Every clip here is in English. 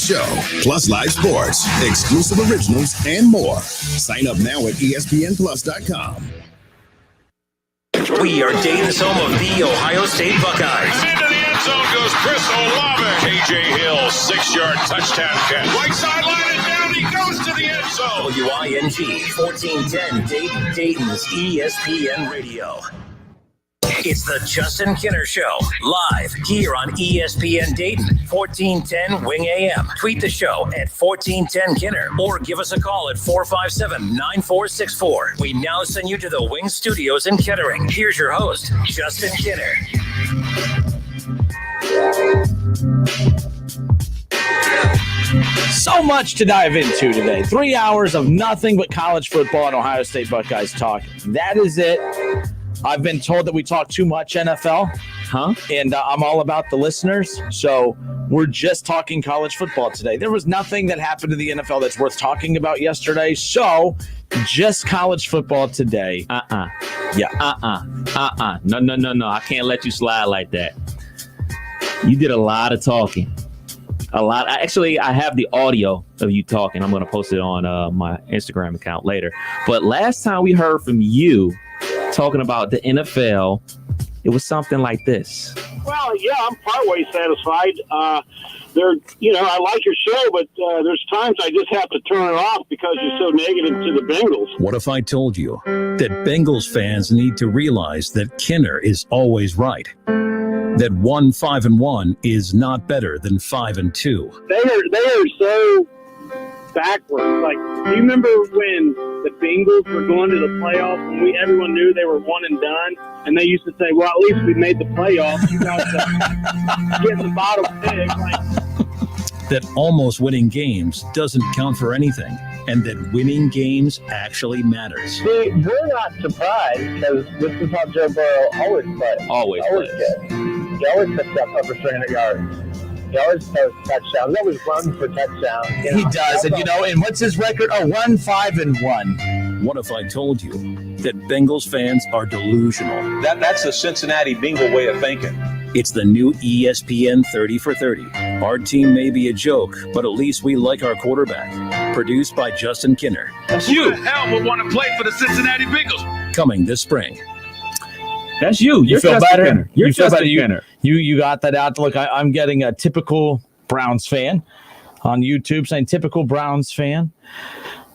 show, plus live sports, exclusive originals, and more. Sign up now at ESPNplus.com. We are Dayton's home of the Ohio State Buckeyes. And into the end zone goes Chris Olave. KJ Hill, 6-yard touchdown catch. Right sideline and down he goes to the end zone. WING 1410 Dayton, Dayton's ESPN Radio. It's the Justin Kinner Show, live here on ESPN Dayton, 1410 Wing AM. Tweet the show at 1410 Kinner or give us a call at 457-9464. We now send you to the Wing Studios in Kettering. Here's your host, Justin Kinner. So much to dive into today. 3 hours of nothing but college football and Ohio State Buckeyes talk. That is it. I've been told that we talk too much NFL, and I'm all about the listeners, so we're just talking college football today. There was nothing that happened to the NFL that's worth talking about yesterday, so just college football today. No. I can't let you slide like that. You did a lot of talking. A lot. Actually, I have the audio of you talking. I'm going to post it on my Instagram account later. But last time we heard from you, talking about the NFL, it was something like this. Well, yeah, I'm partway satisfied. I like your show, but there's times I just have to turn it off because you're so negative to the Bengals. What if I told you that Bengals fans need to realize that Kinner is always right? That 5-1 is not better than 5-2. They are so backwards. Like, do you remember when the Bengals were going to the playoffs and everyone knew they were one and done, and they used to say, "Well, at least we made the playoffs. You guys get the bottom pick." That almost winning games doesn't count for anything, and that winning games actually matters. See, we're not surprised because this is how Joe Burrow always plays. Always plays. He always picks up over 300 yards. He always throws touchdowns. He always runs for touchdowns. He does, and what's his record? 5-1. What if I told you that Bengals fans are delusional? That's the Cincinnati bingo way of thinking. It's the new ESPN 30 for 30. Our team may be a joke, but at least we like our quarterback. Produced by Justin Kinner. Who the hell would want to play for the Cincinnati Bengals? Coming this spring. That's you. You feel Justin better? Kinner. You're You feel Justin better? Kinner. You got that out. Look, I'm getting a typical Browns fan on YouTube saying typical Browns fan.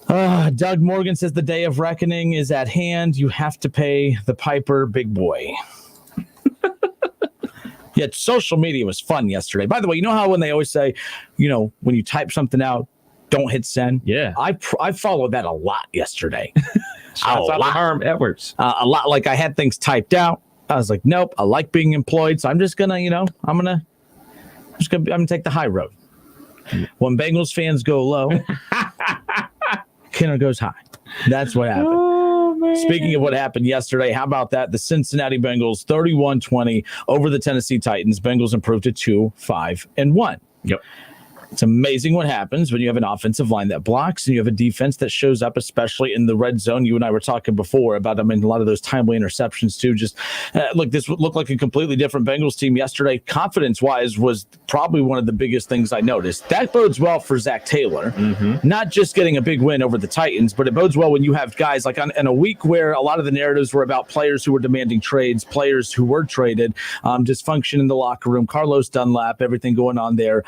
Doug Morgan says the day of reckoning is at hand. You have to pay the piper, big boy. Yeah, social media was fun yesterday. By the way, you know how when they always say, when you type something out, don't hit send? Yeah. I followed that a lot yesterday. Shouts out to Herm Edwards. A lot. Like I had things typed out. I was like, nope, I like being employed. So I'm just going to, I'm going to take the high road. When Bengals fans go low, Kinner goes high. That's what happened. Oh, man. Speaking of what happened yesterday, how about that? The Cincinnati Bengals 31-20 over the Tennessee Titans. Bengals improved to 2-5-1. Yep. It's amazing what happens when you have an offensive line that blocks and you have a defense that shows up, especially in the red zone. You and I were talking before about, a lot of those timely interceptions too. Just look, this would look like a completely different Bengals team yesterday. Confidence-wise was probably one of the biggest things I noticed. That bodes well for Zach Taylor, not just getting a big win over the Titans, but it bodes well when you have guys like in a week where a lot of the narratives were about players who were demanding trades, players who were traded, dysfunction in the locker room, Carlos Dunlap, everything going on there.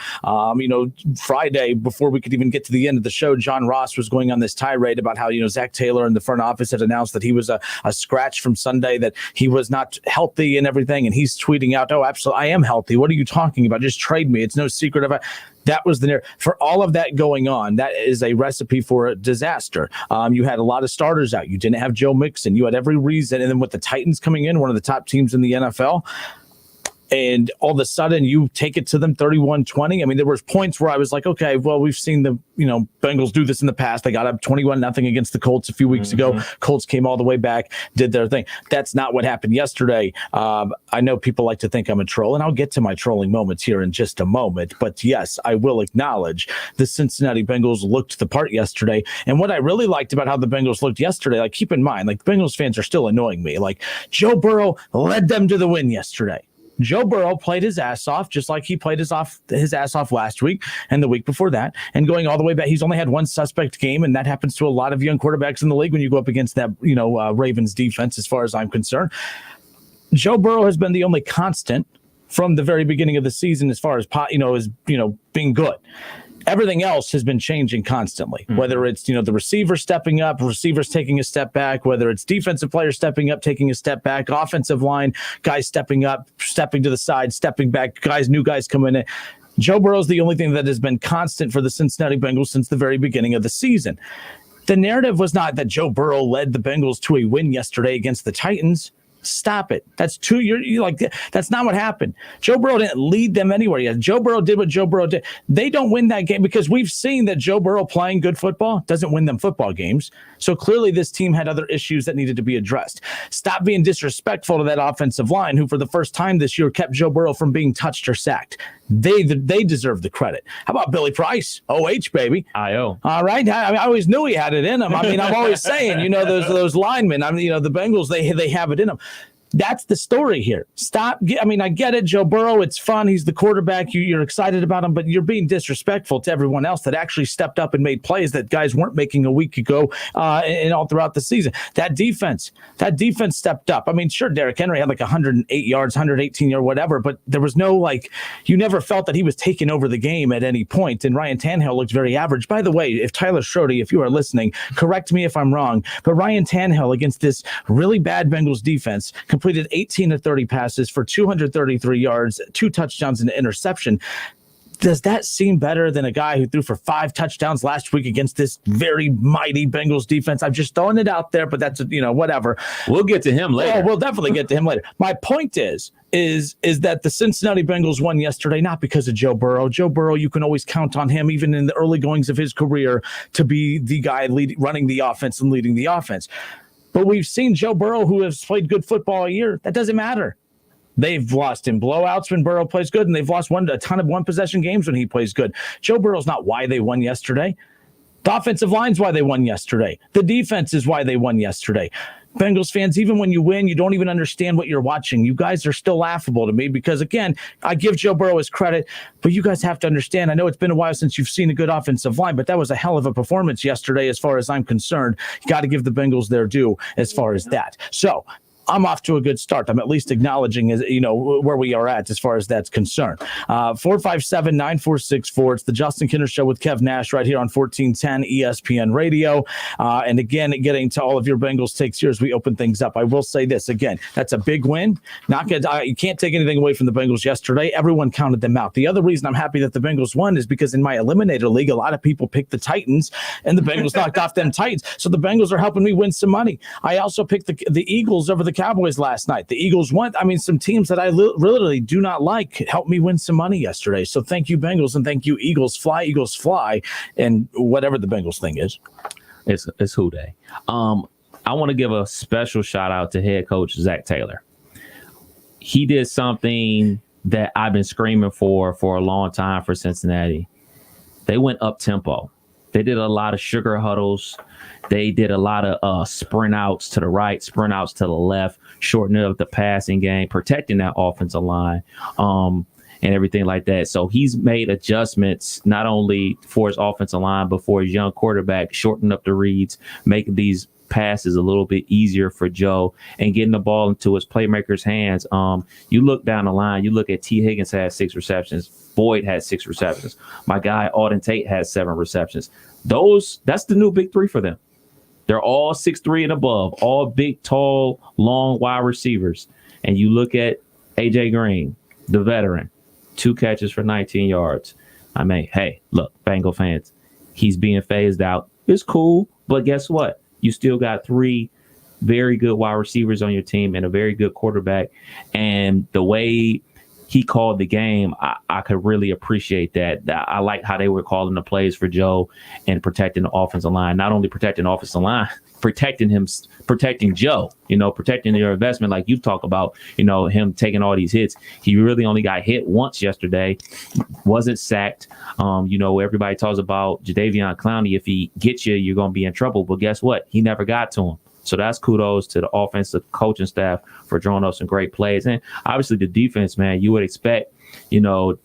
Friday, before we could even get to the end of the show, John Ross was going on this tirade about how, Zach Taylor and the front office had announced that he was a scratch from Sunday, that he was not healthy and everything. And he's tweeting out, "Oh, absolutely, I am healthy. What are you talking about? Just trade me. It's no secret about." That was the narrative. For all of that going on, that is a recipe for a disaster. You had a lot of starters out. You didn't have Joe Mixon. You had every reason. And then with the Titans coming in, one of the top teams in the NFL, and all of a sudden you take it to them 31-20. There was points where I was like, okay, well, we've seen the Bengals do this in the past. They got up 21-0 against the Colts a few weeks ago. Colts came all the way back, did their thing. That's not what happened yesterday. I know people like to think I'm a troll, and I'll get to my trolling moments here in just a moment. But yes, I will acknowledge the Cincinnati Bengals looked the part yesterday. And what I really liked about how the Bengals looked yesterday, keep in mind, Bengals fans are still annoying me. Joe Burrow led them to the win yesterday. Joe Burrow played his ass off, just like he played his ass off last week and the week before that. And going all the way back, he's only had one suspect game, and that happens to a lot of young quarterbacks in the league when you go up against that, Ravens defense, as far as I'm concerned. Joe Burrow has been the only constant from the very beginning of the season as far as being good. Everything else has been changing constantly, whether it's, the receiver stepping up, receivers taking a step back, whether it's defensive players stepping up, taking a step back, offensive line, guys stepping up, stepping to the side, stepping back, new guys coming in. Joe Burrow is the only thing that has been constant for the Cincinnati Bengals since the very beginning of the season. The narrative was not that Joe Burrow led the Bengals to a win yesterday against the Titans. Stop it. That's that's not what happened. Joe Burrow didn't lead them anywhere yet. Joe Burrow did what Joe Burrow did. They don't win that game because we've seen that Joe Burrow playing good football doesn't win them football games. So clearly this team had other issues that needed to be addressed. Stop being disrespectful to that offensive line who for the first time this year kept Joe Burrow from being touched or sacked. They deserve the credit. How about Billy Price? OH, baby. I.O. All right. I always knew he had it in him. I'm always saying, those linemen, the Bengals, they have it in them. That's the story here. Stop. I get it. Joe Burrow, it's fun. He's the quarterback. You're excited about him, but you're being disrespectful to everyone else that actually stepped up and made plays that guys weren't making a week ago and all throughout the season. That defense stepped up. Sure, Derrick Henry had like 108 yards, 118 or whatever, but there was no you never felt that he was taking over the game at any point. And Ryan Tannehill looked very average. By the way, if Tyler Schroeder, if you are listening, correct me if I'm wrong, but Ryan Tannehill against this really bad Bengals defense completed 18 of 30 passes for 233 yards, 2 touchdowns and an interception. Does that seem better than a guy who threw for 5 touchdowns last week against this very mighty Bengals defense? I'm just throwing it out there, but that's, whatever. We'll get to him later. Oh, we'll definitely get to him later. My point is that the Cincinnati Bengals won yesterday, not because of Joe Burrow. Joe Burrow, you can always count on him, even in the early goings of his career, to be the guy running the offense and leading the offense. But we've seen Joe Burrow, who has played good football a year. That doesn't matter. They've lost in blowouts when Burrow plays good, and they've lost a ton of one-possession games when he plays good. Joe Burrow's not why they won yesterday. The offensive line's why they won yesterday. The defense is why they won yesterday. Bengals fans, even when you win, you don't even understand what you're watching. You guys are still laughable to me because, again, I give Joe Burrow his credit, but you guys have to understand, I know it's been a while since you've seen a good offensive line, but that was a hell of a performance yesterday as far as I'm concerned. You got to give the Bengals their due as far as that. So I'm off to a good start. I'm at least acknowledging, where we are at as far as that's concerned. 457-9464. It's the Justin Kinner Show with Kev Nash right here on 1410 ESPN Radio. And again, getting to all of your Bengals takes here as we open things up. I will say this again. That's a big win. You can't take anything away from the Bengals yesterday. Everyone counted them out. The other reason I'm happy that the Bengals won is because in my Eliminator League, a lot of people picked the Titans, and the Bengals knocked off them Titans. So the Bengals are helping me win some money. I also picked the Eagles over the Cowboys last night. The Eagles won. Some teams that I literally do not like helped me win some money yesterday. So thank you, Bengals, and thank you, Eagles. Fly, Eagles, fly, and whatever the Bengals thing is. It's who day. I want to give a special shout out to head coach Zach Taylor. He did something that I've been screaming for a long time for Cincinnati. They went up tempo. They did a lot of sugar huddles. They did a lot of sprint outs to the right, sprint outs to the left, shortening up the passing game, protecting that offensive line, and everything like that. So he's made adjustments not only for his offensive line, but for his young quarterback, shortening up the reads, making these passes a little bit easier for Joe and getting the ball into his playmakers' hands. You look down the line, you look at T. Higgins had 6 receptions. Boyd had 6 receptions. My guy, Auden Tate, had 7 receptions. That's the new big 3 for them. They're all 6'3" and above, all big, tall, long wide receivers. And you look at A.J. Green, the veteran, 2 catches for 19 yards. Hey, look, Bengal fans, he's being phased out. It's cool, but guess what? You still got 3 very good wide receivers on your team and a very good quarterback. And the way he called the game, I could really appreciate that. I like how they were calling the plays for Joe and protecting the offensive line. Not only protecting the offensive line, protecting Joe, protecting your investment like you've talked about, him taking all these hits. He really only got hit once yesterday, wasn't sacked. Everybody talks about Jadeveon Clowney. If he gets you, you're going to be in trouble. But guess what? He never got to him. So that's kudos to the offensive coaching staff for drawing up some great plays. And obviously the defense, man, you would expect,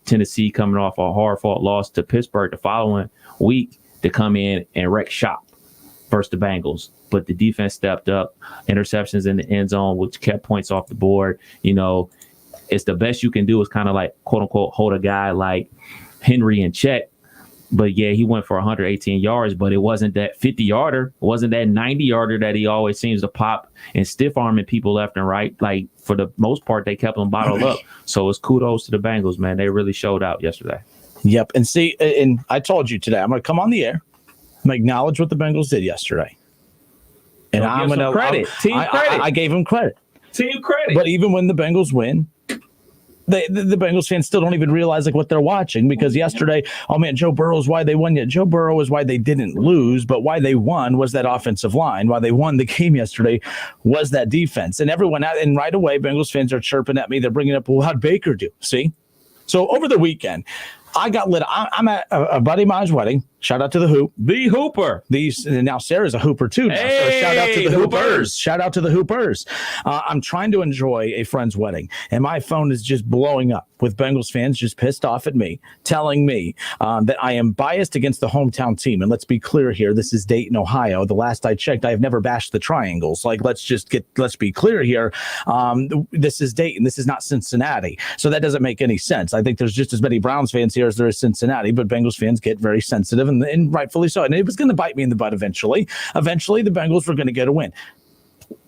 Tennessee coming off a hard-fought loss to Pittsburgh the following week to come in and wreck shop versus the Bengals. But the defense stepped up, interceptions in the end zone, which kept points off the board. It's the best you can do is kind of like, quote unquote, hold a guy like Henry in check. But yeah, he went for 118 yards, but it wasn't that 50-yarder. It wasn't that 90-yarder that he always seems to pop and stiff-arming people left and right. Like, for the most part, they kept him bottled up. So it's kudos to the Bengals, man. They really showed out yesterday. Yep. And see, and I told you today, I'm going to come on the air. I'm going to acknowledge what the Bengals did yesterday. And I'm going to credit. Team credit. I gave him credit. Team credit. But even when the Bengals win, the Bengals fans still don't even realize what they're watching, because yesterday, oh man, Joe Burrow is why they won. Yet Joe Burrow is why they didn't lose, but why they won was that offensive line. Why they won the game yesterday was that defense. And everyone out, and right away, Bengals fans are chirping at me. They're bringing up, well, how'd Baker do? See? So over the weekend, I got lit. I'm at a buddy of mine's wedding. Shout out to the Hoop. The Hooper. Now Sarah's a Hooper too. Now. Hey, so shout out to the Hoopers. Hoopers. Shout out to the Hoopers. I'm trying to enjoy a friend's wedding, and my phone is just blowing up with Bengals fans just pissed off at me, telling me that I am biased against the hometown team. And let's be clear here. This is Dayton, Ohio. The last I checked, I have never bashed the Triangles. Let's be clear here. This is Dayton. This is not Cincinnati. So that doesn't make any sense. I think there's just as many Browns fans here as there is Cincinnati, but Bengals fans get very sensitive, and rightfully so. And it was going to bite me in the butt eventually. Eventually, the Bengals were going to get a win.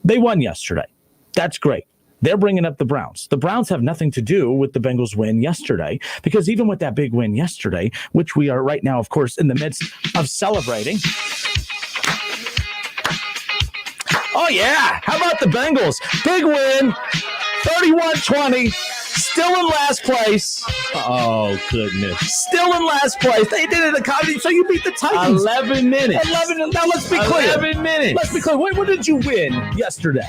They won yesterday. That's great. They're bringing up the Browns. The Browns have nothing to do with the Bengals win yesterday, because even with that big win yesterday, which we are right now, of course, in the midst of celebrating. Oh, yeah. How about the Bengals? Big win, 31-20. Still in last place. Oh, goodness. Still in last place. They did it a comedy. So you beat the Titans. 11 minutes. 11. Now let's be clear. 11 minutes. Let's be clear. What did you win yesterday?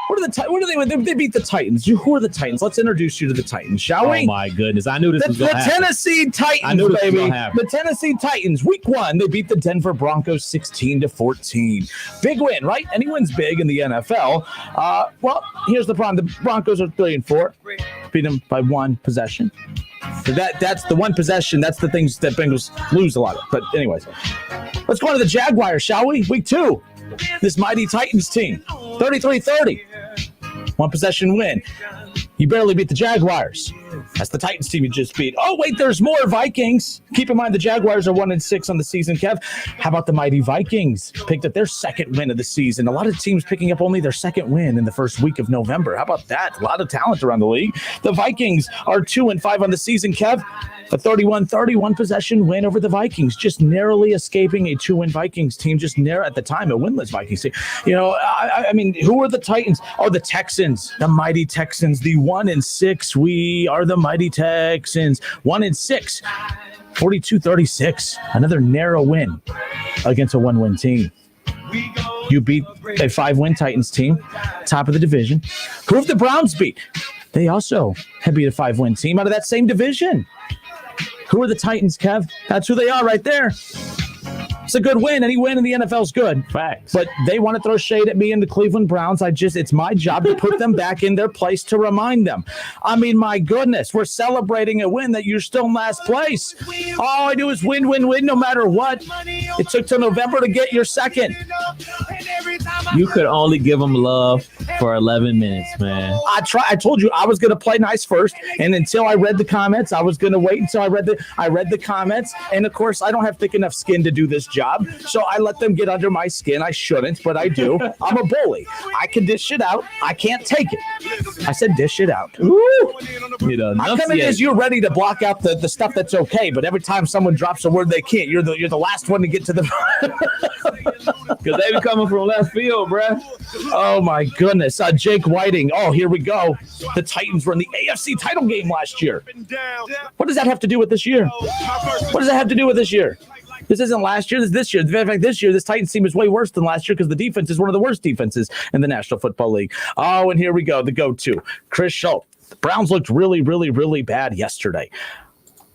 What do they win? They beat the Titans. Who are the Titans? Let's introduce you to the Titans, shall we? Oh, my goodness. I knew this was going to happen. The Tennessee Titans, I knew this baby. was gonna happen. The Tennessee Titans, week 1, they beat the Denver Broncos 16-14. Big win, right? Any win's big in the NFL. Well, here's the problem. The Broncos are 3-4. Beat them by one possession. So that's the one possession. That's the things that Bengals lose a lot of. But anyways, let's go on to the Jaguars, shall we? Week 2. This mighty Titans team, 33-30. One possession win. You barely beat the Jaguars. That's the Titans team you just beat. Oh, wait, there's more. Vikings. Keep in mind the Jaguars are 1-6 on the season, Kev. How about the mighty Vikings? Picked up their second win of the season. A lot of teams picking up only their second win in the first week of November. How about that? A lot of talent around the league. The Vikings are 2-5 on the season, Kev. A 31-31 possession win over the Vikings, just narrowly escaping a 2-win Vikings team, just narrow at the time, a winless Vikings team. I mean, who are the Titans? Oh, the Texans, the mighty Texans, the 1-6. We are the mighty Texans, 1-6, 42-36. Another narrow win against a 1-win team. You beat a 5-win Titans team, top of the division. Who have the Browns beat? They also have beat a 5-win team out of that same division. Who are the Titans, Kev? That's who they are right there. It's a good win. Any win in the NFL is good. Facts. But they want to throw shade at me and the Cleveland Browns. It's my job to put them back in their place, to remind them. I mean, my goodness, we're celebrating a win that you're still in last place. All I do is win, win, win, no matter what. It took till November to get your second. You could only give them love for 11 minutes, man. I told you I was going to play nice first, and until I read the comments, I was going to wait until I read the comments. And of course, I don't have thick enough skin to do this job, so I let them get under my skin. I shouldn't, but I do. I'm a bully. I can dish it out. I can't take it. I said dish it out. Ooh. I come in as you're ready to block out the stuff that's okay, but every time someone drops a word they can't, you're the last one to get to the. Because they be coming from left field, bruh. Oh, my goodness. Jake Whiting. Oh, here we go. The Titans were in the AFC title game last year. What does that have to do with this year? What does that have to do with this year? This isn't last year. This is this year. In fact, this year, this Titans team is way worse than last year because the defense is one of the worst defenses in the National Football League. Oh, and here we go. The go-to. Chris Schultz. The Browns looked really, really, really bad yesterday.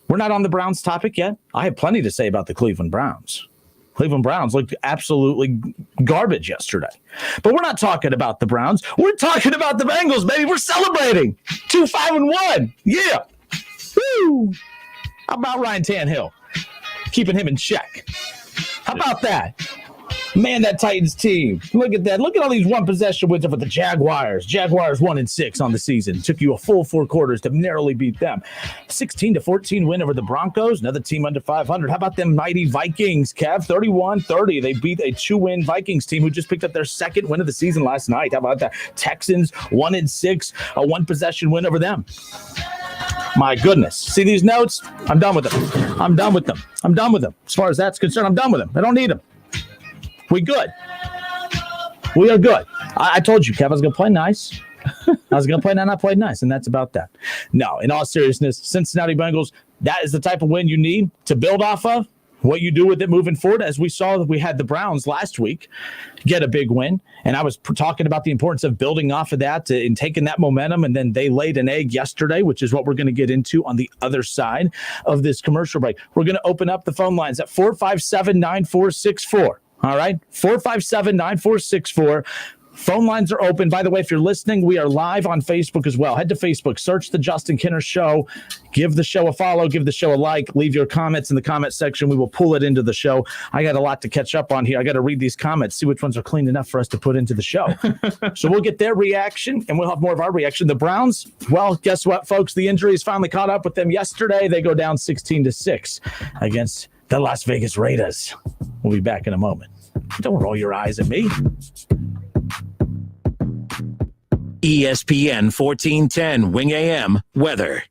We're not on the Browns topic yet. I have plenty to say about the Cleveland Browns. Cleveland Browns looked absolutely garbage yesterday. But we're not talking about the Browns. We're talking about the Bengals, baby. We're celebrating 2-5-1. Yeah. Woo. How about Ryan Tannehill? Keeping him in check. How about that? Man, that Titans team. Look at that. Look at all these one-possession wins over the Jaguars. Jaguars 1-6 on the season. Took you a full 4 quarters to narrowly beat them. 16-14 win over the Broncos. Another team under 500. How about them mighty Vikings, Kev? 31-30. They beat a 2-win Vikings team who just picked up their 2nd win of the season last night. How about that? Texans 1-6. A one-possession win over them. My goodness. See these notes? I'm done with them. I'm done with them. As far as that's concerned, I'm done with them. I don't need them. We good. We are good. I told you, Kev, I was going to play nice. I was going to play nice, and I played nice, and that's about that. No, in all seriousness, Cincinnati Bengals, that is the type of win you need to build off of. What you do with it moving forward, as we saw that we had the Browns last week get a big win, and I was talking about the importance of building off of that and taking that momentum, and then they laid an egg yesterday, which is what we're going to get into on the other side of this commercial break. We're going to open up the phone lines at 457-9464. All right, 457-9464. Phone lines are open. By the way, if you're listening, we are live on Facebook as well. Head to Facebook, search The Justin Kinner Show. Give the show a follow, give the show a like, leave your comments in the comment section. We will pull it into the show. I got a lot to catch up on here. I got to read these comments, see which ones are clean enough for us to put into the show. So we'll get their reaction, and we'll have more of our reaction. The Browns, well, guess what, folks? The injuries finally caught up with them yesterday. They go down 16-6 against the Las Vegas Raiders. We'll be back in a moment. Don't roll your eyes at me. ESPN 1410 Wing AM weather.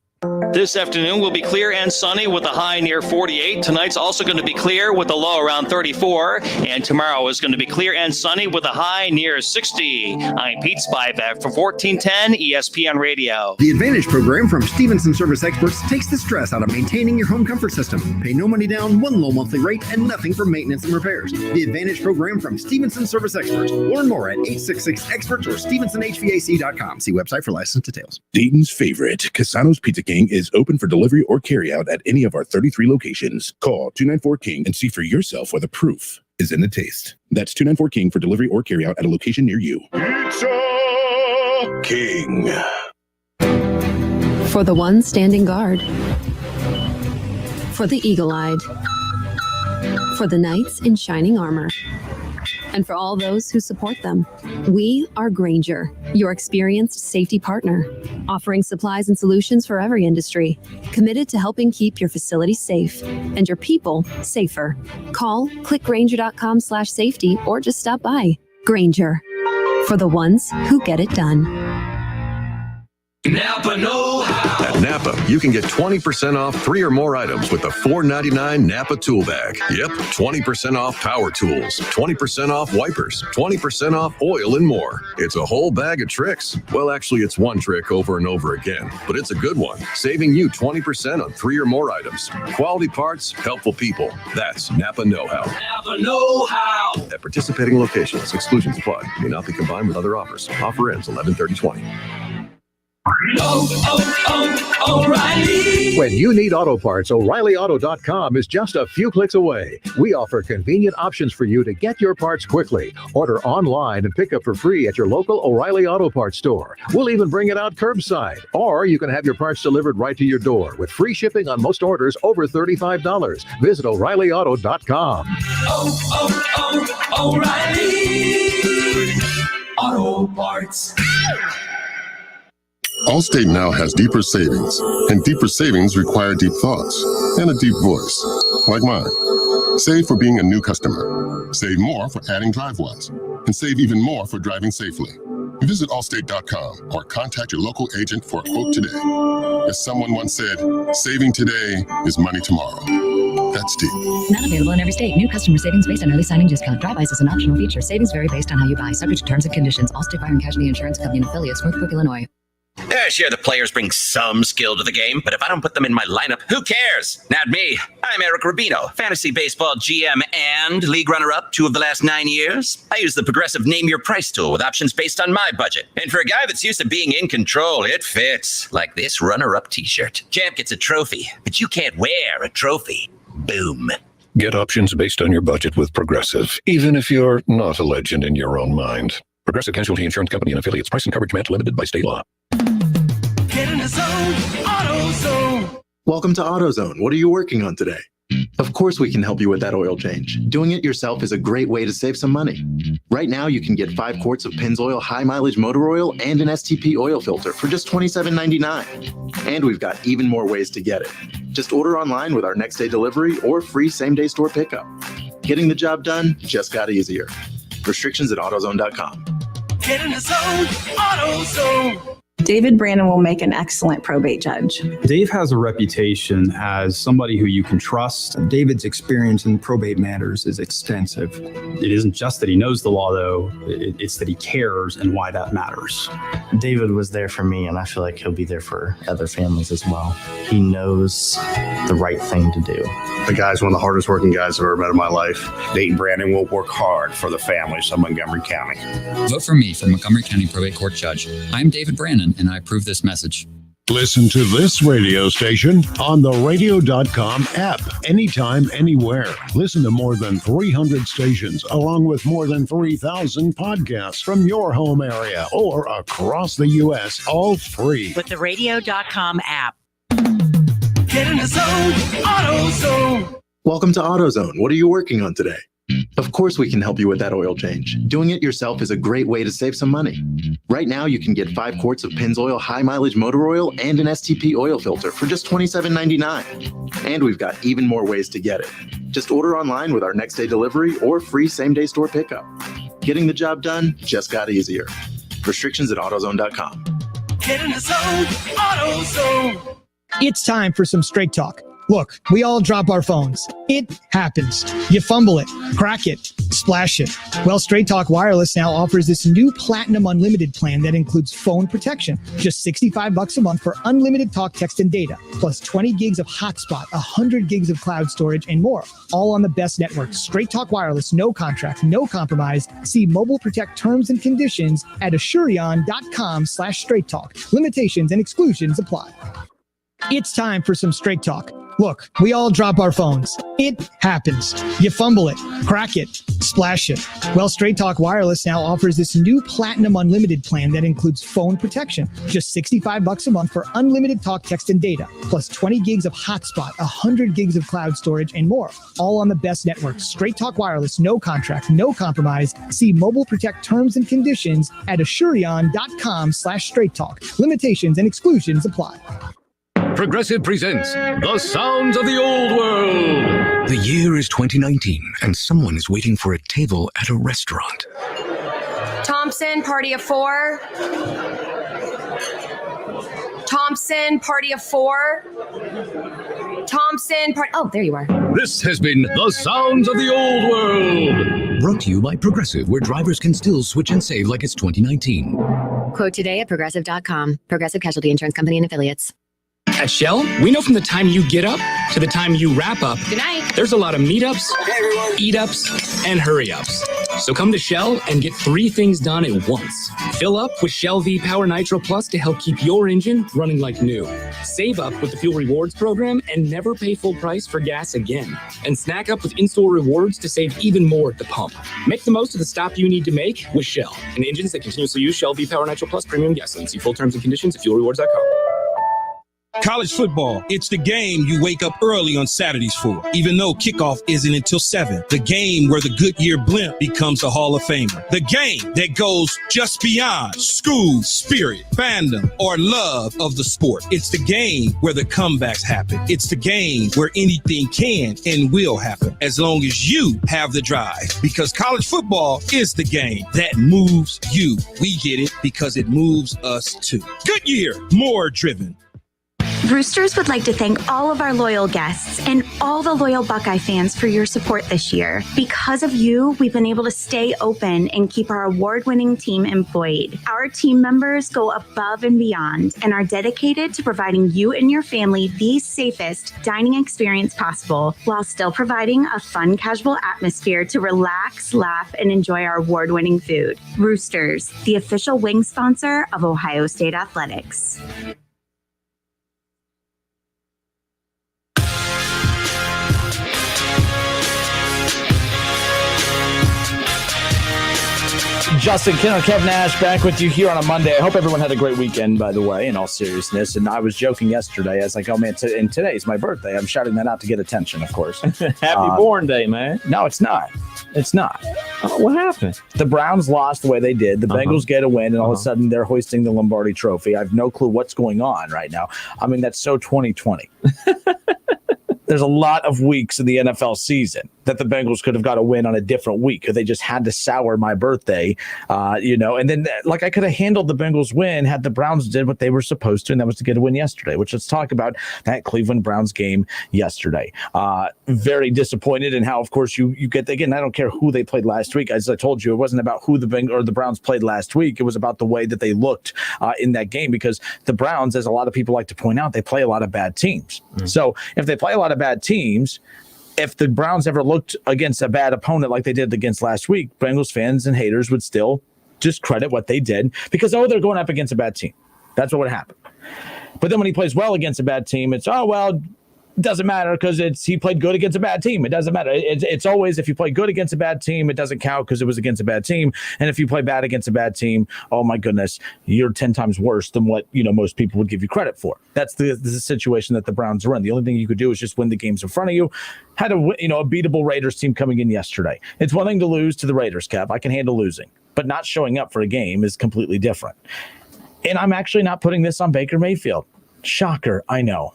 This afternoon will be clear and sunny with a high near 48. Tonight's also going to be clear with a low around 34. And tomorrow is going to be clear and sunny with a high near 60. I'm Pete Spivak for 1410 ESPN Radio. The Advantage program from Stevenson Service Experts takes the stress out of maintaining your home comfort system. Pay no money down, one low monthly rate, and nothing for maintenance and repairs. The Advantage program from Stevenson Service Experts. Learn more at 866-EXPERTS or StevensonHVAC.com. See website for license details. Dayton's favorite, Casano's Pizza King, is open for delivery or carryout at any of our 33 locations. Call 294-KING and see for yourself where the proof is in the taste. That's 294-KING for delivery or carryout at a location near you. Pizza King. For the one standing guard. For the eagle-eyed. For the knights in shining armor. And for all those who support them. We are Grainger, your experienced safety partner, offering supplies and solutions for every industry, committed to helping keep your facilities safe and your people safer. Call, click Grainger.com/safety, or just stop by. Grainger, for the ones who get it done. Napa know-how. At Napa, you can get 20% off 3 or more items with the $4.99 Napa Tool Bag. Yep, 20% off power tools, 20% off wipers, 20% off oil, and more. It's a whole bag of tricks. Well, actually, it's one trick over and over again, but it's a good one, saving you 20% on 3 or more items. Quality parts, helpful people. That's Napa know-how. Napa know-how. At participating locations, exclusions apply. May not be combined with other offers. Offer ends 11/30/20. O'Reilly. When you need auto parts, O'ReillyAuto.com is just a few clicks away. We offer convenient options for you to get your parts quickly. Order online and pick up for free at your local O'Reilly Auto Parts store. We'll even bring it out curbside. Or you can have your parts delivered right to your door with free shipping on most orders over $35. Visit O'ReillyAuto.com. O'Reilly Auto Parts. Allstate now has deeper savings, and deeper savings require deep thoughts and a deep voice, like mine. Save for being a new customer. Save more for adding DriveWise, and save even more for driving safely. Visit Allstate.com or contact your local agent for a quote today. As someone once said, saving today is money tomorrow. That's deep. Not available in every state. New customer savings based on early signing discount. DriveWise is an optional feature. Savings vary based on how you buy. Subject to terms and conditions. Allstate Fire and Casualty Insurance Company and affiliates. Northbrook, Illinois. Yeah, sure, the players bring some skill to the game, but if I don't put them in my lineup, who cares? Not me. I'm Eric Rubino, fantasy baseball GM and league runner-up 2 of the last 9 years. I use the progressive Name Your Price tool with options based on my budget. And for a guy that's used to being in control, it fits. Like this runner-up t-shirt. Champ gets a trophy, but you can't wear a trophy. Boom. Get options based on your budget with Progressive, even if you're not a legend in your own mind. Progressive Casualty Insurance Company and affiliates. Price and coverage match limited by state law. Get in the zone, AutoZone. Welcome to AutoZone. What are you working on today? Of course we can help you with that oil change. Doing it yourself is a great way to save some money. Right now you can get 5 quarts of Pennzoil high mileage motor oil and an STP oil filter for just $27.99. And we've got even more ways to get it. Just order online with our next day delivery or free same day store pickup. Getting the job done just got easier. Restrictions at AutoZone.com. Get in the zone, AutoZone. David Brandon will make an excellent probate judge. Dave has a reputation as somebody who you can trust. David's experience in probate matters is extensive. It isn't just that he knows the law, though. It's that he cares and why that matters. David was there for me, and I feel like he'll be there for other families as well. He knows the right thing to do. The guy's one of the hardest working guys I've ever met in my life. Dave Brandon will work hard for the families of Montgomery County. Vote for me for Montgomery County Probate Court Judge. I'm David Brandon, and I approve this message. Listen to this radio station on the radio.com app anytime, anywhere. Listen to more than 300 stations along with more than 3,000 podcasts from your home area or across the U.S., all free. With the radio.com app. Get in the zone, AutoZone. Welcome to AutoZone. What are you working on today? Of course we can help you with that oil change. Doing it yourself is a great way to save some money. Right now you can get 5 quarts of Pennzoil high mileage motor oil and an STP oil filter for just $27.99. And we've got even more ways to get it. Just order online with our next day delivery or free same day store pickup. Getting the job done just got easier. Restrictions at AutoZone.com. Get in the zone, AutoZone. It's time for some straight talk. Look, we all drop our phones. It happens. You fumble it, crack it, splash it. Well, Straight Talk Wireless now offers this new Platinum Unlimited plan that includes phone protection. Just $65 a month for unlimited talk, text, and data, plus 20 gigs of hotspot, 100 gigs of cloud storage, and more. All on the best network. Straight Talk Wireless, no contract, no compromise. See Mobile Protect terms and conditions at Asurion.com/Straight Talk. Limitations and exclusions apply. It's time for some Straight Talk. Look, we all drop our phones. It happens. You fumble it, crack it, splash it. Well, Straight Talk Wireless now offers this new Platinum Unlimited plan that includes phone protection. Just $65 a month for unlimited talk, text, and data, plus 20 gigs of hotspot, 100 gigs of cloud storage, and more. All on the best network. Straight Talk Wireless, no contract, no compromise. See Mobile Protect terms and conditions at Asurion.com/Straight Talk. Limitations and exclusions apply. Progressive presents The Sounds of the Old World. The year is 2019, and someone is waiting for a table at a restaurant. Thompson, party of 4. Thompson, party of 4. Thompson, oh, there you are. This has been The Sounds of the Old World. Brought to you by Progressive, where drivers can still switch and save like it's 2019. Quote today at Progressive.com. Progressive Casualty Insurance Company and Affiliates. At Shell, we know from the time you get up to the time you wrap up, good night. There's a lot of meetups, eat-ups, and hurry-ups. So come to Shell and get 3 things done at once. Fill up with Shell V-Power Nitro Plus to help keep your engine running like new. Save up with the Fuel Rewards program and never pay full price for gas again. And snack up with in-store rewards to save even more at the pump. Make the most of the stop you need to make with Shell and engines that continuously use Shell V-Power Nitro Plus Premium Gasoline. See full terms and conditions at fuelrewards.com. College football, it's the game you wake up early on Saturdays for, even though kickoff isn't until 7. The game where the Goodyear blimp becomes a Hall of Famer. The game that goes just beyond school, spirit, fandom, or love of the sport. It's the game where the comebacks happen. It's the game where anything can and will happen, as long as you have the drive. Because college football is the game that moves you. We get it because it moves us too. Goodyear, more driven. Roosters would like to thank all of our loyal guests and all the loyal Buckeye fans for your support this year. Because of you, we've been able to stay open and keep our award-winning team employed. Our team members go above and beyond and are dedicated to providing you and your family the safest dining experience possible while still providing a fun, casual atmosphere to relax, laugh, and enjoy our award-winning food. Roosters, the official wing sponsor of Ohio State Athletics. Justin Kinner, Kev Nash, back with you here on a Monday. I hope everyone had a great weekend, by the way, in all seriousness. And I was joking yesterday. I was like, oh, man, and today's my birthday. I'm shouting that out to get attention, of course. Happy born day, man. No, it's not. It's not. Oh, what happened? The Browns lost the way they did. The Bengals get a win, and all of a sudden they're hoisting the Lombardi Trophy. I have no clue what's going on right now. I mean, that's so 2020. There's a lot of weeks in the NFL season that the Bengals could have got a win on a different week. Or they just had to sour my birthday, And then, like, I could have handled the Bengals win had the Browns did what they were supposed to, and that was to get a win yesterday. Which, let's talk about that Cleveland Browns game yesterday. Very disappointed in how, of course, you get again. I don't care who they played last week. As I told you, it wasn't about who the Browns played last week. It was about the way that they looked in that game, because the Browns, as a lot of people like to point out, they play a lot of bad teams. So if they play a lot of bad teams, if the Browns ever looked against a bad opponent like they did against last week, Bengals fans and haters would still discredit what they did because, they're going up against a bad team. That's what would happen. But then when he plays well against a bad team, it's, it doesn't matter because he played good against a bad team. It doesn't matter. It's always, if you play good against a bad team, it doesn't count because it was against a bad team. And if you play bad against a bad team, oh my goodness, you're 10 times worse than what most people would give you credit for. That's the situation that the Browns are in. The only thing you could do is just win the games in front of you. Had a beatable Raiders team coming in yesterday. It's one thing to lose to the Raiders, Kev. I can handle losing, but not showing up for a game is completely different. And I'm actually not putting this on Baker Mayfield. Shocker, I know.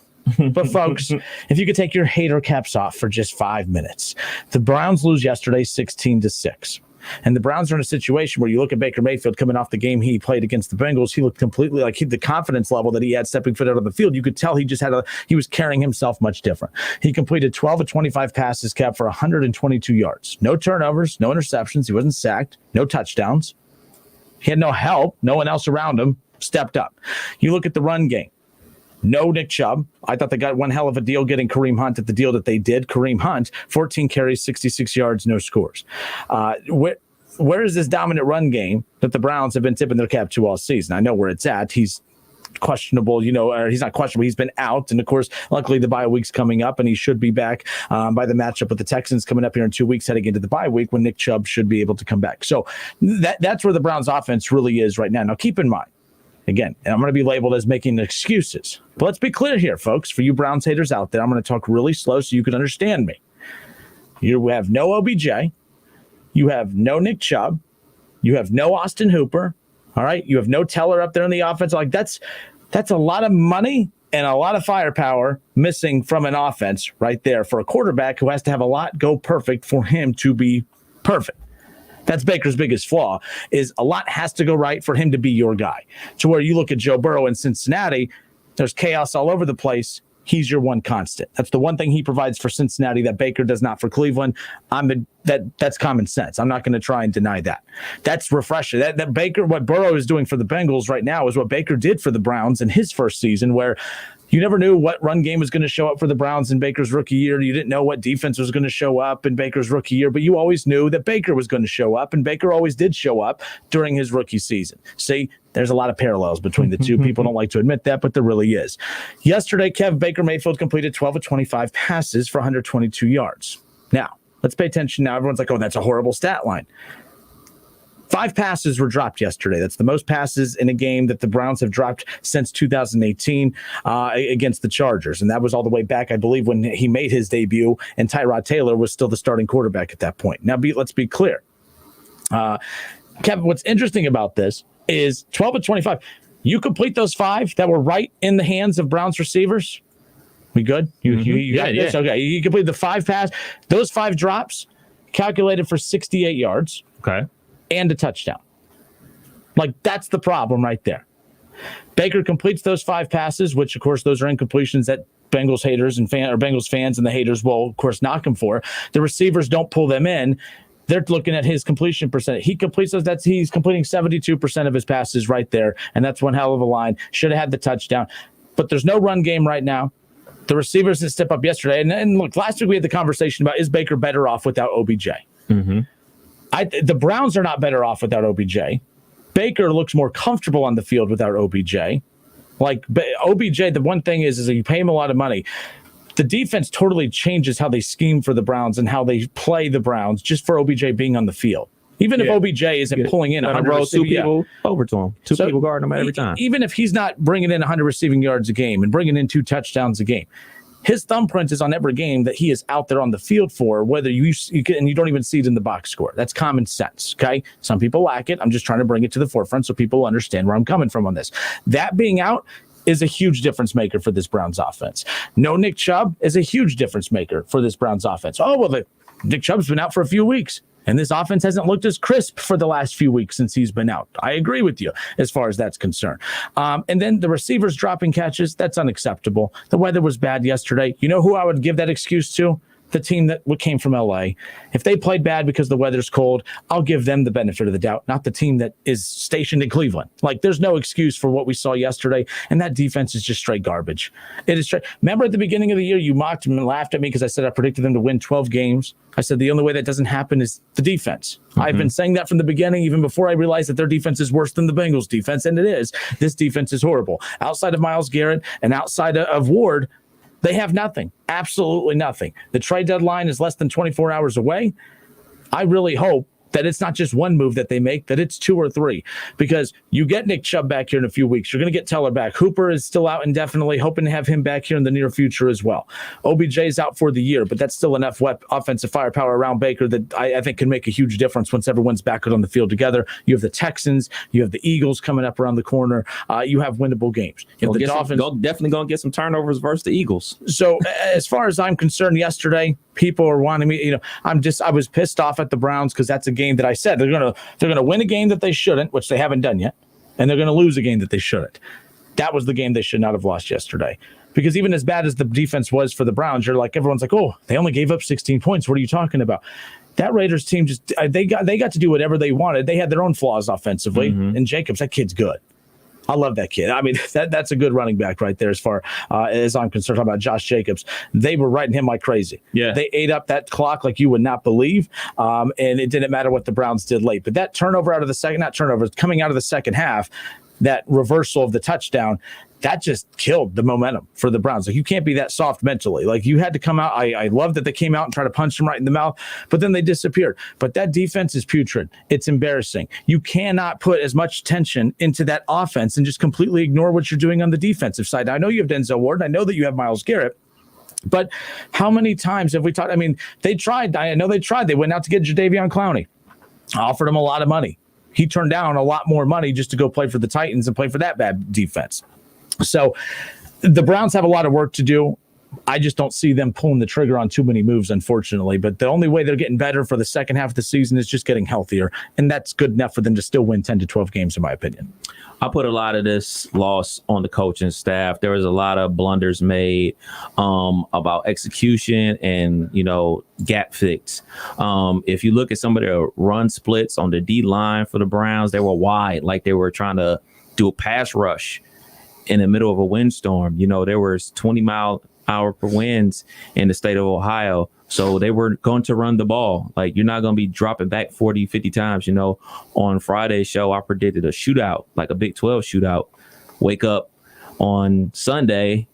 But folks, if you could take your hater caps off for just 5 minutes, the Browns lose yesterday 16-6. And the Browns are in a situation where you look at Baker Mayfield coming off the game he played against the Bengals. He looked completely like the confidence level that he had stepping foot out of the field. You could tell he just he was carrying himself much different. He completed 12 of 25 passes, Cap, for 122 yards. No turnovers, no interceptions. He wasn't sacked, no touchdowns. He had no help. No one else around him stepped up. You look at the run game. No Nick Chubb. I thought they got one hell of a deal getting Kareem Hunt at the deal that they did. Kareem Hunt, 14 carries, 66 yards, no scores. Where is this dominant run game that the Browns have been tipping their cap to all season? I know where it's at. He's questionable, or he's not questionable. He's been out. And, of course, luckily the bye week's coming up, and he should be back by the matchup with the Texans coming up here in 2 weeks heading into the bye week when Nick Chubb should be able to come back. So that's where the Browns offense really is right now. Now, keep in mind, again, and I'm going to be labeled as making excuses. But let's be clear here, folks. For you Browns haters out there, I'm going to talk really slow so you can understand me. You have no OBJ. You have no Nick Chubb. You have no Austin Hooper. All right? You have no Teller up there in the offense. Like, that's a lot of money and a lot of firepower missing from an offense right there for a quarterback who has to have a lot go perfect for him to be perfect. That's Baker's biggest flaw, is a lot has to go right for him to be your guy. To where you look at Joe Burrow in Cincinnati, there's chaos all over the place. He's your one constant. That's the one thing he provides for Cincinnati that Baker does not for Cleveland. That's common sense. I'm not going to try and deny that. That's refreshing. That Baker, what Burrow is doing for the Bengals right now is what Baker did for the Browns in his first season, where you never knew what run game was going to show up for the Browns in Baker's rookie year. You didn't know what defense was going to show up in Baker's rookie year, but you always knew that Baker was going to show up, and Baker always did show up during his rookie season. See, there's a lot of parallels between the two. People don't like to admit that, but there really is. Yesterday, Baker Mayfield completed 12 of 25 passes for 122 yards. Now, let's pay attention now. Everyone's like, oh, that's a horrible stat line. 5 passes were dropped yesterday. That's the most passes in a game that the Browns have dropped since 2018 against the Chargers. And that was all the way back, I believe, when he made his debut, and Tyrod Taylor was still the starting quarterback at that point. Now, let's be clear. Kevin, what's interesting about this is 12 of 25. You complete those 5 that were right in the hands of Browns receivers. We good? You got this? Okay. You complete the 5 pass. Those 5 drops calculated for 68 yards. Okay. And a touchdown. Like, that's the problem right there. Baker completes those 5 passes, which, of course, those are incompletions that Bengals haters and Bengals fans and the haters will, of course, knock him for. The receivers don't pull them in. They're looking at his completion percentage. He completes those. He's completing 72% of his passes right there, and that's one hell of a line. Should have had the touchdown. But there's no run game right now. The receivers didn't step up yesterday. And look, last week we had the conversation about, is Baker better off without OBJ? Mm-hmm. The Browns are not better off without OBJ. Baker looks more comfortable on the field without OBJ. Like, OBJ, the one thing is that you pay him a lot of money. The defense totally changes how they scheme for the Browns and how they play the Browns just for OBJ being on the field. Even if OBJ isn't pulling in 100 roll two receiving, people over to him. Two people guarding him every time. Even if he's not bringing in 100 receiving yards a game and bringing in 2 touchdowns a game, his thumbprint is on every game that he is out there on the field for, whether you can, and you don't even see it in the box score. That's common sense, okay? Some people lack it. I'm just trying to bring it to the forefront so people understand where I'm coming from on this. That being out is a huge difference maker for this Browns offense. No Nick Chubb is a huge difference maker for this Browns offense. Oh, well, Nick Chubb's been out for a few weeks, and this offense hasn't looked as crisp for the last few weeks since he's been out. I agree with you as far as that's concerned. And then the receivers dropping catches, that's unacceptable. The weather was bad yesterday. You know who I would give that excuse to? The team that came from LA. If they played bad because the weather's cold, I'll give them the benefit of the doubt, not the team that is stationed in Cleveland. Like, there's no excuse for what we saw yesterday, and that defense is just straight garbage. It is straight. Remember at the beginning of the year, you mocked and laughed at me because I said I predicted them to win 12 games. I said the only way that doesn't happen is the defense. I've been saying that from the beginning, even before I realized that their defense is worse than the Bengals defense, and it is. This defense is horrible. Outside of Myles Garrett and outside of Ward, they have nothing, absolutely nothing. The trade deadline is less than 24 hours away. I really hope that it's not just one move that they make, that it's 2 or 3, because you get Nick Chubb back here in a few weeks. You're going to get Teller back. Hooper is still out indefinitely, hoping to have him back here in the near future as well. OBJ is out for the year, but that's still enough offensive firepower around Baker that I think can make a huge difference once everyone's back out on the field together. You have the Texans, you have the Eagles coming up around the corner. You have winnable games. You have the Dolphins. Definitely going to get some turnovers versus the Eagles. So as far as I'm concerned, yesterday, people are wanting me, I was pissed off at the Browns because that's a game that I said they're gonna win a game that they shouldn't, which they haven't done yet, and they're gonna lose a game that they shouldn't. That was the game they should not have lost yesterday. Because even as bad as the defense was for the Browns, everyone's like, oh, they only gave up 16 points. What are you talking about? That Raiders team they got to do whatever they wanted. They had their own flaws offensively, and Jacobs, that kid's good. I love that kid. I mean, that's a good running back right there as far as I'm concerned. Talking about Josh Jacobs, they were riding him like crazy. Yeah, they ate up that clock like you would not believe, and it didn't matter what the Browns did late. But that turnover coming out of the second half, that reversal of the touchdown, that just killed the momentum for the Browns. Like, you can't be that soft mentally. Like, you had to come out. I love that they came out and tried to punch them right in the mouth, but then they disappeared. But that defense is putrid. It's embarrassing. You cannot put as much tension into that offense and just completely ignore what you're doing on the defensive side. I know you have Denzel Ward. I know that you have Myles Garrett. But how many times have we talked? I mean, they tried. I know they tried. They went out to get Jadeveon Clowney. Offered him a lot of money. He turned down a lot more money just to go play for the Titans and play for that bad defense. So the Browns have a lot of work to do. I just don't see them pulling the trigger on too many moves, unfortunately. But the only way they're getting better for the second half of the season is just getting healthier. And that's good enough for them to still win 10 to 12 games, in my opinion. I put a lot of this loss on the coaching staff. There was a lot of blunders made about execution and, gap fix. If you look at some of their run splits on the D line for the Browns, they were wide, like they were trying to do a pass rush in the middle of a windstorm. There was 20-mile-per winds in the state of Ohio. So they were going to run the ball. Like, you're not going to be dropping back 40, 50 times. On Friday's show, I predicted a shootout, like a Big 12 shootout. Wake up on Sunday,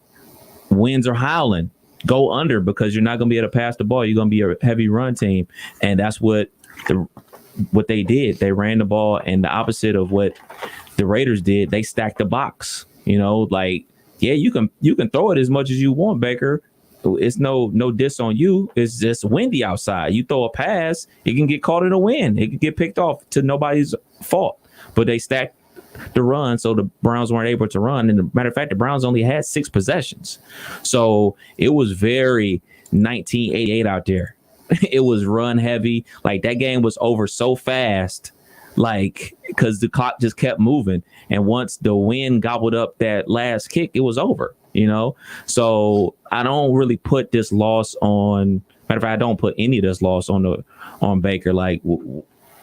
winds are howling. Go under, because you're not going to be able to pass the ball. You're going to be a heavy run team. And that's what they did. They ran the ball, and the opposite of what the Raiders did, they stacked the box. You can throw it as much as you want, Baker. It's no diss on you. It's just windy outside. You throw a pass, it can get caught in a wind. It can get picked off to nobody's fault. But they stacked the run, so the Browns weren't able to run. And as a matter of fact, the Browns only had 6 possessions. So it was very 1988 out there. It was run heavy. Like, that game was over so fast, because the clock just kept moving. And once the wind gobbled up that last kick, it was over. So I don't really put this loss on. Matter of fact, I don't put any of this loss on Baker. Like,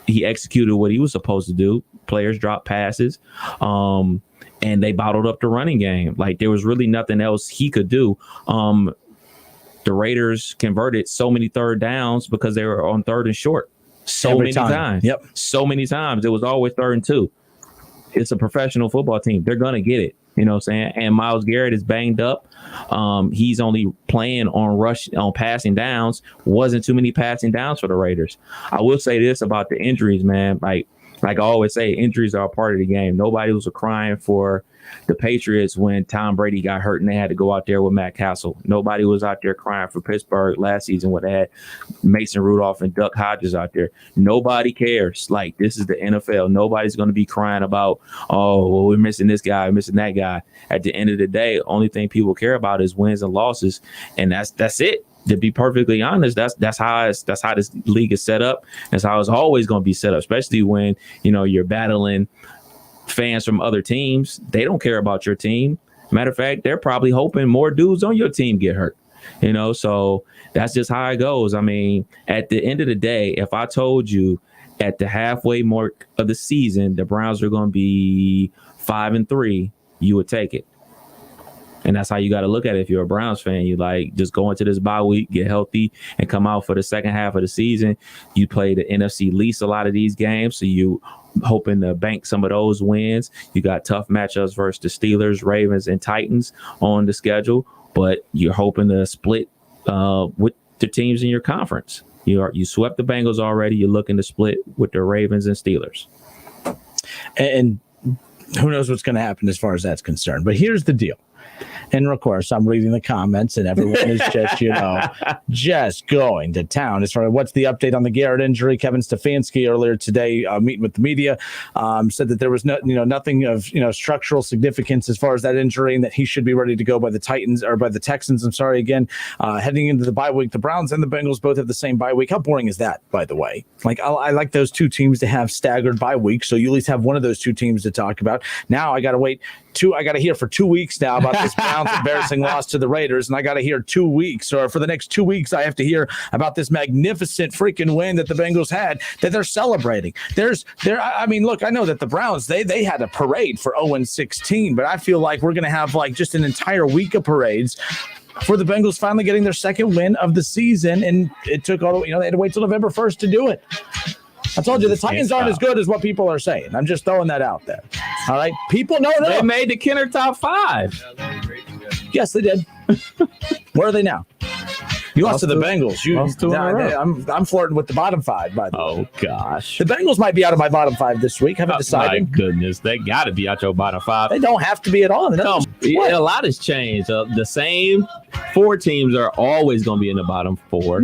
he executed what he was supposed to do. Players dropped passes, and they bottled up the running game. Like, there was really nothing else he could do. The Raiders converted so many third downs because they were on 3rd and short. So many times. Yep. So many times. It was always 3rd and 2. It's a professional football team. They're going to get it. You know what I'm saying? And Myles Garrett is banged up. He's only playing on passing downs. Wasn't too many passing downs for the Raiders. I will say this about the injuries, man. Like I always say, injuries are a part of the game. Nobody was crying for the Patriots when Tom Brady got hurt and they had to go out there with Matt Castle. Nobody was out there crying for Pittsburgh last season when they had Mason Rudolph and Duck Hodges out there. Nobody cares. Like, this is the NFL. Nobody's going to be crying about, oh, well, we're missing this guy, missing that guy. At the end of the day, only thing people care about is wins and losses, and that's it. To be perfectly honest, that's how this league is set up. That's how it's always going to be set up, especially when, you know, you're battling fans from other teams. They don't care about your team. Matter of fact, they're probably hoping more dudes on your team get hurt. You know, so that's just how it goes. I mean, at the end of the day, if I told you at the halfway mark of the season the Browns are going to be 5-3, you would take it. And that's how you got to look at it. If you're a Browns fan, you like just go into this bye week, get healthy, and come out for the second half of the season. You play the NFC least a lot of these games, so you hoping to bank some of those wins. You got tough matchups versus the Steelers, Ravens, and Titans on the schedule, but you're hoping to split with the teams in your conference. You swept the Bengals already. You're looking to split with the Ravens and Steelers. And who knows what's going to happen as far as that's concerned. But here's the deal. And of course, I'm reading the comments, and everyone is just, just going to town. As far as what's the update on the Garrett injury, Kevin Stefanski earlier today, meeting with the media, said that there was nothing of structural significance as far as that injury, and that he should be ready to go by the Texans. Heading into the bye week. The Browns and the Bengals both have the same bye week. How boring is that, by the way? Like, I like those two teams to have staggered bye weeks, so you at least have one of those two teams to talk about. Now I got to wait. I got to hear for 2 weeks now about this Browns embarrassing loss to the Raiders, and I got to hear 2 weeks, or for the next 2 weeks, I have to hear about this magnificent freaking win that the Bengals had that they're celebrating. I mean, look, I know that the Browns they had a parade for 0-16, but I feel like we're going to have like just an entire week of parades for the Bengals finally getting their second win of the season, and it took all they had to wait till November 1st to do it. I told you the Titans aren't as good as what people are saying. I'm just throwing that out there. All right, people know they made the Kenner top 5. Yes, they did. Where are they now? You lost to the Bengals. I'm flirting with the bottom 5, by the way. Oh gosh, the Bengals might be out of my bottom 5 this week. Haven't decided. My goodness, they got to be out your bottom 5. They don't have to be at all. A lot has changed. The same 4 teams are always going to be in the bottom 4.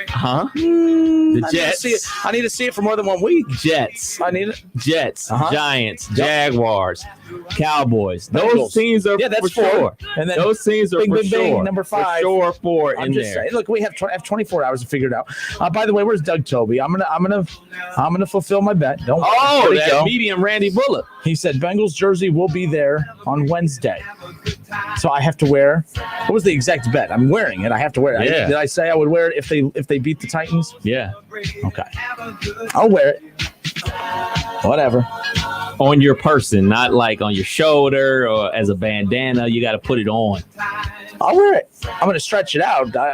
Huh? The Jets. I need to see it for more than 1 week. Jets. I need it. Jets. Giants. Jaguars. Cowboys. Those teams are that's for sure. And then those teams are for sure. Number 5. For sure 4 I'm in just there. saying, look, we have 24 hours to figure it out. By the way, where's Doug Toby? I'm gonna fulfill my bet. Don't worry. That medium Randy Bullock. He said Bengals jersey will be there on Wednesday. So I have to wear. What was the exact bet? I'm wearing it. I have to wear it. Yeah. Did I say I would wear it if they beat the Titans? Yeah. Okay. I'll wear it. Whatever. On your person, not like on your shoulder or as a bandana. You got to put it on. I'll wear it. I'm going to stretch it out. But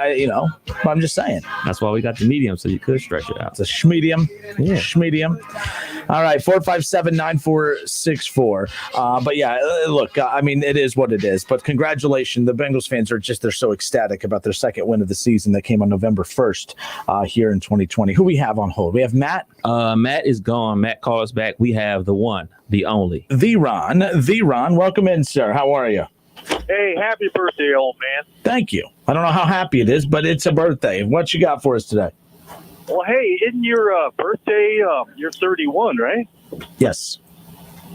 I'm just saying. That's why we got the medium, so you could stretch it out. It's a schmedium. Yeah. Schmedium. All right, 457-9464. But yeah, look, I mean, it is what it is. But congratulations. The Bengals fans they're so ecstatic about their second win of the season that came on November 1st here in 2020. Who we have on hold? We have Matt. Matt is gone. Matt called us back. We have the one, the only. The Ron. Welcome in, sir. How are you? Hey, happy birthday, old man. Thank you. I don't know how happy it is, but it's a birthday. What you got for us today? Well, hey, isn't your birthday, you're 31, right? Yes.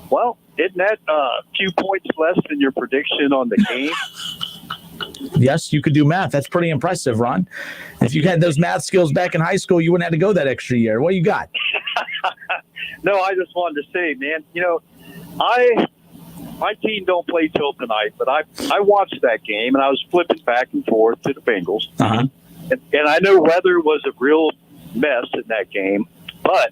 Well, isn't that a few points less than your prediction on the game? Yes, you could do math. That's pretty impressive, Ron. If you had those math skills back in high school, you wouldn't have to go that extra year. What you got? No, I just wanted to say, man, my team don't play till tonight, but I watched that game, and I was flipping back and forth to the Bengals. Uh-huh. And I know weather was a real mess in that game, but,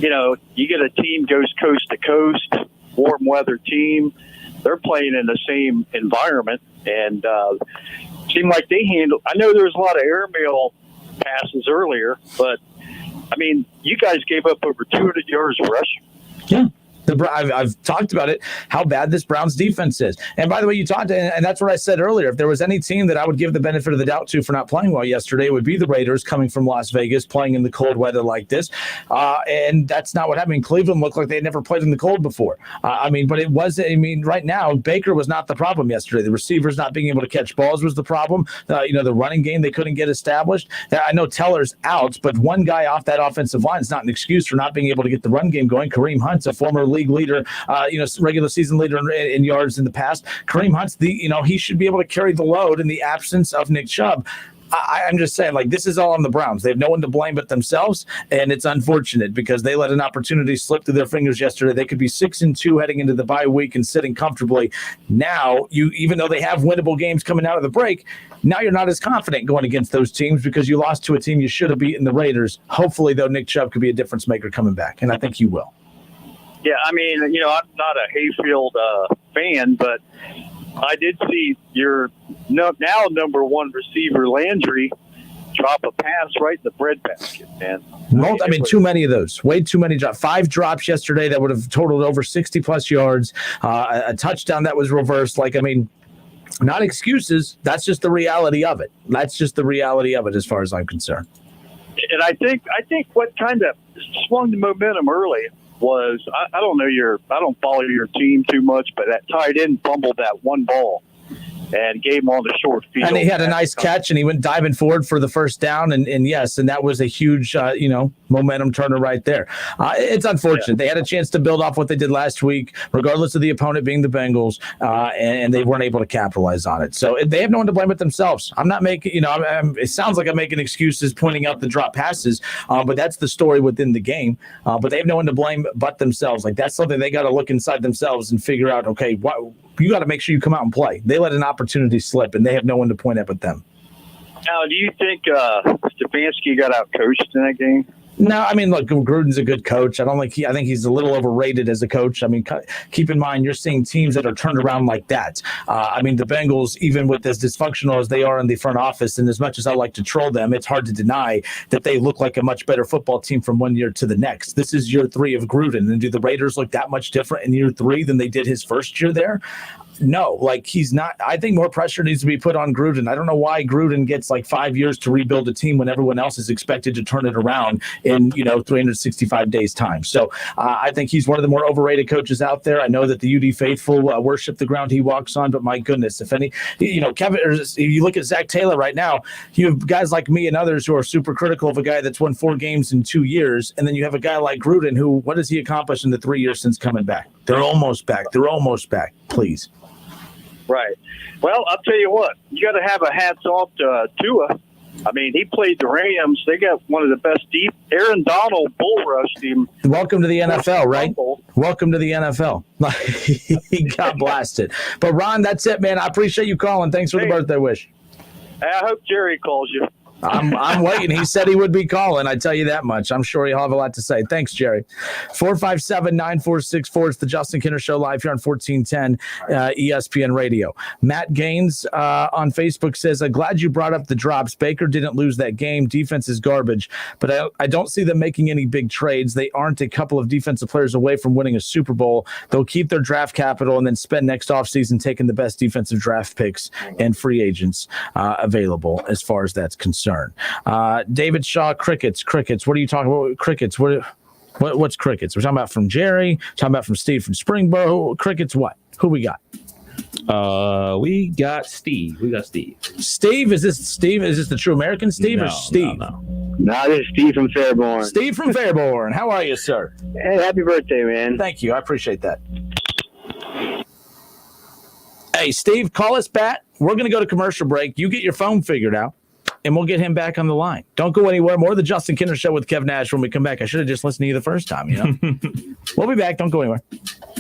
you get a team goes coast to coast, warm weather team. They're playing in the same environment, and seemed like they handled – I know there was a lot of airmail passes earlier, but, I mean, you guys gave up over 200 yards rushing. Yeah. I've talked about it, how bad this Browns defense is. And by the way, and that's what I said earlier. If there was any team that I would give the benefit of the doubt to for not playing well yesterday, it would be the Raiders coming from Las Vegas, playing in the cold weather like this. And that's not what happened. Cleveland looked like they had never played in the cold before. Right now, Baker was not the problem yesterday. The receivers not being able to catch balls was the problem. The running game, they couldn't get established. I know Teller's out, but one guy off that offensive line is not an excuse for not being able to get the run game going. Kareem Hunt's a former league leader, regular season leader in yards in the past. Kareem Hunt's he should be able to carry the load in the absence of Nick Chubb. I'm just saying, this is all on the Browns. They have no one to blame but themselves, and it's unfortunate because they let an opportunity slip through their fingers yesterday. They could be 6-2 heading into the bye week and sitting comfortably. Now, even though they have winnable games coming out of the break, now you're not as confident going against those teams because you lost to a team you should have beaten, the Raiders. Hopefully, though, Nick Chubb could be a difference maker coming back, and I think he will. Yeah, I'm not a Hayfield fan, but I did see your now number one receiver, Landry, drop a pass right in the breadbasket, man. Too many of those. Way too many drops. 5 drops yesterday that would have totaled over 60-plus yards. A touchdown that was reversed. Not excuses. That's just the reality of it. That's just the reality of it as far as I'm concerned. And I think what kind of swung the momentum early was, I don't follow your team too much, but that tight end fumbled that one ball and gave him on the short field. And he had a nice catch, and he went diving forward for the first down, and that was a huge, momentum turner right there. It's unfortunate. Yeah. They had a chance to build off what they did last week, regardless of the opponent being the Bengals, and they weren't able to capitalize on it. So they have no one to blame but themselves. I'm not making, it sounds like I'm making excuses pointing out the drop passes, but that's the story within the game. But they have no one to blame but themselves. That's something they got to look inside themselves and figure out, okay, you got to make sure you come out and play. They let an opportunity slip, and they have no one to point at but them. Now, do you think Stefanski got out-coached in that game? No, look, Gruden's a good coach. I think he's a little overrated as a coach. Keep in mind, you're seeing teams that are turned around like that. The Bengals, even with as dysfunctional as they are in the front office, and as much as I like to troll them, it's hard to deny that they look like a much better football team from one year to the next. This is year 3 of Gruden. And do the Raiders look that much different in year 3 than they did his first year there? No, he's not. I think more pressure needs to be put on Gruden. I don't know why Gruden gets 5 years to rebuild a team when everyone else is expected to turn it around in 365 days time. So I think he's one of the more overrated coaches out there. I know that the UD faithful worship the ground he walks on, but my goodness, if you look at Zach Taylor right now, you have guys like me and others who are super critical of a guy that's won 4 games in 2 years, and then you have a guy like Gruden who, what has he accomplished in the 3 years since coming back? They're almost back. Please. Right. Well, I'll tell you what. You got to have a hats off to Tua. He played the Rams. They got one of the best deep. Aaron Donald bull rushed him. Welcome to the NFL, right? Welcome to the NFL. He got blasted. But, Ron, that's it, man. I appreciate you calling. Thanks for the birthday wish. I hope Jerry calls you. I'm waiting. He said he would be calling. I tell you that much. I'm sure he'll have a lot to say. Thanks, Jerry. 457-9464. It's the Justin Kinner Show live here on 1410 ESPN Radio. Matt Gaines on Facebook says, I'm glad you brought up the drops. Baker didn't lose that game. Defense is garbage, but I don't see them making any big trades. They aren't a couple of defensive players away from winning a Super Bowl. They'll keep their draft capital and then spend next offseason taking the best defensive draft picks and free agents available as far as that's concerned. David Shaw, crickets. What are you talking about? Crickets. What's crickets? We're talking about from Jerry. Talking about from Steve from Springboro. Crickets. What? Who we got? We got Steve. Steve, is this Steve? Is this the true American Steve or Steve? No, this is Steve from Fairborn. Steve from Fairborn. How are you, sir? Hey, happy birthday, man. Thank you. I appreciate that. Hey, Steve, call us back. We're going to go to commercial break. You get your phone figured out, and we'll get him back on the line. Don't go anywhere. More of the Justin Kinner Show with Kev Nash when we come back. I should have just listened to you the first time, We'll be back. Don't go anywhere.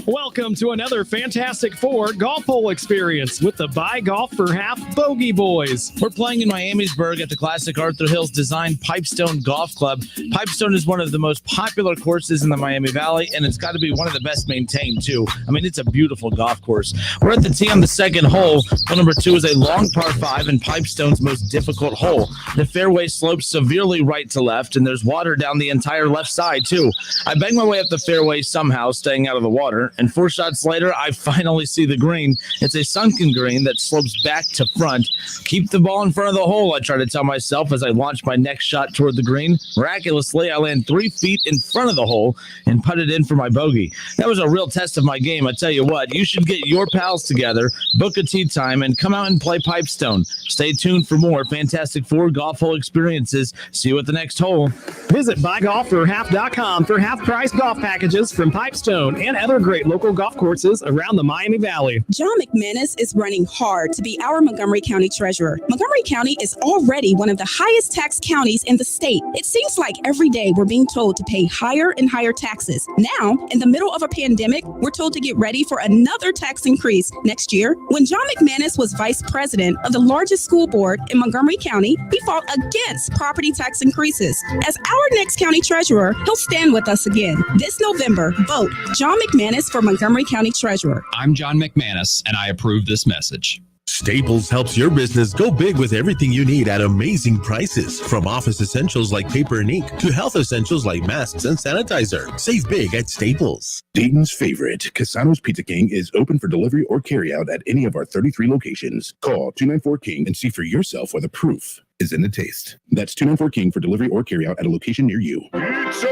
Welcome to another Fantastic Four golf hole experience with the Buy Golf for Half Bogey Boys. We're playing in Miamisburg at the classic Arthur Hills designed Pipestone Golf Club. Pipestone is one of the most popular courses in the Miami Valley, and it's got to be one of the best maintained, too. It's a beautiful golf course. We're at the tee on the second hole. Hole number 2 is a long par 5 and Pipestone's most difficult hole. hole. The fairway slopes severely right to left, and there's water down the entire left side, too. I bang my way up the fairway somehow, staying out of the water, and 4 shots later, I finally see the green. It's a sunken green that slopes back to front. Keep the ball in front of the hole, I try to tell myself as I launch my next shot toward the green. Miraculously, I land 3 feet in front of the hole and putted in for my bogey. That was a real test of my game. I tell you what, you should get your pals together, book a tee time, and come out and play Pipestone. Stay tuned for more Fantastic Four golf hole experiences. See you at the next hole. Visit buygolfforhalf.com for half-price golf packages from Pipestone and other great local golf courses around the Miami Valley. John McManus is running hard to be our Montgomery County treasurer. Montgomery County is already one of the highest tax counties in the state. It seems like every day we're being told to pay higher and higher taxes. Now, in the middle of a pandemic, we're told to get ready for another tax increase next year. When John McManus was vice president of the largest school board in Montgomery County, he fought against property tax increases. As our next county treasurer, he'll stand with us again. This November, vote John McManus for Montgomery County treasurer. I'm John McManus, and I approve this message. Staples helps your business go big with everything you need at amazing prices. From office essentials like paper and ink to health essentials like masks and sanitizer. Save big at Staples. Dayton's favorite, Casano's Pizza King, is open for delivery or carryout at any of our 33 locations. Call 294-KING and see for yourself where the proof is in the taste. That's 294-KING for delivery or carryout at a location near you. Pizza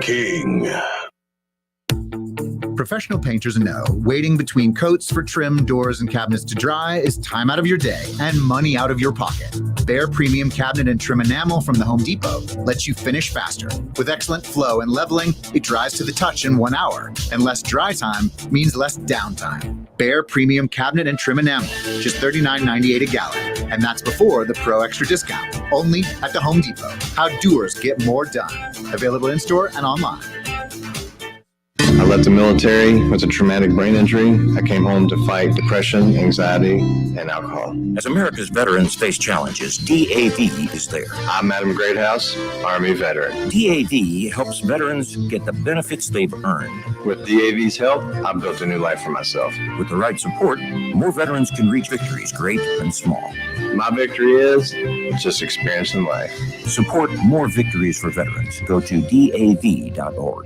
King. Professional painters know waiting between coats for trim, doors, and cabinets to dry is time out of your day and money out of your pocket. Bare Premium Cabinet and Trim Enamel from the Home Depot lets you finish faster. With excellent flow and leveling, it dries to the touch in 1 hour, and less dry time means less downtime. Bare Premium Cabinet and Trim Enamel, just $39.98 a gallon, and that's before the Pro Extra discount. Only at the Home Depot. How doers get more done. Available in-store and online. I left the military with a traumatic brain injury. I came home to fight depression, anxiety, and alcohol. As America's veterans face challenges, DAV is there. I'm Adam Greathouse, Army veteran. DAV helps veterans get the benefits they've earned. With DAV's help, I've built a new life for myself. With the right support, more veterans can reach victories, great and small. My victory is just experiencing life. Support more victories for veterans. Go to DAV.org.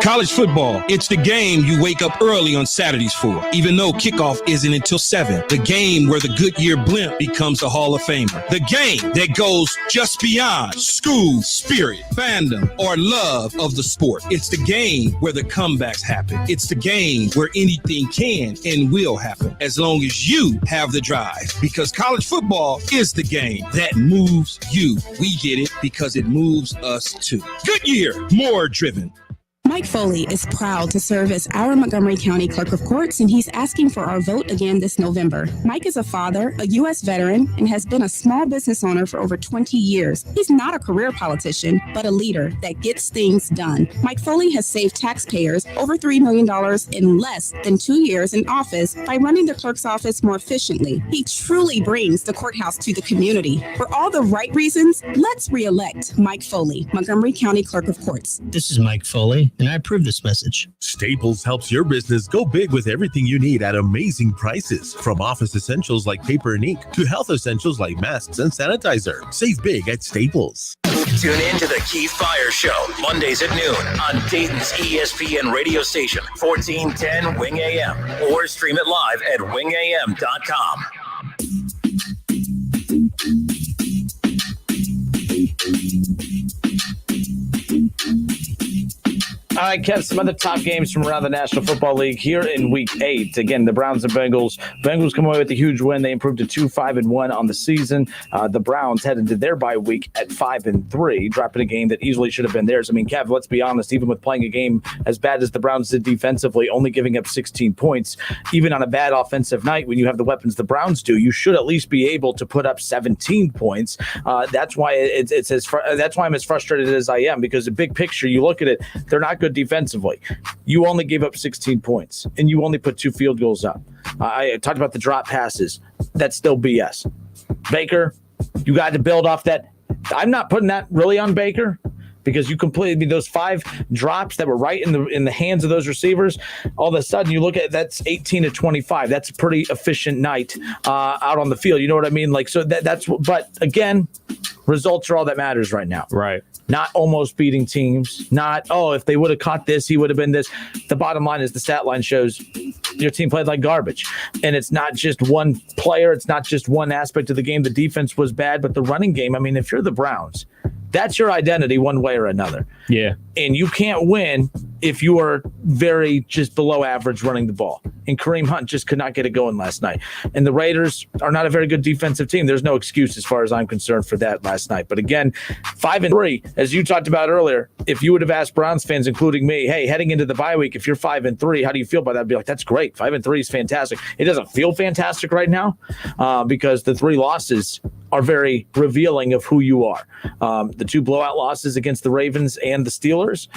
College football, it's the game you wake up early on Saturdays for, even though kickoff isn't until 7. The game where the Goodyear blimp becomes the Hall of Famer. The game that goes just beyond school spirit, fandom, or love of the sport. It's the game where the comebacks happen. It's the game where anything can and will happen, as long as you have the drive. Because college football is the game that moves you. We get it because it moves us too. Goodyear, more driven. Mike Foley is proud to serve as our Montgomery County Clerk of Courts, and he's asking for our vote again this November. Mike is a father, a U.S. veteran, and has been a small business owner for over 20 years. He's not a career politician, but a leader that gets things done. Mike Foley has saved taxpayers over $3 million in less than 2 years in office by running the clerk's office more efficiently. He truly brings the courthouse to the community. For all the right reasons, let's re-elect Mike Foley, Montgomery County Clerk of Courts. This is Mike Foley, and I approve this message. Staples helps your business go big with everything you need at amazing prices. From office essentials like paper and ink to health essentials like masks and sanitizer. Save big at Staples. Tune in to the Keith Fire Show, Mondays at noon on Dayton's ESPN radio station, 1410 Wing AM, or stream it live at wingam.com. All right, Kev, some other top games from around the National Football League here in Week 8. Again, the Browns and Bengals. Bengals come away with a huge win. They improved to 2-5-1 on the season. The Browns headed to their bye week at 5-3, dropping a game that easily should have been theirs. I mean, Kev, let's be honest, even with playing a game as bad as the Browns did defensively, only giving up 16 points, even on a bad offensive night, when you have the weapons the Browns do, you should at least be able to put up 17 points. That's why that's why I'm as frustrated as I am, because the big picture, you look at it, they're not good defensively. You only gave up 16 points, and you only put 2 field goals up. I talked about the drop passes. That's still BS. Baker, you got to build off that. I'm not putting that really on Baker. because you completely those 5 drops that were right in the hands of those receivers. All of a sudden, you look at that's 18 to 25. That's a pretty efficient night out on the field. You know what I mean? Like so that's. But again, results are all that matters right now. Right. Not almost beating teams. Not if they would have caught this, he would have been this. The bottom line is the stat line shows your team played like garbage, and it's not just one player. It's not just one aspect of the game. The defense was bad, but the running game. I mean, if you're the Browns, that's your identity one way or another. Yeah. And you can't win if you are very just below average running the ball. And Kareem Hunt just could not get it going last night. And the Raiders are not a very good defensive team. There's no excuse as far as I'm concerned for that last night. But again, 5-3, as you talked about earlier, if you would have asked Browns fans, including me, hey, heading into the bye week, if you're 5-3, how do you feel about that? I'd be like, that's great. 5-3 is fantastic. It doesn't feel fantastic right now because the 3 losses are very revealing of who you are. The 2 blowout losses against the Ravens and the Steelers,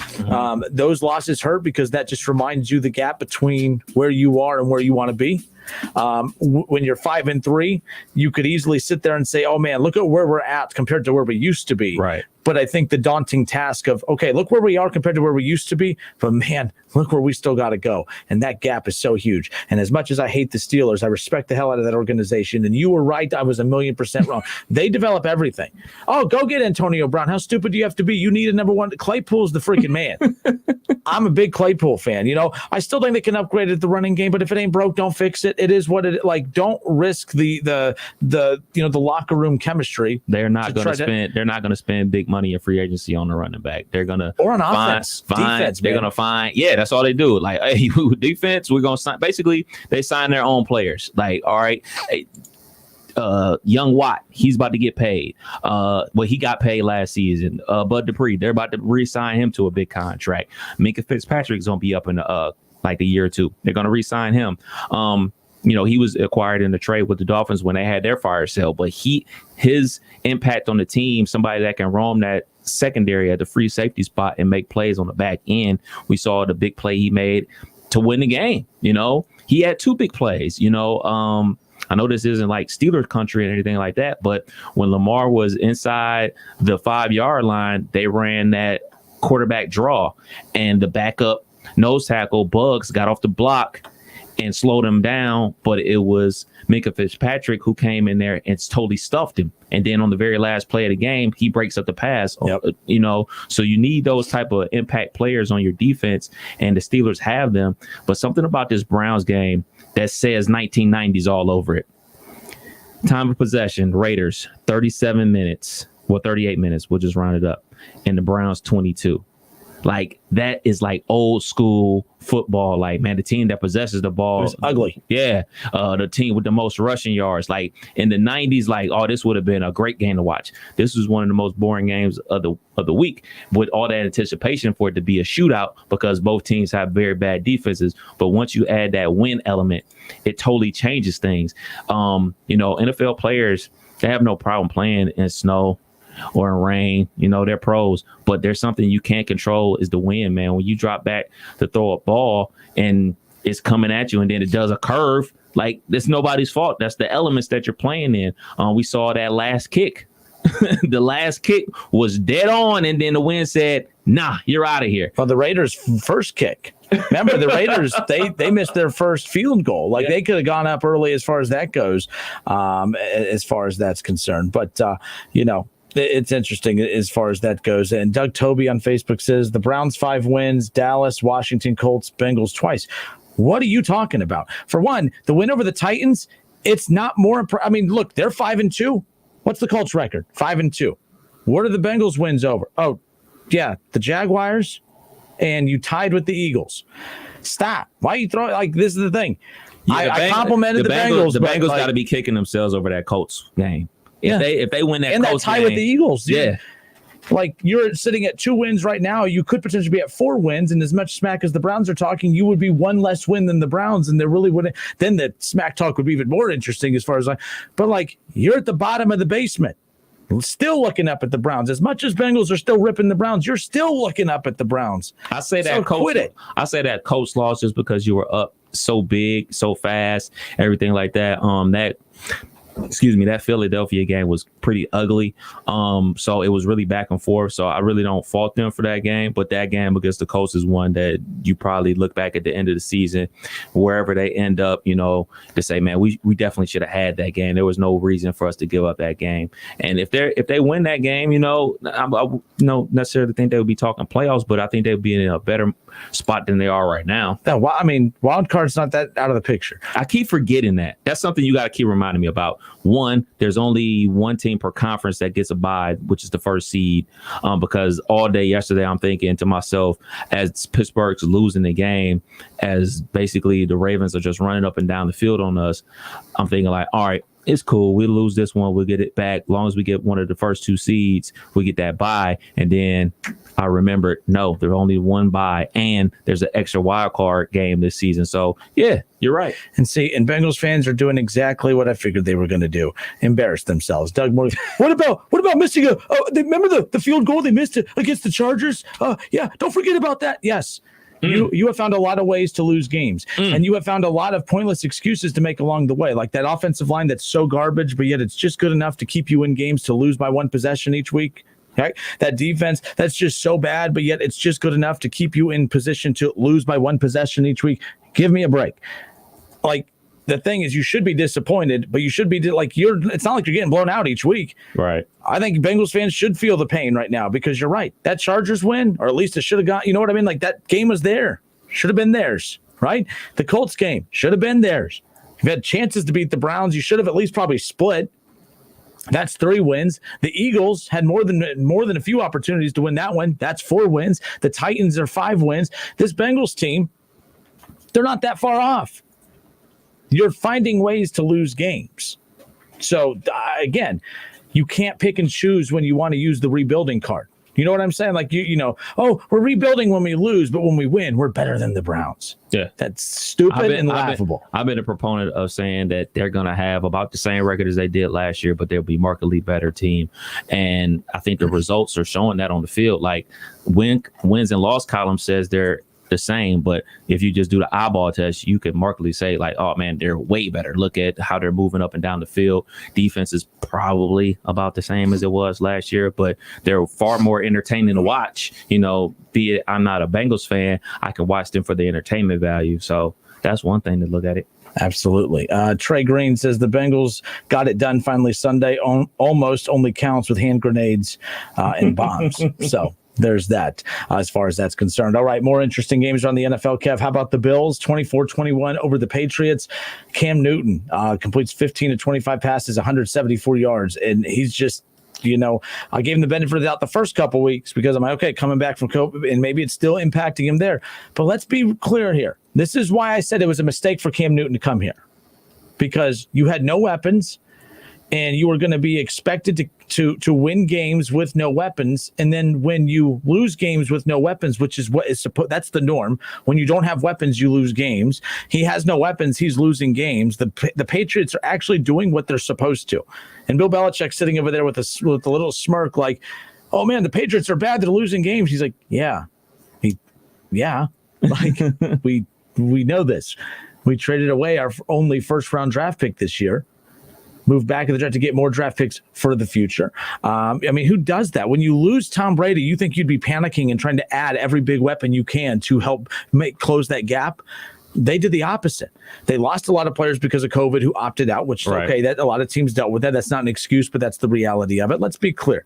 those losses hurt because that just reminds you the gap between where you are and where you want to be. When you're 5-3, you could easily sit there and say, oh man, look at where we're at compared to where we used to be. Right. But I think the daunting task of, okay, look where we are compared to where we used to be, but man, look where we still got to go. And that gap is so huge. And as much as I hate the Steelers, I respect the hell out of that organization. And you were right. I was 1,000,000% wrong. They develop everything. Oh, go get Antonio Brown. How stupid do you have to be? You need a number 1. Claypool's the freaking man. I'm a big Claypool fan. You know, I still think they can upgrade at the running game, but if it ain't broke, don't fix it. It is what it like. Don't risk the locker room chemistry. They're not going to spend big money in free agency on the running back. They're going to or on offense, defense. They're going to find. Yeah, that's all they do. Like, hey, defense, we're going to sign. Basically, they sign their own players. Like, all right. Hey, young Watt, he's about to get paid. He got paid last season. Bud Dupree, they're about to re-sign him to a big contract. Minka Fitzpatrick's going to be up in like a year or 2. They're going to re-sign him. He was acquired in the trade with the Dolphins when they had their fire sale, but his impact on the team, somebody that can roam that secondary at the free safety spot and make plays on the back end. We saw the big play he made to win the game. He had 2 big plays. I know this isn't like Steelers country and anything like that, but when Lamar was inside the 5-yard line, they ran that quarterback draw, and the backup nose tackle Bugs got off the block and slowed him down, but it was Minka Fitzpatrick who came in there and totally stuffed him. And then on the very last play of the game, he breaks up the pass. Yep. So you need those type of impact players on your defense, and the Steelers have them. But something about this Browns game that says 1990s all over it. Time of possession, Raiders, 37 minutes. Well, 38 minutes. We'll just round it up. And the Browns, 22. Like, that is like old school football. Like, man, the team that possesses the ball is ugly. Yeah. The team with the most rushing yards. Like, in the 90s, like, oh, this would have been a great game to watch. This was one of the most boring games of the week, with all that anticipation for it to be a shootout because both teams have very bad defenses. But once you add that win element, it totally changes things. NFL players, they have no problem playing in snow or in rain. They're pros, but there's something you can't control is the wind, man. When you drop back to throw a ball and it's coming at you and then it does a curve, like, it's nobody's fault. That's the elements that you're playing in. We saw that last kick. The last kick was dead on, and then the wind said, nah, you're out of here. Well, the Raiders' first kick. Remember, the Raiders, they missed their first field goal. Like, they could have gone up early as far as that goes, as far as that's concerned. But, it's interesting as far as that goes. And Doug Toby on Facebook says the Browns 5 wins, Dallas, Washington, Colts, Bengals twice. What are you talking about? For one, the win over the Titans, it's not more. I mean, look, they're 5-2. What's the Colts record? 5-2. What are the Bengals wins over? Oh, yeah, the Jaguars, and you tied with the Eagles. Stop. Why are you throwing, like, this is the thing. Yeah, I complimented the Bengals. The Bengals got to be kicking themselves over that Colts game. If they win that and Colts that tie game, with the Eagles, dude. Yeah. Like, you're sitting at 2 wins right now. You could potentially be at 4 wins, and as much smack as the Browns are talking, you would be 1 less win than the Browns, and they really wouldn't. Then the smack talk would be even more interesting as far as but like, you're at the bottom of the basement, still looking up at the Browns. As much as Bengals are still ripping the Browns, you're still looking up at the Browns. I say that so quit it. I say that Colts lost just because you were up so big, so fast, everything like that. that Philadelphia game was pretty ugly. So it was really back and forth. So I really don't fault them for that game. But that game against the Colts is one that you probably look back at the end of the season, wherever they end up, to say, man, we definitely should have had that game. There was no reason for us to give up that game. And if they win that game, I don't necessarily think they would be talking playoffs, but I think they would be in a better spot than they are right now. No, I mean, wild card's not that out of the picture. I keep forgetting that. That's something you got to keep reminding me about. One, there's only one team per conference that gets a bye, which is the first seed. Because all day yesterday, I'm thinking to myself, as Pittsburgh's losing the game, as basically the Ravens are just running up and down the field on us, I'm thinking like, all right, it's cool. We'll lose this one. We'll get it back. As long as we get one of the first two seeds, we get that bye. And then I remembered, no, there's only one bye, and there's an extra wild card game this season. So, yeah, you're right. And Bengals fans are doing exactly what I figured they were going to do: embarrass themselves. Doug Morgan, what about missing remember the field goal they missed against the Chargers? Yeah, don't forget about that. Yes. You have found a lot of ways to lose games, and you have found a lot of pointless excuses to make along the way, like that offensive line that's so garbage, but yet it's just good enough to keep you in games to lose by one possession each week. Right? That defense that's just so bad, but yet it's just good enough to keep you in position to lose by one possession each week. Give me a break. Like, the thing is, you should be disappointed, but you should be it's not like you're getting blown out each week. Right. I think Bengals fans should feel the pain right now, because you're right. That Chargers win, or at least it should have got, you know what I mean? Like, that game was there. Should have been theirs, right? The Colts game should have been theirs. You've had chances to beat the Browns. You should have at least probably split. That's 3 wins. The Eagles had more than a few opportunities to win that one. That's 4 wins. The Titans are 5 wins. This Bengals team, they're not that far off. You're finding ways to lose games. So, again, you can't pick and choose when you want to use the rebuilding card. You know what I'm saying? Like, we're rebuilding when we lose, but when we win, we're better than the Browns. Yeah. That's stupid and laughable. I've been a proponent of saying that they're going to have about the same record as they did last year, but they'll be markedly better team. And I think the results are showing that on the field. Like, wins and loss column says they're the same, but if you just do the eyeball test, you can markedly say, like, oh man, they're way better. Look at how they're moving up and down the field. Defense is probably about the same as it was last year, but they're far more entertaining to watch. Be it I'm not a Bengals fan, I can watch them for the entertainment value. So that's one thing to look at it. Absolutely. Trey Green says the Bengals got it done finally Sunday. Almost only counts with hand grenades and bombs. So there's that as far as that's concerned. All right, more interesting games around the NFL, Kev. How about the Bills? 24-21 over the Patriots. Cam Newton completes 15 to 25 passes, 174 yards, and he's just, I gave him the benefit of the doubt the first couple weeks because I'm like, okay, coming back from COVID, and maybe it's still impacting him there. But let's be clear here. This is why I said it was a mistake for Cam Newton to come here, because you had no weapons, and you were going to be expected to win games with no weapons. And then when you lose games with no weapons, which is what is supposed, that's the norm. When you don't have weapons, you lose games. He has no weapons. He's losing games. The Patriots are actually doing what they're supposed to. And Bill Belichick sitting over there with a little smirk like, oh man, the Patriots are bad. They're losing games. He's like, yeah. Like we know this. We traded away our only first round draft pick this year. Move back in the draft to get more draft picks for the future. Who does that? When you lose Tom Brady, you think you'd be panicking and trying to add every big weapon you can to help close that gap. They did the opposite. They lost a lot of players because of COVID who opted out, which is okay. That a lot of teams dealt with that. That's not an excuse, but that's the reality of it. Let's be clear.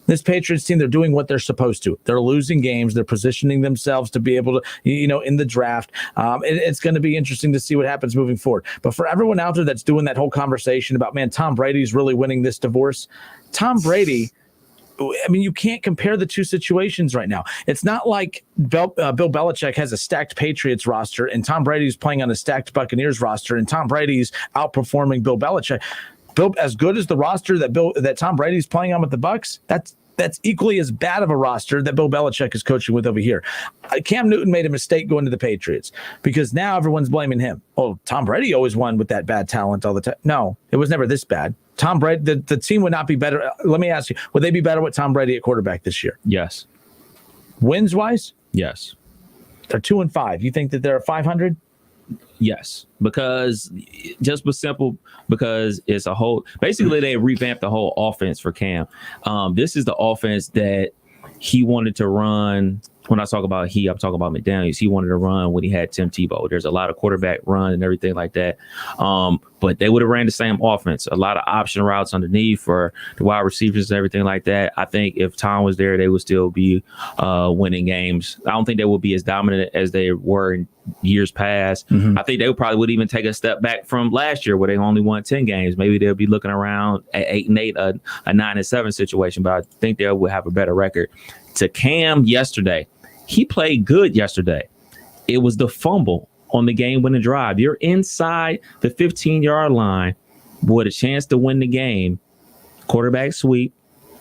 This Patriots team, they're doing what they're supposed to. They're losing games. They're positioning themselves to be able to, in the draft. It's going to be interesting to see what happens moving forward. But for everyone out there that's doing that whole conversation about, man, Tom Brady's really winning this divorce. Tom Brady, you can't compare the two situations right now. It's not like Bill Belichick has a stacked Patriots roster and Tom Brady's playing on a stacked Buccaneers roster and Tom Brady's outperforming Bill Belichick. As good as the roster that Tom Brady's playing on with the Bucs, that's equally as bad of a roster that Bill Belichick is coaching with over here. Cam Newton made a mistake going to the Patriots because now everyone's blaming him. Oh, Tom Brady always won with that bad talent all the time. No, it was never this bad. Tom Brady, the team would not be better. Let me ask you, would they be better with Tom Brady at quarterback this year? Yes. Wins wise? Yes. They're 2-5. You think that they're 500? Yes, because it's a whole. Basically, they revamped the whole offense for Cam. This is the offense that he wanted to run. When I talk about I'm talking about McDaniels. He wanted to run when he had Tim Tebow. There's a lot of quarterback run and everything like that. But they would have ran the same offense. A lot of option routes underneath for the wide receivers and everything like that. I think if Tom was there, they would still be winning games. I don't think they would be as dominant as they were in years past. I think they would even take a step back from last year where they only won 10 games. Maybe they'll be looking around at 8-8, a 9-7 situation. But I think they will have a better record. To Cam yesterday, he played good yesterday. It was the fumble on the game-winning drive. You're inside the 15-yard line with a chance to win the game. Quarterback sweep,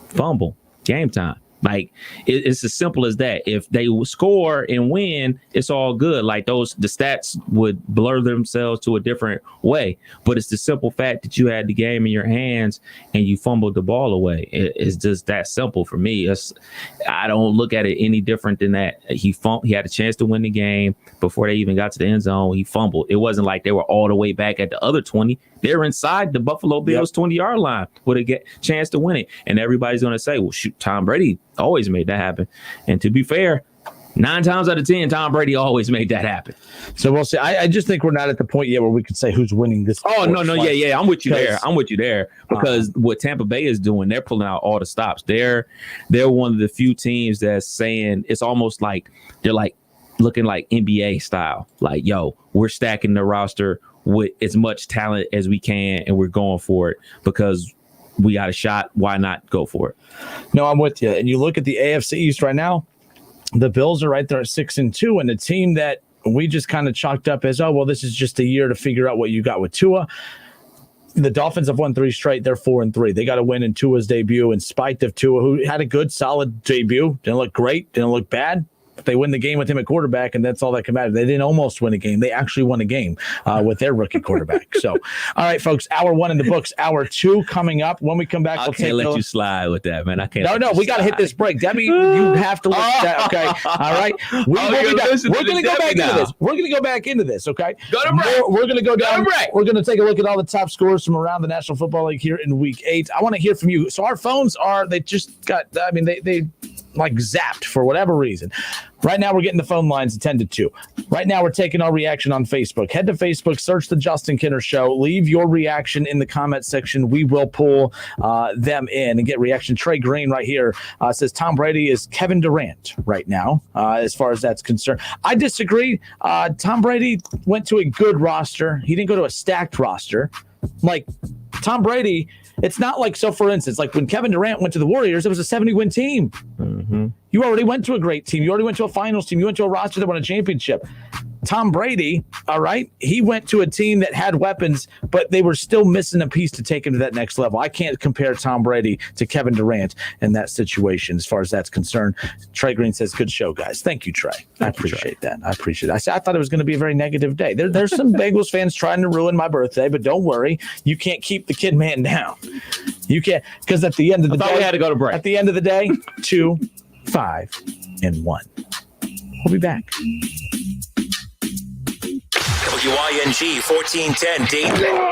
fumble, game time. Like, it's as simple as that. If they score and win, it's all good. Like, the stats would blur themselves to a different way. But it's the simple fact that you had the game in your hands and you fumbled the ball away. It's just that simple for me. I don't look at it any different than that. He had a chance to win the game before they even got to the end zone. He fumbled. It wasn't like they were all the way back at the other 20. They're inside the Buffalo Bills 20-yard line with a chance to win it. And everybody's going to say, well, shoot, Tom Brady always made that happen. And to be fair, 9 times out of 10, Tom Brady always made that happen. So we'll see. I just think we're not at the point yet where we can say who's winning this. Oh, no. Yeah. I'm with you there. Because what Tampa Bay is doing, they're pulling out all the stops. They're one of the few teams that's saying it's almost like they're like looking like NBA style. Like, yo, we're stacking the roster with as much talent as we can, and we're going for it because we got a shot. Why not go for it? No, I'm with you. And you look at the AFC East right now, the Bills are right there at 6-2, and the team that we just kind of chalked up as, oh, well, this is just a year to figure out what you got with Tua. The Dolphins have won 3 straight. They're 4-3. They got a win in Tua's debut in spite of Tua, who had a good, solid debut. Didn't look great. Didn't look bad. They win the game with him at quarterback, and that's all that can matter. They didn't almost win a game. They actually won a game with their rookie quarterback. So, all right, folks, hour 1 in the books, hour 2 coming up. When we come back, I can't let you slide with that, man. I can't. No, we got to hit this break. Debbie, you have to look at that. Okay. All right. We're going to go back into this. We're going to go back into this. Okay. Go to break. We're going to go down. We're going to take a look at all the top scores from around the National Football League here in Week 8. I want to hear from you. So our phones they like zapped for whatever reason. Right now, we're getting the phone lines attended to. Right now, we're taking our reaction on Facebook. Head to Facebook, search The Justin Kinner Show. Leave your reaction in the comment section. We will pull them in and get reaction. Trey Green right here says Tom Brady is Kevin Durant right now, as far as that's concerned. I disagree. Tom Brady went to a good roster. He didn't go to a stacked roster. Like, Tom Brady, it's not like, so for instance, like when Kevin Durant went to the Warriors, it was a 70-win team. Mm-hmm. You already went to a great team. You already went to a finals team. You went to a roster that won a championship. Tom Brady, all right, he went to a team that had weapons, but they were still missing a piece to take him to that next level. I can't compare Tom Brady to Kevin Durant in that situation as far as that's concerned. Trey Green says, good show, guys. Thank you, Trey. I appreciate that. I thought it was going to be a very negative day. There's some Bengals fans trying to ruin my birthday, but don't worry. You can't keep the kid man down. You can't, because at the end of the day, we had to go to break. At the end of the day, 2, 5, and 1. We'll be back. WING 1410 Dayton.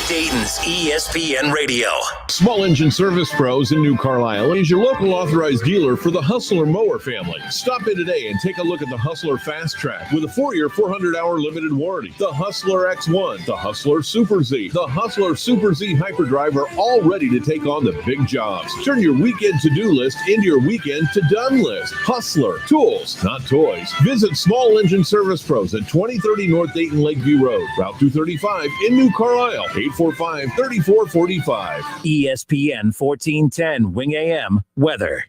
Dayton's ESPN Radio. Small Engine Service Pros in New Carlisle is your local authorized dealer for the Hustler Mower family. Stop in today and take a look at the Hustler Fast Track with a 4-year, 400-hour limited warranty. The Hustler X1, the Hustler Super Z, the Hustler Super Z Hyperdrive are all ready to take on the big jobs. Turn your weekend to-do list into your weekend to-done list. Hustler, tools, not toys. Visit Small Engine Service Pros at 2030 North Dayton Lakeview Road, Route 235 in New Carlisle. 845-3445. ESPN 1410 Wing AM weather.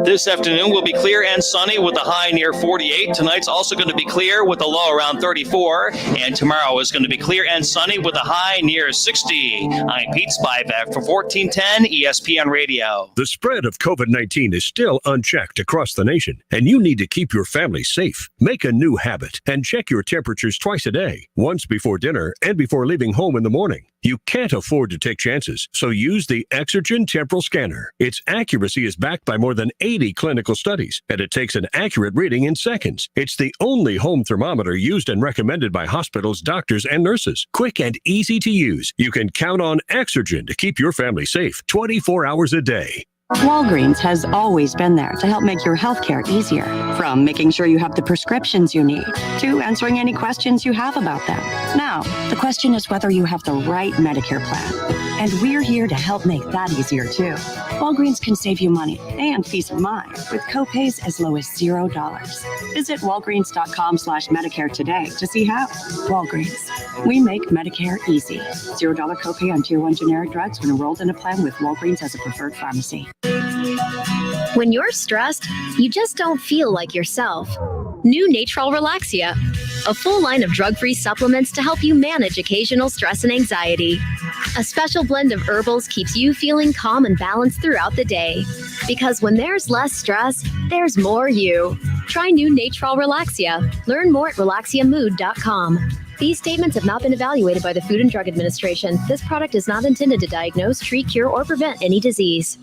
This afternoon will be clear and sunny with a high near 48. Tonight's also going to be clear with a low around 34. And tomorrow is going to be clear and sunny with a high near 60. I'm Pete Spivak for 1410 ESPN Radio. The spread of COVID-19 is still unchecked across the nation, and you need to keep your family safe. Make a new habit and check your temperatures twice a day, once before dinner and before leaving home in the morning. You can't afford to take chances, so use the Exergen Temporal Scanner. Its accuracy is backed by more than than 80 clinical studies, and it takes an accurate reading in seconds. It's the only home thermometer used and recommended by hospitals, doctors, and nurses. Quick and easy to use. You can count on Exergen to keep your family safe 24 hours a day. Walgreens has always been there to help make your healthcare easier. From making sure you have the prescriptions you need to answering any questions you have about them. Now, the question is whether you have the right Medicare plan. And we're here to help make that easier too. Walgreens can save you money and peace of mind with copays as low as $0. Visit walgreens.com/Medicare today to see how. Walgreens. We make Medicare easy. $0 copay on Tier 1 generic drugs when enrolled in a plan with Walgreens as a preferred pharmacy. When you're stressed, you just don't feel like yourself. New Natrol Relaxia, a full line of drug-free supplements to help you manage occasional stress and anxiety. A special blend of herbals keeps you feeling calm and balanced throughout the day. Because when there's less stress, there's more you. Try new Natrol Relaxia. Learn more at relaxiamood.com. These statements have not been evaluated by the Food and Drug Administration. This product is not intended to diagnose, treat, cure, or prevent any disease.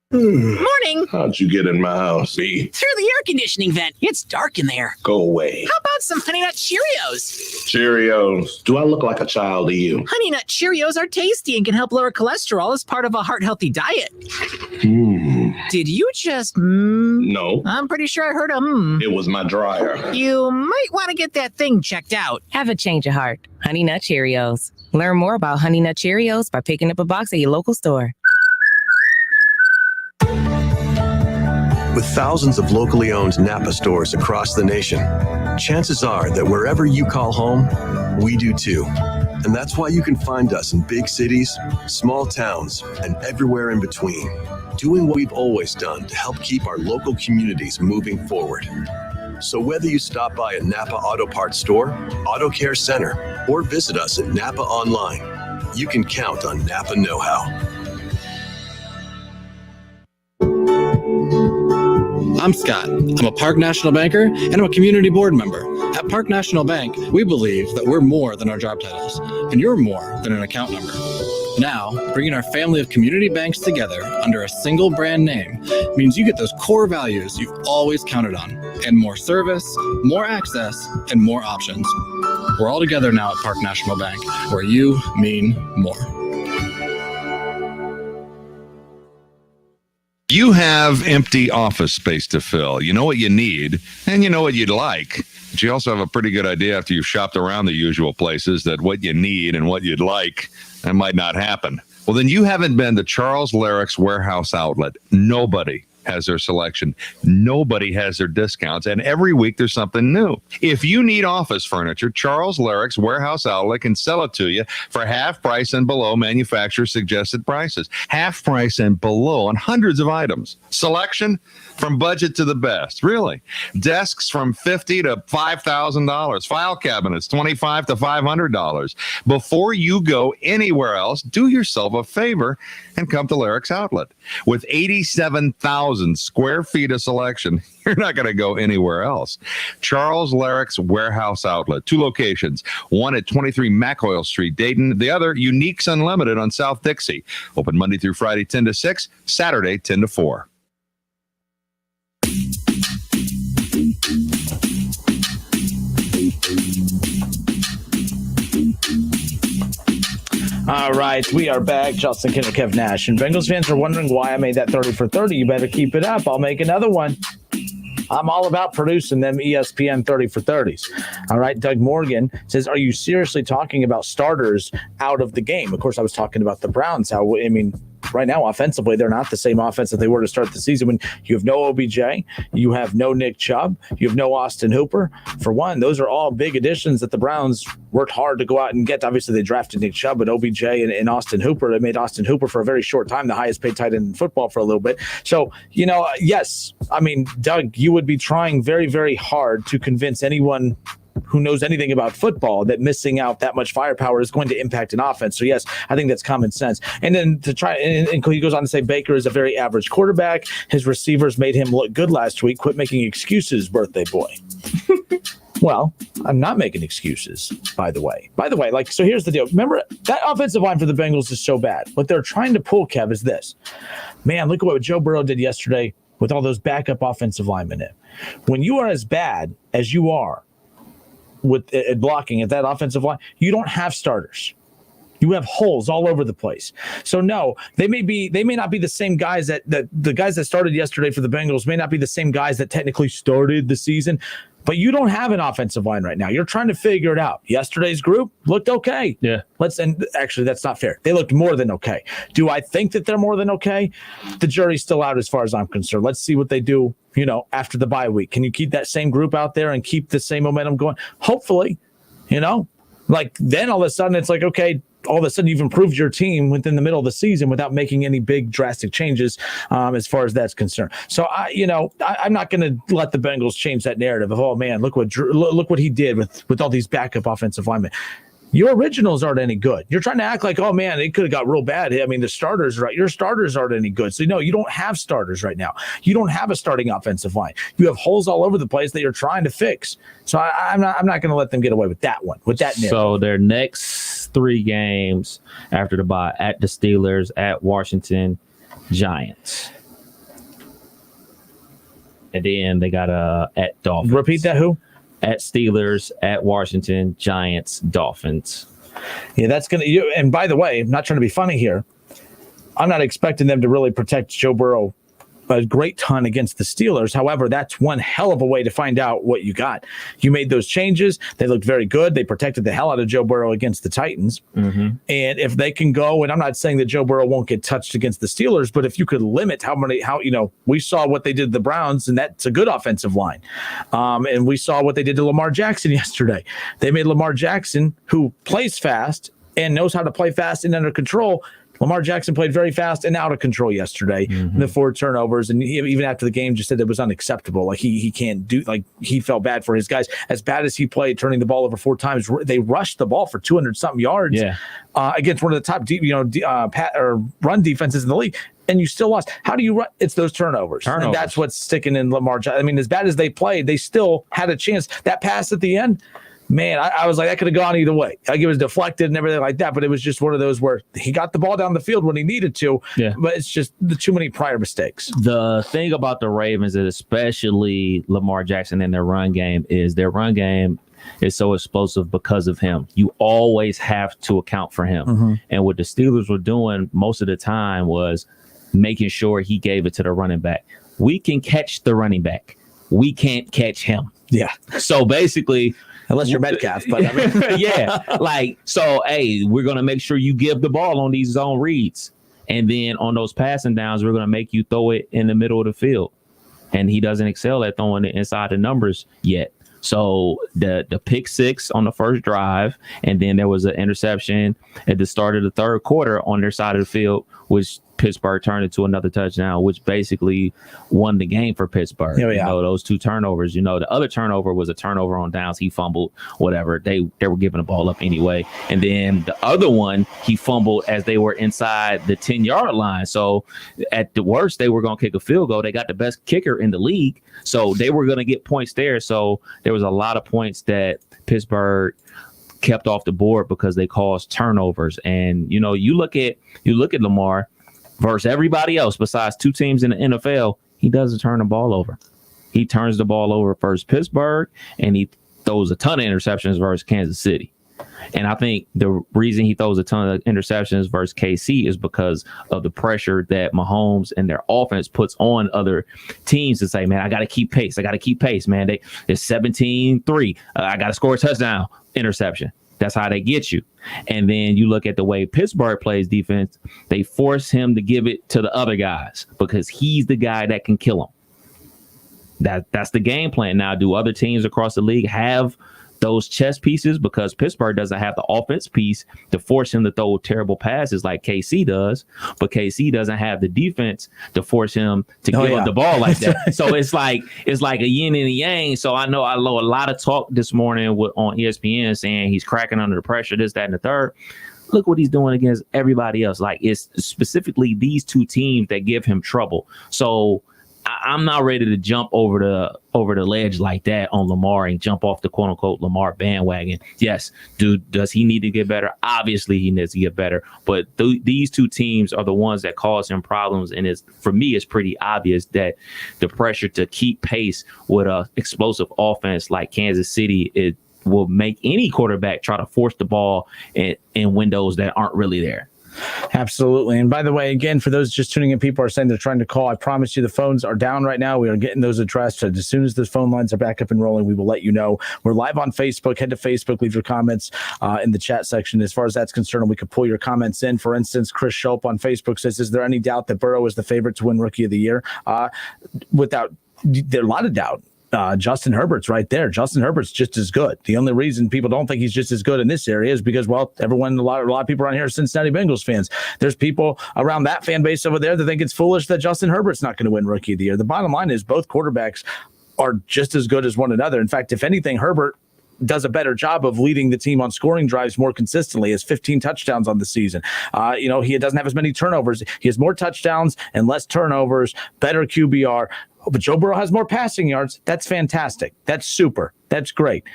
Morning. How'd you get in my house, B? Through the air conditioning vent. It's dark in there. Go away. How about some Honey Nut Cheerios? Cheerios. Do I look like a child to you? Honey Nut Cheerios are tasty and can help lower cholesterol as part of a heart-healthy diet. Did you just No. I'm pretty sure I heard a It was my dryer. You might want to get that thing checked out. Have a change of heart. Honey Nut Cheerios. Learn more about Honey Nut Cheerios by picking up a box at your local store. With thousands of locally owned Napa stores across the nation, chances are that wherever you call home, we do too. And that's why you can find us in big cities, small towns, and everywhere in between, doing what we've always done to help keep our local communities moving forward. So whether you stop by a Napa Auto Parts store, Auto Care Center, or visit us at Napa online, you can count on Napa know-how. I'm Scott. I'm a Park National Banker and I'm a community board member. At Park National Bank, we believe that we're more than our job titles, and you're more than an account number. Now, bringing our family of community banks together under a single brand name means you get those core values you've always counted on, and more service, more access, and more options. We're all together now at Park National Bank, where you mean more. You have empty office space to fill. You know what you need, and you know what you'd like. But you also have a pretty good idea after you've shopped around the usual places that what you need and what you'd like, that might not happen. Well, then you haven't been to Charles Larrick's Warehouse Outlet. Nobody has their selection. Nobody has their discounts. And every week there's something new. If you need office furniture, Charles Larrick's Warehouse Outlet can sell it to you for half price and below manufacturer suggested prices. Half price and below on hundreds of items. Selection from budget to the best. Really. Desks from $50 to $5,000. File cabinets, $25 to $500. Before you go anywhere else, do yourself a favor and come to Larrick's Outlet. With 87,000 square feet of selection, you're not going to go anywhere else. Charles Larrick's Warehouse Outlet. 2 locations. One at 23 McOil Street, Dayton. The other, Uniques Unlimited on South Dixie. Open Monday through Friday, 10 to 6. Saturday, 10 to 4. All right, we are back. Justin Kinner, Kev Nash. And Bengals fans are wondering why I made that 30 for 30. You better keep it up. I'll make another one. I'm all about producing them ESPN 30 for 30s. All right, Doug Morgan says, are you seriously talking about starters out of the game? Of course, I was talking about the Browns. Right now, offensively, they're not the same offense that they were to start the season. When you have no OBJ, you have no Nick Chubb, you have no Austin Hooper. For one, those are all big additions that the Browns worked hard to go out and get. Obviously, they drafted Nick Chubb, but OBJ and Austin Hooper, they made Austin Hooper for a very short time the highest paid tight end in football for a little bit. So, yes, Doug, you would be trying very, very hard to convince anyone who knows anything about football that missing out that much firepower is going to impact an offense. So yes, I think that's common sense. And then to try, and he goes on to say Baker is a very average quarterback. His receivers made him look good last week. Quit making excuses, birthday boy. Well, I'm not making excuses, by the way. So here's the deal. Remember, that offensive line for the Bengals is so bad. What they're trying to pull, Kev, is this. Man, look at what Joe Burrow did yesterday. with all those backup offensive linemen in. When you are as bad as you are with blocking at that offensive line, you don't have starters. You have holes all over the place. So no, they may not be the same guys that the guys that started yesterday for the Bengals may not be the same guys that technically started the season, but you don't have an offensive line right now. You're trying to figure it out. Yesterday's group looked okay. Yeah. And actually that's not fair. They looked more than okay. Do I think that they're more than okay? The jury's still out as far as I'm concerned. Let's see what they do, after the bye week. Can you keep that same group out there and keep the same momentum going? Hopefully, then all of a sudden it's like, okay, all of a sudden you've improved your team within the middle of the season without making any big drastic changes as far as that's concerned. So I'm not going to let the Bengals change that narrative of, oh man, look what he did with all these backup offensive linemen. Your originals aren't any good. You're trying to act like, oh man, it could have got real bad. I mean, your starters aren't any good. So no, you don't have starters right now. You don't have a starting offensive line. You have holes all over the place that you're trying to fix. So I'm not going to let them get away with that one, with that narrative. So their next 3 games after the bye: at the Steelers, at Washington, Giants, and then they got at Dolphins. Repeat that. Who? At Steelers, at Washington, Giants, Dolphins. Yeah, that's going to. And by the way, I'm not trying to be funny here. I'm not expecting them to really protect Joe Burrow a great ton against the Steelers. However, that's one hell of a way to find out what you got. You made those changes. They looked very good. They protected the hell out of Joe Burrow against the Titans. Mm-hmm. And if they can go, and I'm not saying that Joe Burrow won't get touched against the Steelers, but if you could limit we saw what they did to the Browns, and that's a good offensive line. And we saw what they did to Lamar Jackson yesterday. They made Lamar Jackson, who plays fast and knows how to play fast and under control. Lamar Jackson played very fast and out of control yesterday. Mm-hmm. The 4 turnovers, and even after the game, just said it was unacceptable. Like he can't do. Like he felt bad for his guys. As bad as he played, turning the ball over 4 times, they rushed the ball for 200-something yards. Yeah. Against one of the top run defenses in the league, and you still lost. How do you run? It's those turnovers. And that's what's sticking in Lamar Jackson. I mean, as bad as they played, they still had a chance. That pass at the end. Man, I was like, that could have gone either way. Like it was deflected and everything like that, but it was just one of those where he got the ball down the field when he needed to. Yeah. But it's just too many prior mistakes. The thing about the Ravens, and especially Lamar Jackson in their run game, is so explosive because of him. You always have to account for him. Mm-hmm. And what the Steelers were doing most of the time was making sure he gave it to the running back. We can catch the running back. We can't catch him. Yeah. So basically, unless you're Metcalf, but yeah, we're gonna make sure you give the ball on these zone reads, and then on those passing downs, we're gonna make you throw it in the middle of the field. And he doesn't excel at throwing it inside the numbers yet. So the pick 6 on the first drive, and then there was an interception at the start of the third quarter on their side of the field, which Pittsburgh turned into another touchdown, which basically won the game for Pittsburgh. Yeah. Those 2 turnovers, the other turnover was a turnover on downs. He fumbled, whatever. They were giving the ball up anyway. And then the other one, he fumbled as they were inside the 10-yard line. So at the worst, they were going to kick a field goal. They got the best kicker in the league. So they were going to get points there. So there was a lot of points that Pittsburgh kept off the board because they caused turnovers. And, you look at Lamar versus everybody else besides 2 teams in the NFL, he doesn't turn the ball over. He turns the ball over versus Pittsburgh, and he throws a ton of interceptions versus Kansas City. And I think the reason he throws a ton of interceptions versus KC is because of the pressure that Mahomes and their offense puts on other teams to say, man, I got to keep pace. Man, it's 17-3. I got to score a touchdown. Interception. That's how they get you. And then you look at the way Pittsburgh plays defense, they force him to give it to the other guys because he's the guy that can kill them. That's the game plan. Now, do other teams across the league have those chess pieces? Because Pittsburgh doesn't have the offense piece to force him to throw terrible passes like KC does, but KC doesn't have the defense to force him to give up the ball like that. So it's like a yin and a yang. So I know a lot of talk this morning on ESPN saying he's cracking under the pressure, this, that, and the third. Look what he's doing against everybody else. Like, it's specifically these 2 teams that give him trouble. So I'm not ready to jump over the ledge like that on Lamar and jump off the quote unquote Lamar bandwagon. Yes, dude, does he need to get better? Obviously, he needs to get better. But these two teams are the ones that cause him problems, and for me, it's pretty obvious that the pressure to keep pace with a explosive offense like Kansas City, it will make any quarterback try to force the ball in windows that aren't really there. Absolutely. And by the way, again, for those just tuning in, people are saying they're trying to call. I promise you the phones are down right now. We are getting those addressed. So as soon as the phone lines are back up and rolling, we will let you know. We're live on Facebook. Head to Facebook. Leave your comments in the chat section. As far as that's concerned, we could pull your comments in. For instance, Chris Schulp on Facebook says, is there any doubt that Burrow is the favorite to win Rookie of the Year? There's a lot of doubt. Justin Herbert's right there. Justin Herbert's just as good. The only reason people don't think he's just as good in this area is because, well, a lot of people around here are Cincinnati Bengals fans. There's people around that fan base over there that think it's foolish that Justin Herbert's not going to win Rookie of the Year. The bottom line is both quarterbacks are just as good as one another. In fact, if anything, Herbert does a better job of leading the team on scoring drives more consistently. He has 15 touchdowns on the season. He doesn't have as many turnovers. He has more touchdowns and less turnovers, better QBR. But Joe Burrow has more passing yards. That's fantastic. That's super. That's great.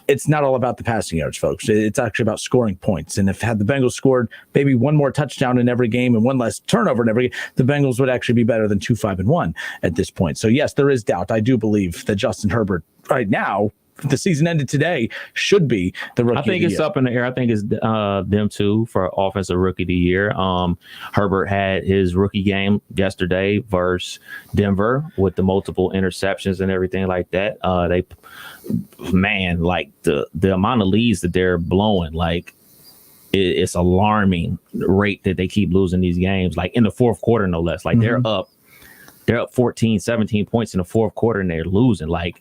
It's not all about the passing yards, folks. It's actually about scoring points. And if had the Bengals scored maybe one more touchdown in every game and one less turnover in every game, the Bengals would actually be better than 2-5-1 at this point. So, yes, there is doubt. I do believe that Justin Herbert right now, the season ended today, should be the rookie. I think it's up in the air. I think it's them two for offensive rookie of the year. Herbert had his rookie game yesterday versus Denver with the multiple interceptions and everything like that. The amount of leads that they're blowing, like it's alarming rate that they keep losing these games, like in the fourth quarter, no less. Like they're up 14, 17 points in the fourth quarter and they're losing. Like,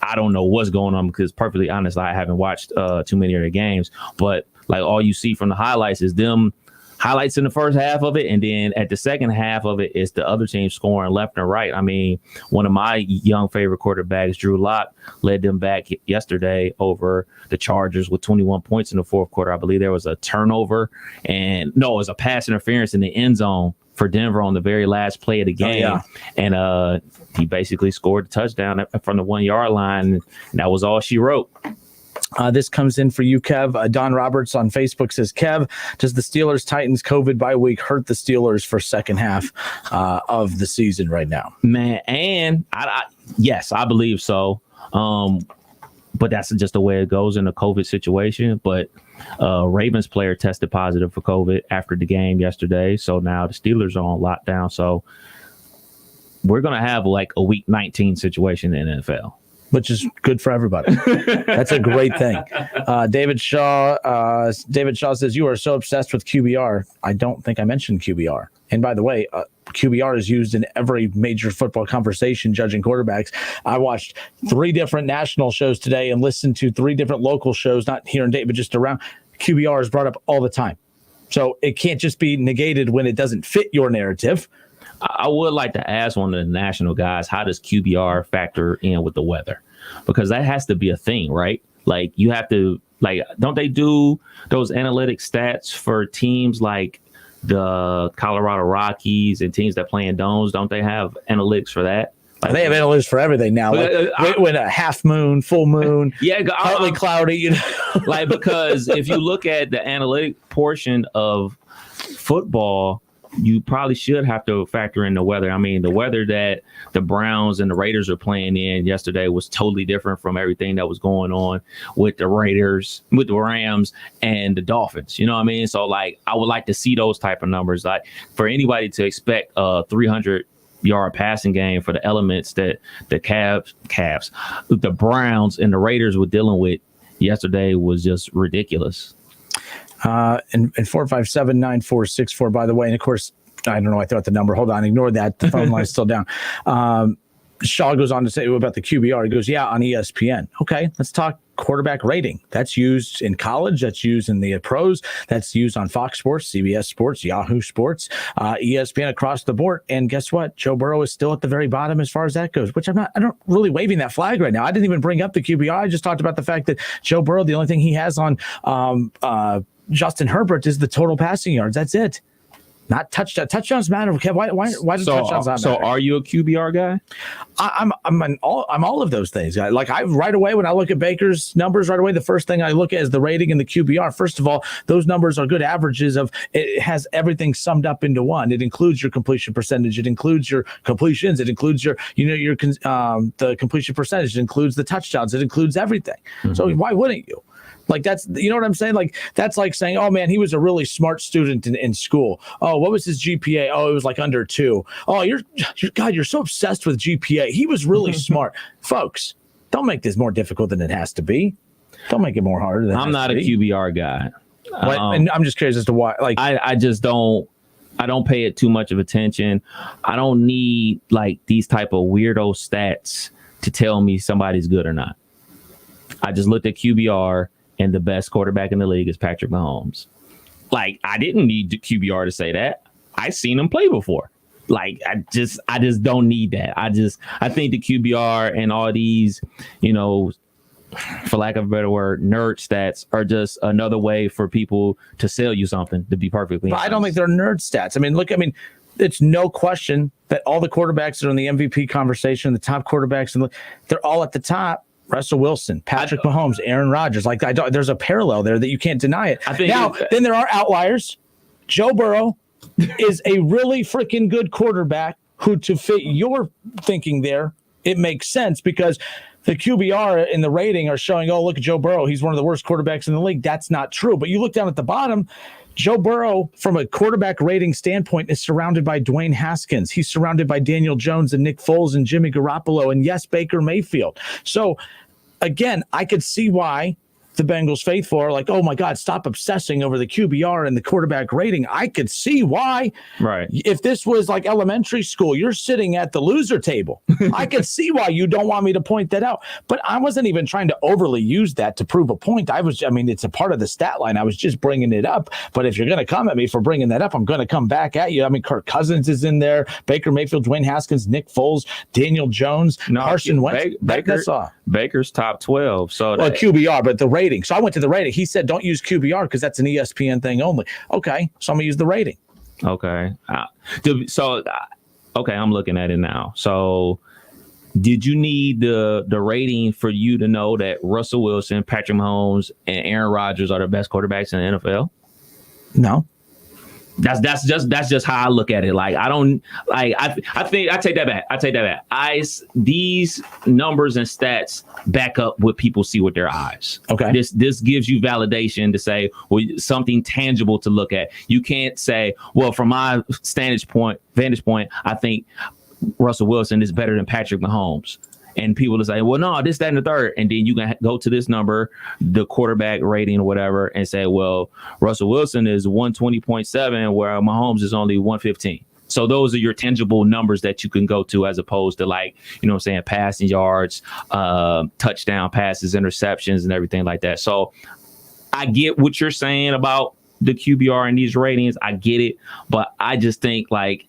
I don't know what's going on because, perfectly honest, I haven't watched too many of their games. But like all you see from the highlights is them highlights in the first half of it, and then at the second half of it is the other team scoring left and right. I mean, one of my young favorite quarterbacks, Drew Lock, led them back yesterday over the Chargers with 21 points in the fourth quarter. I believe there was a turnover it was a pass interference in the end zone for Denver on the very last play of the game. And he basically scored a touchdown from the 1 yard line. And that was all she wrote. This comes in for you, Kev. Don Roberts on Facebook says, Kev, does the Steelers-Titans COVID bye week hurt the Steelers for second half of the season right now? Man, and yes, I believe so. But that's just the way it goes in a COVID situation. But Ravens player tested positive for COVID after the game yesterday. So now the Steelers are on lockdown. So we're going to have like a week 19 situation in the NFL. Which is good for everybody. That's a great thing. David Shaw says, you are so obsessed with QBR. I don't think I mentioned QBR. And by the way, QBR is used in every major football conversation judging quarterbacks. I watched 3 different national shows today and listened to 3 different local shows, not here in Dayton, but just around. QBR is brought up all the time. So it can't just be negated when it doesn't fit your narrative. I would like to ask one of the national guys, how does QBR factor in with the weather? Because that has to be a thing, right? Like you have to, don't they do those analytic stats for teams like the Colorado Rockies and teams that play in domes? Don't they have analytics for that? Like, they have analytics for everything now. When a half moon, full moon, partly cloudy, because if you look at the analytic portion of football, you probably should have to factor in the weather. I mean, the weather that the Browns and the Raiders are playing in yesterday was totally different from everything that was going on with the Raiders, with the Rams, and the Dolphins. You know what I mean? So, I would like to see those type of numbers. Like, for anybody to expect a 300-yard passing game for the elements that the the Browns and the Raiders were dealing with yesterday was just ridiculous. And 457-9464, by the way. And of course, I don't know. I thought the number. Hold on. Ignore that. The phone line's still down. Shaw goes on to say about the QBR. He goes, on ESPN. Okay, let's talk quarterback rating. That's used in college. That's used in the pros. That's used on Fox Sports, CBS Sports, Yahoo Sports, ESPN across the board. And guess what? Joe Burrow is still at the very bottom as far as that goes, which I don't really waving that flag right now. I didn't even bring up the QBR. I just talked about the fact that Joe Burrow, the only thing he has on Justin Herbert is the total passing yards. That's it. Not touchdown. Touchdowns matter. Why do touchdowns not matter? So are you a QBR guy? I'm all of those things. Like right away when I look at Baker's numbers, right away the first thing I look at is the rating and the QBR. First of all, those numbers are good averages of it has everything summed up into one. It includes your completion percentage. It includes your completions. It includes your the completion percentage. It includes the touchdowns. It includes everything. Mm-hmm. So why wouldn't you? Like that's, you know what I'm saying? Like that's like saying, oh man, he was a really smart student in school. Oh, what was his GPA? Oh, it was like under 2. Oh, you're so obsessed with GPA. He was really smart. Folks, don't make this more difficult than it has to be. Don't make it more harder than it has to be. I'm not a QBR guy. And I'm just curious as to why. Like I just don't pay it too much of attention. I don't need like these type of weirdo stats to tell me somebody's good or not. I just looked at QBR. And the best quarterback in the league is Patrick Mahomes. Like, I didn't need the QBR to say that. I seen him play before. Like, I just don't need that. I think the QBR and all these, for lack of a better word, nerd stats are just another way for people to sell you something, to be perfectly honest. I don't think they're nerd stats. It's no question that all the quarterbacks that are in the MVP conversation, the top quarterbacks, they're all at the top. Russell Wilson, Patrick Mahomes, Aaron Rodgers. Like there's a parallel there that you can't deny it. Then there are outliers. Joe Burrow is a really freaking good quarterback who, to fit your thinking there, it makes sense because the QBR in the rating are showing, oh, look at Joe Burrow. He's one of the worst quarterbacks in the league. That's not true. But you look down at the bottom, Joe Burrow, from a quarterback rating standpoint, is surrounded by Dwayne Haskins. He's surrounded by Daniel Jones and Nick Foles and Jimmy Garoppolo and, yes, Baker Mayfield. So, again, I could see why the Bengals faithful are like, oh, my God, stop obsessing over the QBR and the quarterback rating. I could see why. Right. If this was like elementary school, you're sitting at the loser table. I could see why you don't want me to point that out. But I wasn't even trying to overly use that to prove a point. It's a part of the stat line. I was just bringing it up. But if you're going to come at me for bringing that up, I'm going to come back at you. Kirk Cousins is in there. Baker Mayfield, Dwayne Haskins, Nick Foles, Daniel Jones, Carson Wentz. That's all. Baker's top 12. So QBR, but the rating. So I went to the rating. He said, don't use QBR because that's an ESPN thing only. Okay, so I'm going to use the rating. Okay. I'm looking at it now. So did you need the rating for you to know that Russell Wilson, Patrick Mahomes, and Aaron Rodgers are the best quarterbacks in the NFL? No. That's just how I look at it. Like, I don't like, I think I take that back. These numbers and stats back up what people see with their eyes. Okay. This gives you validation to say, well, something tangible to look at. You can't say, well, from my vantage point, I think Russell Wilson is better than Patrick Mahomes. And people will say, well, no, this, that, and the third. And then you can go to this number, the quarterback rating or whatever, and say, well, Russell Wilson is 120.7, where Mahomes is only 115. So those are your tangible numbers that you can go to, as opposed to, like, passing yards, touchdown passes, interceptions, and everything like that. So I get what you're saying about the QBR and these ratings. I get it. But I just think, like,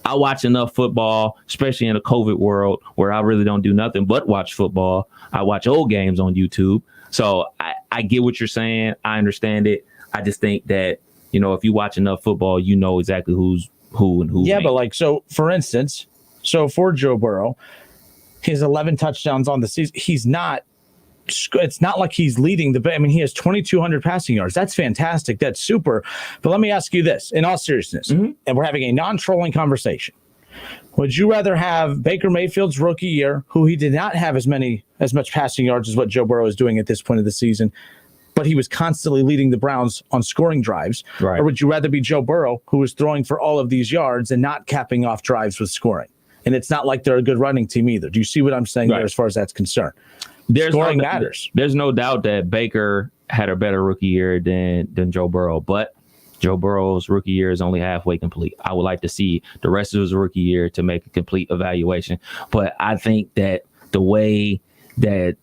I watch enough football, especially in a COVID world where I really don't do nothing but watch football. I watch old games on YouTube. So I get what you're saying. I understand it. I just think that, if you watch enough football, you know exactly who's who and who. Yeah, but for instance, for Joe Burrow, his 11 touchdowns on the season, it's not like he's leading he has 2,200 passing yards. That's fantastic. That's super. But let me ask you this in all seriousness, and we're having a non-trolling conversation. Would you rather have Baker Mayfield's rookie year, who he did not have as much passing yards as what Joe Burrow is doing at this point of the season, but he was constantly leading the Browns on scoring drives? Right. Or would you rather be Joe Burrow, who was throwing for all of these yards and not capping off drives with scoring? And it's not like they're a good running team either. Do you see what I'm saying there as far as that's concerned? Scoring matters. There's no doubt that Baker had a better rookie year than Joe Burrow, but Joe Burrow's rookie year is only halfway complete. I would like to see the rest of his rookie year to make a complete evaluation. But I think that the way that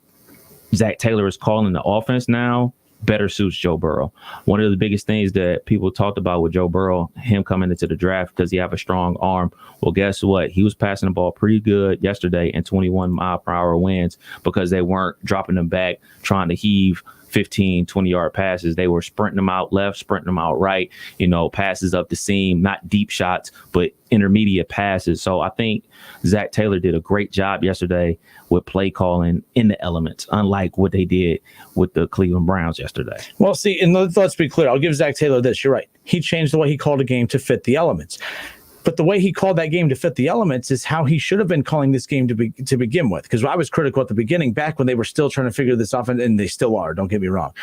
Zach Taylor is calling the offense now better suits Joe Burrow. One of the biggest things that people talked about with Joe Burrow, him coming into the draft, does he have a strong arm? Well, guess what? He was passing the ball pretty good yesterday in 21-mile-per-hour winds because they weren't dropping them back, trying to heave 15, 20-yard passes. They were sprinting them out left, sprinting them out right, passes up the seam, not deep shots, but intermediate passes. So I think Zach Taylor did a great job yesterday with play calling in the elements, unlike what they did with the Cleveland Browns yesterday. Well, see, and let's be clear. I'll give Zach Taylor this. You're right. He changed the way he called a game to fit the elements. But the way he called that game to fit the elements is how he should have been calling this game to begin with. Because I was critical at the beginning, back when they were still trying to figure this off, and they still are, don't get me wrong.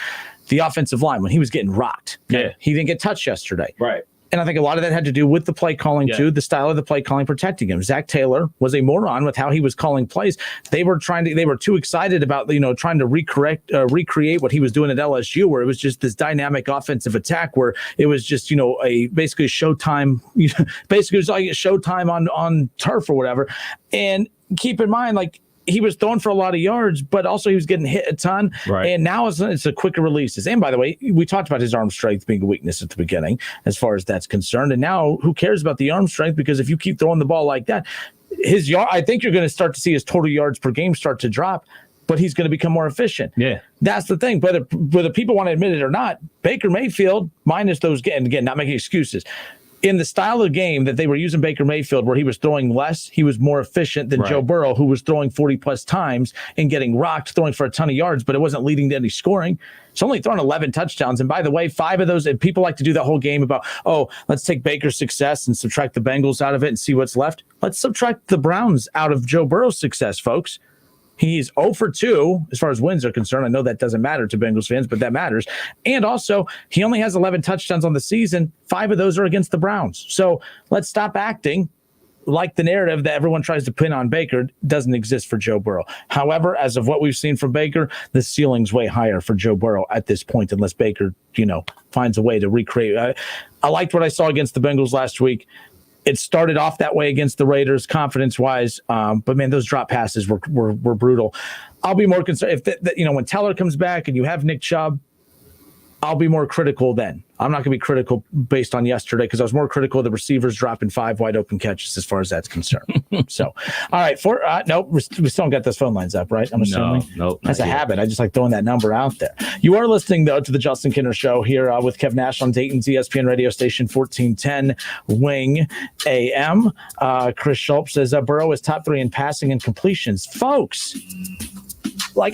The offensive line, when he was getting rocked. Yeah. He didn't get touched yesterday. Right. And I think a lot of that had to do with the play calling, too, the style of the play calling protecting him. Zach Taylor was a moron with how he was calling plays. They were too excited about, trying to recreate what he was doing at LSU, where it was just this dynamic offensive attack where it was just, basically showtime, basically it was like showtime on turf or whatever. And keep in mind, he was throwing for a lot of yards, but also he was getting hit a ton. Right. And now it's a quicker releases. And by the way, we talked about his arm strength being a weakness at the beginning, as far as that's concerned. And now who cares about the arm strength? Because if you keep throwing the ball like that, I think you're going to start to see his total yards per game start to drop, but he's going to become more efficient. Yeah. That's the thing. Whether people want to admit it or not, Baker Mayfield, minus those, and again, not making excuses, in the style of game that they were using Baker Mayfield, where he was throwing less, he was more efficient than Joe Burrow, who was throwing 40-plus times and getting rocked, throwing for a ton of yards, but it wasn't leading to any scoring. It's only thrown 11 touchdowns. And by the way, 5 of those, and people like to do that whole game about, let's take Baker's success and subtract the Bengals out of it and see what's left. Let's subtract the Browns out of Joe Burrow's success, folks. He's 0 for 2 as far as wins are concerned. I know that doesn't matter to Bengals fans, but that matters. And also, he only has 11 touchdowns on the season. 5 of those are against the Browns. So let's stop acting like the narrative that everyone tries to pin on Baker doesn't exist for Joe Burrow. However, as of what we've seen from Baker, the ceiling's way higher for Joe Burrow at this point, unless Baker, finds a way to recreate. I liked what I saw against the Bengals last week. It started off that way against the Raiders, confidence-wise, but man, those drop passes were brutal. I'll be more concerned if when Teller comes back and you have Nick Chubb. I'll be more critical then. I'm not going to be critical based on yesterday, because I was more critical of the receivers dropping 5 wide open catches as far as that's concerned. So, all right. Nope, we still don't get those phone lines up, right? I'm assuming. No, that's a habit. I just like throwing that number out there. You are listening, though, to the Justin Kinner Show here with Kev Nash on Dayton's ESPN radio station 1410 Wing AM. Chris Schultz says Burrow is top 3 in passing and completions. Folks,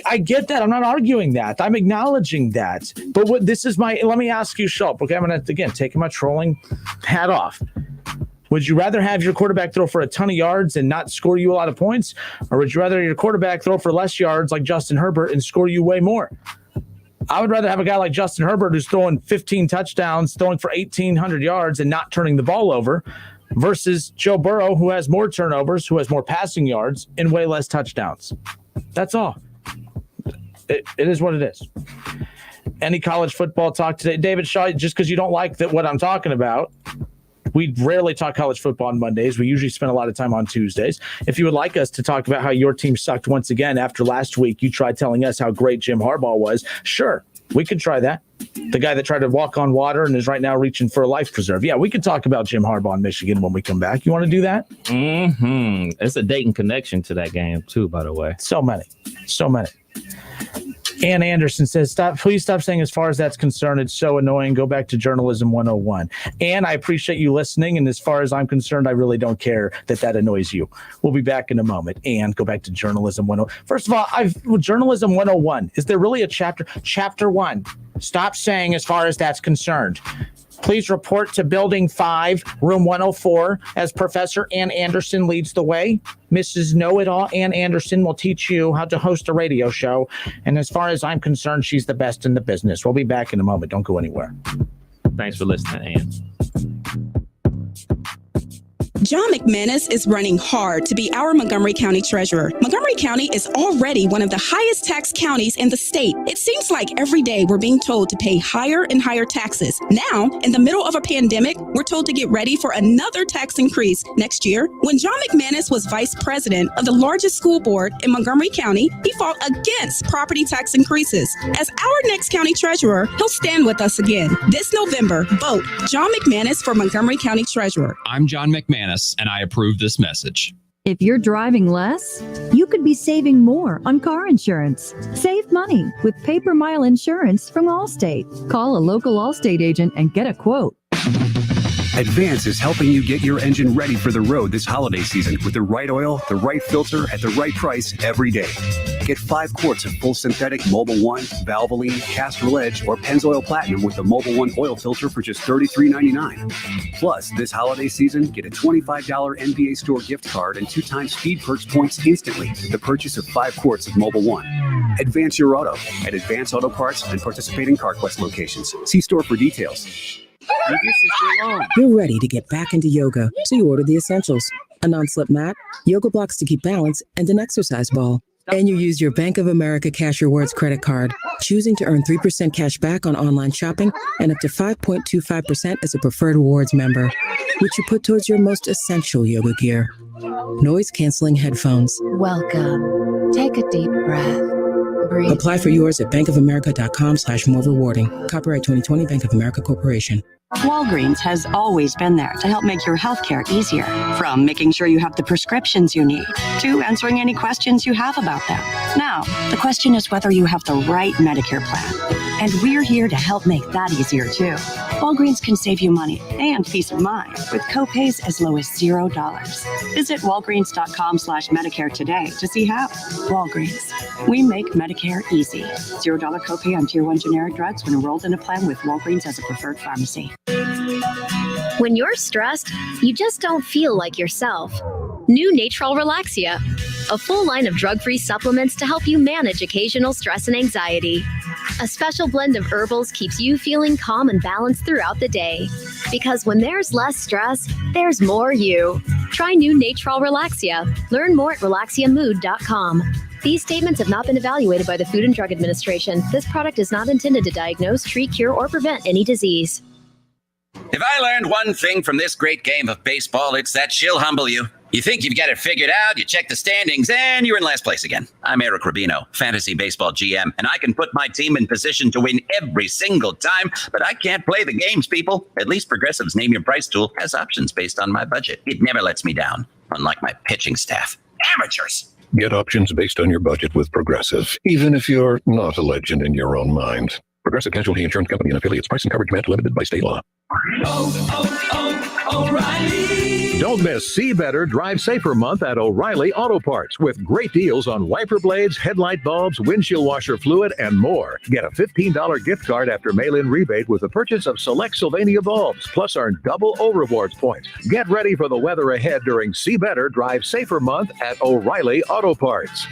I get that. I'm not arguing that. I'm acknowledging that. But let me ask you, Schultz, okay, I'm going to, again, taking my trolling hat off. Would you rather have your quarterback throw for a ton of yards and not score you a lot of points? Or would you rather your quarterback throw for less yards like Justin Herbert and score you way more? I would rather have a guy like Justin Herbert who's throwing 15 touchdowns, throwing for 1,800 yards and not turning the ball over, versus Joe Burrow, who has more turnovers, who has more passing yards, and way less touchdowns. That's all. It is what it is. Any college football talk today? David Shaw, just because you don't like what I'm talking about, we rarely talk college football on Mondays. We usually spend a lot of time on Tuesdays. If you would like us to talk about how your team sucked once again after last week, you tried telling us how great Jim Harbaugh was. Sure, we could try that. The guy that tried to walk on water and is right now reaching for a life preserve. Yeah, we could talk about Jim Harbaugh in Michigan when we come back. You want to do that? Mm-hmm. It's a Dayton connection to that game, too, by the way. So many. Ann Anderson says, please stop saying as far as that's concerned, it's so annoying. Go back to Journalism 101. And I appreciate you listening. And as far as I'm concerned, I really don't care that annoys you. We'll be back in a moment. And go back to Journalism 101. First of all, Journalism 101. Is there really a chapter? Chapter 1. Stop saying as far as that's concerned. Please report to Building 5, Room 104, as Professor Ann Anderson leads the way. Mrs. Know-It-All Ann Anderson will teach you how to host a radio show. And as far as I'm concerned, she's the best in the business. We'll be back in a moment. Don't go anywhere. Thanks for listening, Ann. John McManus is running hard to be our Montgomery County Treasurer. Montgomery County is already one of the highest tax counties in the state. It seems like every day we're being told to pay higher and higher taxes. Now, in the middle of a pandemic, we're told to get ready for another tax increase next year. When John McManus was vice president of the largest school board in Montgomery County, he fought against property tax increases. As our next county treasurer, he'll stand with us again. This November, vote John McManus for Montgomery County Treasurer. I'm John McManus, and I approve this message. If you're driving less, you could be saving more on car insurance. Save money with Paper Mile Insurance from Allstate. Call a local Allstate agent and get a quote. Advance is helping you get your engine ready for the road this holiday season with the right oil, the right filter, at the right price every day. Get 5 quarts of full synthetic Mobil 1, Valvoline, Castrol Edge, or Pennzoil Platinum with the Mobil 1 oil filter for just $33.99. Plus, this holiday season, get a $25 NBA store gift card and 2 times Speed Perks points instantly with the purchase of 5 quarts of Mobil 1. Advance your auto at Advance Auto Parts and participating CarQuest locations. See store for details. You're ready to get back into yoga, so you order the essentials: a non-slip mat, yoga blocks to keep balance, and an exercise ball. And you use your Bank of America Cash Rewards credit card, choosing to earn 3% cash back on online shopping and up to 5.25% as a preferred rewards member, which you put towards your most essential yoga gear. Noise-canceling headphones. Welcome. Take a deep breath. Breathe. Apply for yours at bankofamerica.com/more rewarding. Copyright 2020 Bank of America Corporation. Walgreens has always been there to help make your healthcare easier. From making sure you have the prescriptions you need to answering any questions you have about them. Now, the question is whether you have the right Medicare plan. And we're here to help make that easier too. Walgreens can save you money and peace of mind with copays as low as $0. Visit walgreens.com/Medicare today to see how. Walgreens. We make Medicare easy. $0 copay on Tier 1 generic drugs when enrolled in a plan with Walgreens as a preferred pharmacy. When you're stressed, you just don't feel like yourself. New Natrol Relaxia, a full line of drug-free supplements to help you manage occasional stress and anxiety. A special blend of herbals keeps you feeling calm and balanced throughout the day. Because when there's less stress, there's more you. Try new Natrol Relaxia. Learn more at relaxiamood.com. These statements have not been evaluated by the Food and Drug Administration. This product is not intended to diagnose, treat, cure, or prevent any disease. If I learned one thing from this great game of baseball, it's that she'll humble you. You think you've got it figured out, you check the standings, and you're in last place again. I'm Eric Rubino, Fantasy Baseball GM, and I can put my team in position to win every single time, but I can't play the games, people. At least Progressive's Name Your Price tool has options based on my budget. It never lets me down, unlike my pitching staff. Amateurs! Get options based on your budget with Progressive, even if you're not a legend in your own mind. Progressive Casualty Insurance Company and affiliates. Price and coverage match limited by state law. O'Reilly. Don't miss See Better, Drive Safer month at O'Reilly Auto Parts with great deals on wiper blades, headlight bulbs, windshield washer fluid, and more. Get a $15 gift card after mail-in rebate with the purchase of select Sylvania bulbs, plus earn double O-Rewards points. Get ready for the weather ahead during See Better, Drive Safer month at O'Reilly Auto Parts.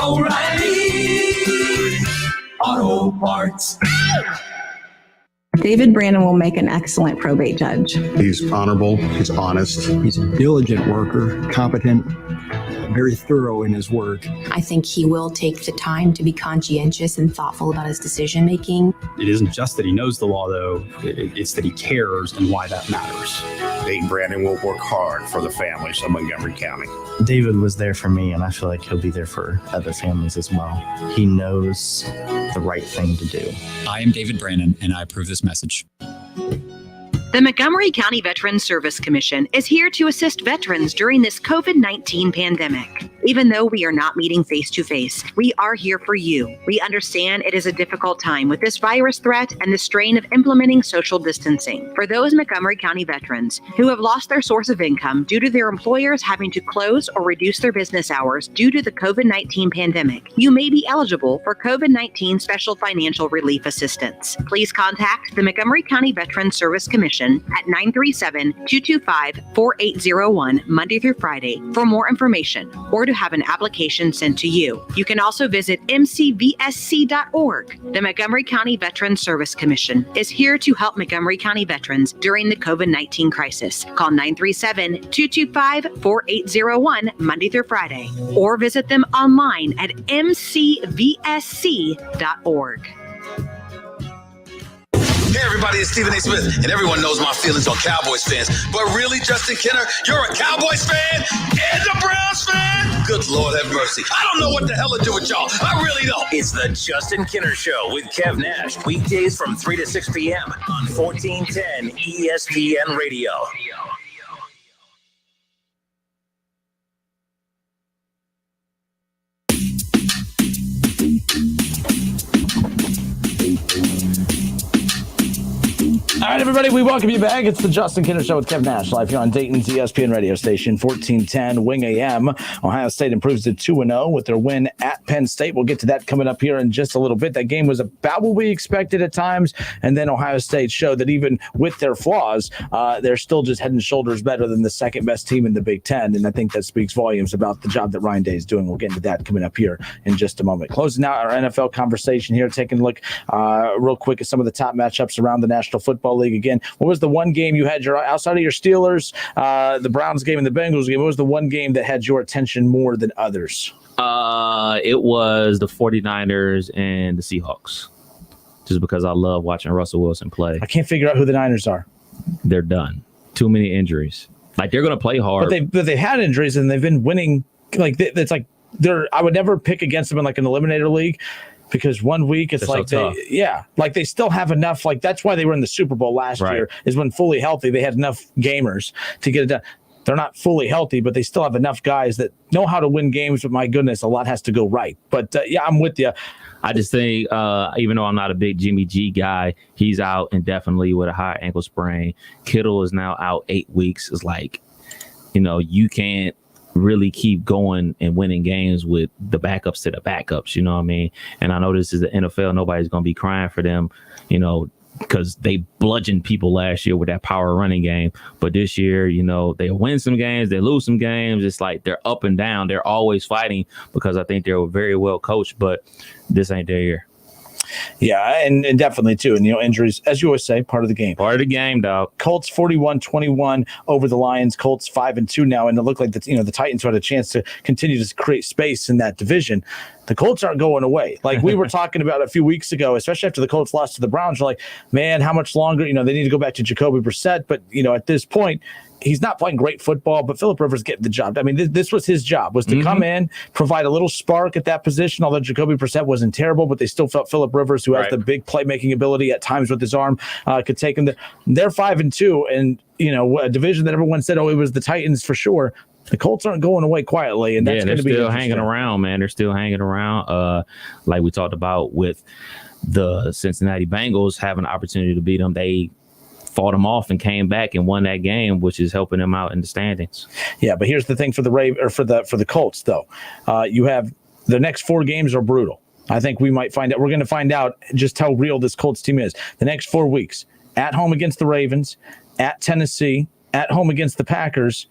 O'Reilly Auto Parts. David Brandon will make an excellent probate judge. He's honorable, he's honest, he's a diligent worker, competent, very thorough in his work. I think he will take the time to be conscientious and thoughtful about his decision making. It isn't just that he knows the law, though, it's that he cares and why that matters. David Brandon will work hard for the families of Montgomery County. David was there for me, and I feel like he'll be there for other families as well. He knows the right thing to do. I am David Brandon, and I approve this message. The Montgomery County Veterans Service Commission is here to assist veterans during this COVID-19 pandemic. Even though we are not meeting face-to-face, we are here for you. We understand it is a difficult time with this virus threat and the strain of implementing social distancing. For those Montgomery County veterans who have lost their source of income due to their employers having to close or reduce their business hours due to the COVID-19 pandemic, you may be eligible for COVID-19 special financial relief assistance. Please contact the Montgomery County Veterans Service Commission at 937-225-4801 Monday through Friday for more information or to have an application sent to you. You can also visit mcvsc.org. The Montgomery County Veterans Service Commission is here to help Montgomery County veterans during the COVID-19 crisis. Call 937-225-4801 Monday through Friday or visit them online at mcvsc.org. Hey everybody, it's Stephen A. Smith, and everyone knows my feelings on Cowboys fans. But really, Justin Kenner, you're a Cowboys fan and a Browns fan? Good Lord have mercy. I don't know what the hell to do with y'all. I really don't. It's the Justin Kenner Show with Kev Nash. Weekdays from 3 to 6 p.m. on 1410 ESPN Radio. All right, everybody, we welcome you back. It's the Justin Kinner Show with Kev Nash, live here on Dayton's ESPN radio station, 1410 Wing AM. Ohio State improves to 2-0 with their win at Penn State. We'll get to that coming up here in just a little bit. That game was about what we expected at times, and then Ohio State showed that even with their flaws, they're still just head and shoulders better than the second-best team in the Big Ten, and I think that speaks volumes about the job that Ryan Day is doing. We'll get into that coming up here in just a moment. Closing out our NFL conversation here, taking a look real quick at some of the top matchups around the National Football League. Again, what was the one game you had outside of your Steelers, the Browns game and the Bengals game? What was the one game that had your attention more than others? It was the 49ers and the Seahawks, just because I love watching Russell Wilson play. I can't figure out who the Niners are. They're done. Too many injuries. Like, they're going to play hard. But they've had injuries and they've been winning. Like, it's like I would never pick against them in like an eliminator league. Because 1 week it's like they still have enough. Like, that's why they were in the Super Bowl last year, is when fully healthy they had enough gamers to get it done. They're not fully healthy, but they still have enough guys that know how to win games. But my goodness, a lot has to go right. But I'm with you. I just think, even though I'm not a big Jimmy G guy, he's out indefinitely with a high ankle sprain. Kittle is now out 8 weeks. It's like, you can't really keep going and winning games with the backups to the backups, you know what I mean? And I know this is the NFL. Nobody's going to be crying for them, because they bludgeoned people last year with that power running game. But this year, they win some games, they lose some games. It's like they're up and down. They're always fighting because I think they're very well coached, but this ain't their year. Yeah, and definitely, too. And, injuries, as you always say, part of the game. Part of the game, dog. Colts 41-21 over the Lions. Colts 5-2 now. And it looked like the Titans had a chance to continue to create space in that division. The Colts aren't going away. Like we were talking about a few weeks ago, especially after the Colts lost to the Browns. You're like, man, how much longer? They need to go back to Jacoby Brissett. But, at this point, he's not playing great football, but Phillip Rivers getting the job. I mean, this was his job, was to come in, provide a little spark at that position, although Jacoby Brissett wasn't terrible, but they still felt Phillip Rivers, who has the big playmaking ability at times with his arm, could take him there. They're 5-2, and, a division that everyone said, it was the Titans for sure. The Colts aren't going away quietly, and that's going to be still hanging around, man. They're still hanging around, like we talked about with the Cincinnati Bengals having an opportunity to beat them. They fought them off and came back and won that game, which is helping them out in the standings. Yeah, but here's the thing for the Colts, though. You have the next 4 games are brutal. I think we might find out. We're going to find out just how real this Colts team is. The next 4 weeks, at home against the Ravens, at Tennessee, at home against the Packers,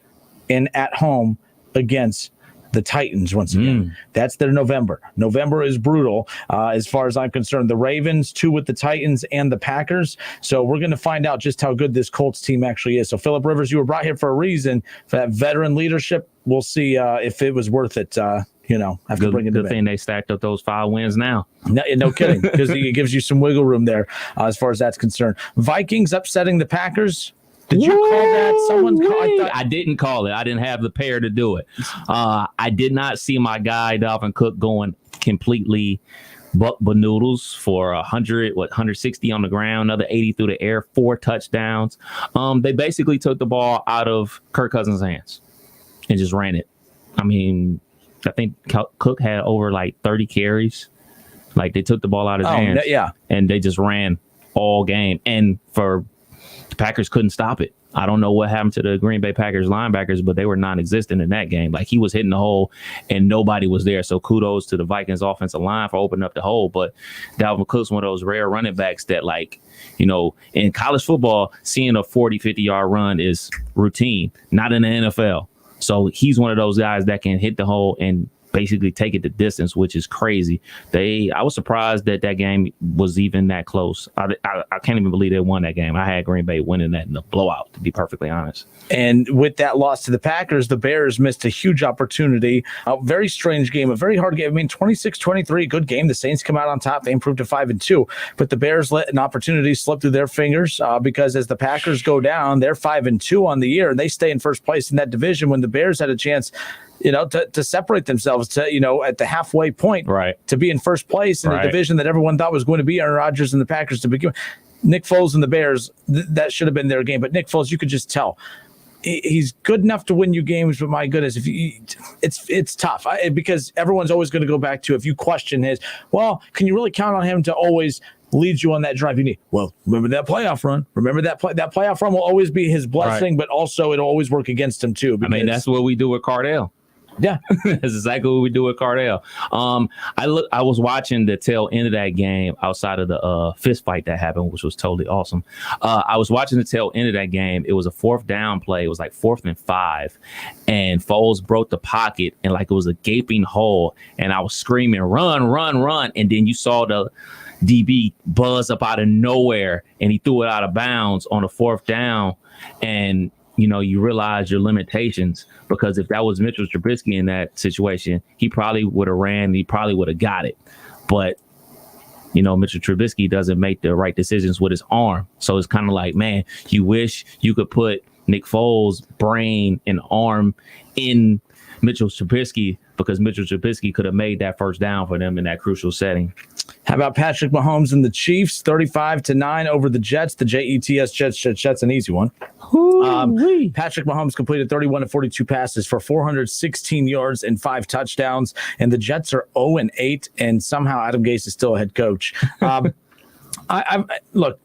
and at home against the Titans once again. That's their November. November is brutal as far as I'm concerned. The Ravens, 2 with the Titans and the Packers. So we're going to find out just how good this Colts team actually is. So Phillip Rivers, you were brought here for a reason, for that veteran leadership. We'll see if it was worth it. After bringing the thing they stacked up those 5 wins now. No kidding, because it gives you some wiggle room there as far as that's concerned. Vikings upsetting the Packers. Did you call that? Someone called. I didn't call it. I didn't have the pair to do it. I did not see my guy Dalvin Cook going completely buck banoodles for 160 on the ground, another 80 through the air, 4 touchdowns. They basically took the ball out of Kirk Cousins' hands and just ran it. I mean, I think Cook had over like 30 carries. Like, they took the ball out of his hands, and they just ran all game. And the Packers couldn't stop it. I don't know what happened to the Green Bay Packers linebackers, but they were non-existent in that game. Like, he was hitting the hole and nobody was there. So kudos to the Vikings offensive line for opening up the hole. But Dalvin Cook's one of those rare running backs that, like, in college football, seeing a 40, 50-yard run is routine, not in the NFL. So he's one of those guys that can hit the hole and basically take it the distance, which is crazy. I was surprised that game was even that close. I can't even believe they won that game. I had Green Bay winning that in a blowout, to be perfectly honest. And with that loss to the Packers, the Bears missed a huge opportunity. A very strange game, a very hard game. I mean, 26-23, good game. The Saints come out on top. They improved to 5-2. But the Bears let an opportunity slip through their fingers because as the Packers go down, they're 5-2 on the year, and they stay in first place in that division when the Bears had a chance to separate themselves at the halfway point, to be in first place in a division that everyone thought was going to be Aaron Rodgers and the Packers to begin with. Nick Foles and the Bears, that should have been their game. But Nick Foles, you could just tell he's good enough to win you games, but my goodness, it's tough because everyone's always going to go back to, if you question can you really count on him to always leads you on that drive you need. Well, remember that playoff run. Remember that playoff run will always be his blessing, but also it'll always work against him too. I mean, that's what we do with Cardell. Yeah, that's exactly what we do with Cardell. I was watching the tail end of that game outside of the fist fight that happened, which was totally awesome. I was watching the tail end of that game. It was a 4th down play. It was like 4th and 5, and Foles broke the pocket and like it was a gaping hole. And I was screaming, "Run, run, run!" And then you saw the DB buzz up out of nowhere, and he threw it out of bounds on a 4th down. And you realize your limitations, because if that was Mitchell Trubisky in that situation, he probably would have ran. He probably would have got it. But, Mitchell Trubisky doesn't make the right decisions with his arm. So it's kind of like, man, you wish you could put Nick Foles' brain and arm in Mitchell Trubisky, because Mitchell Trubisky could have made that first down for them in that crucial setting. How about Patrick Mahomes and the Chiefs, 35-9 over the Jets? The Jets, Jets, an easy one. Patrick Mahomes completed 31 of 42 passes for 416 yards and 5 touchdowns, and the Jets are 0-8, and somehow Adam Gase is still a head coach. Look,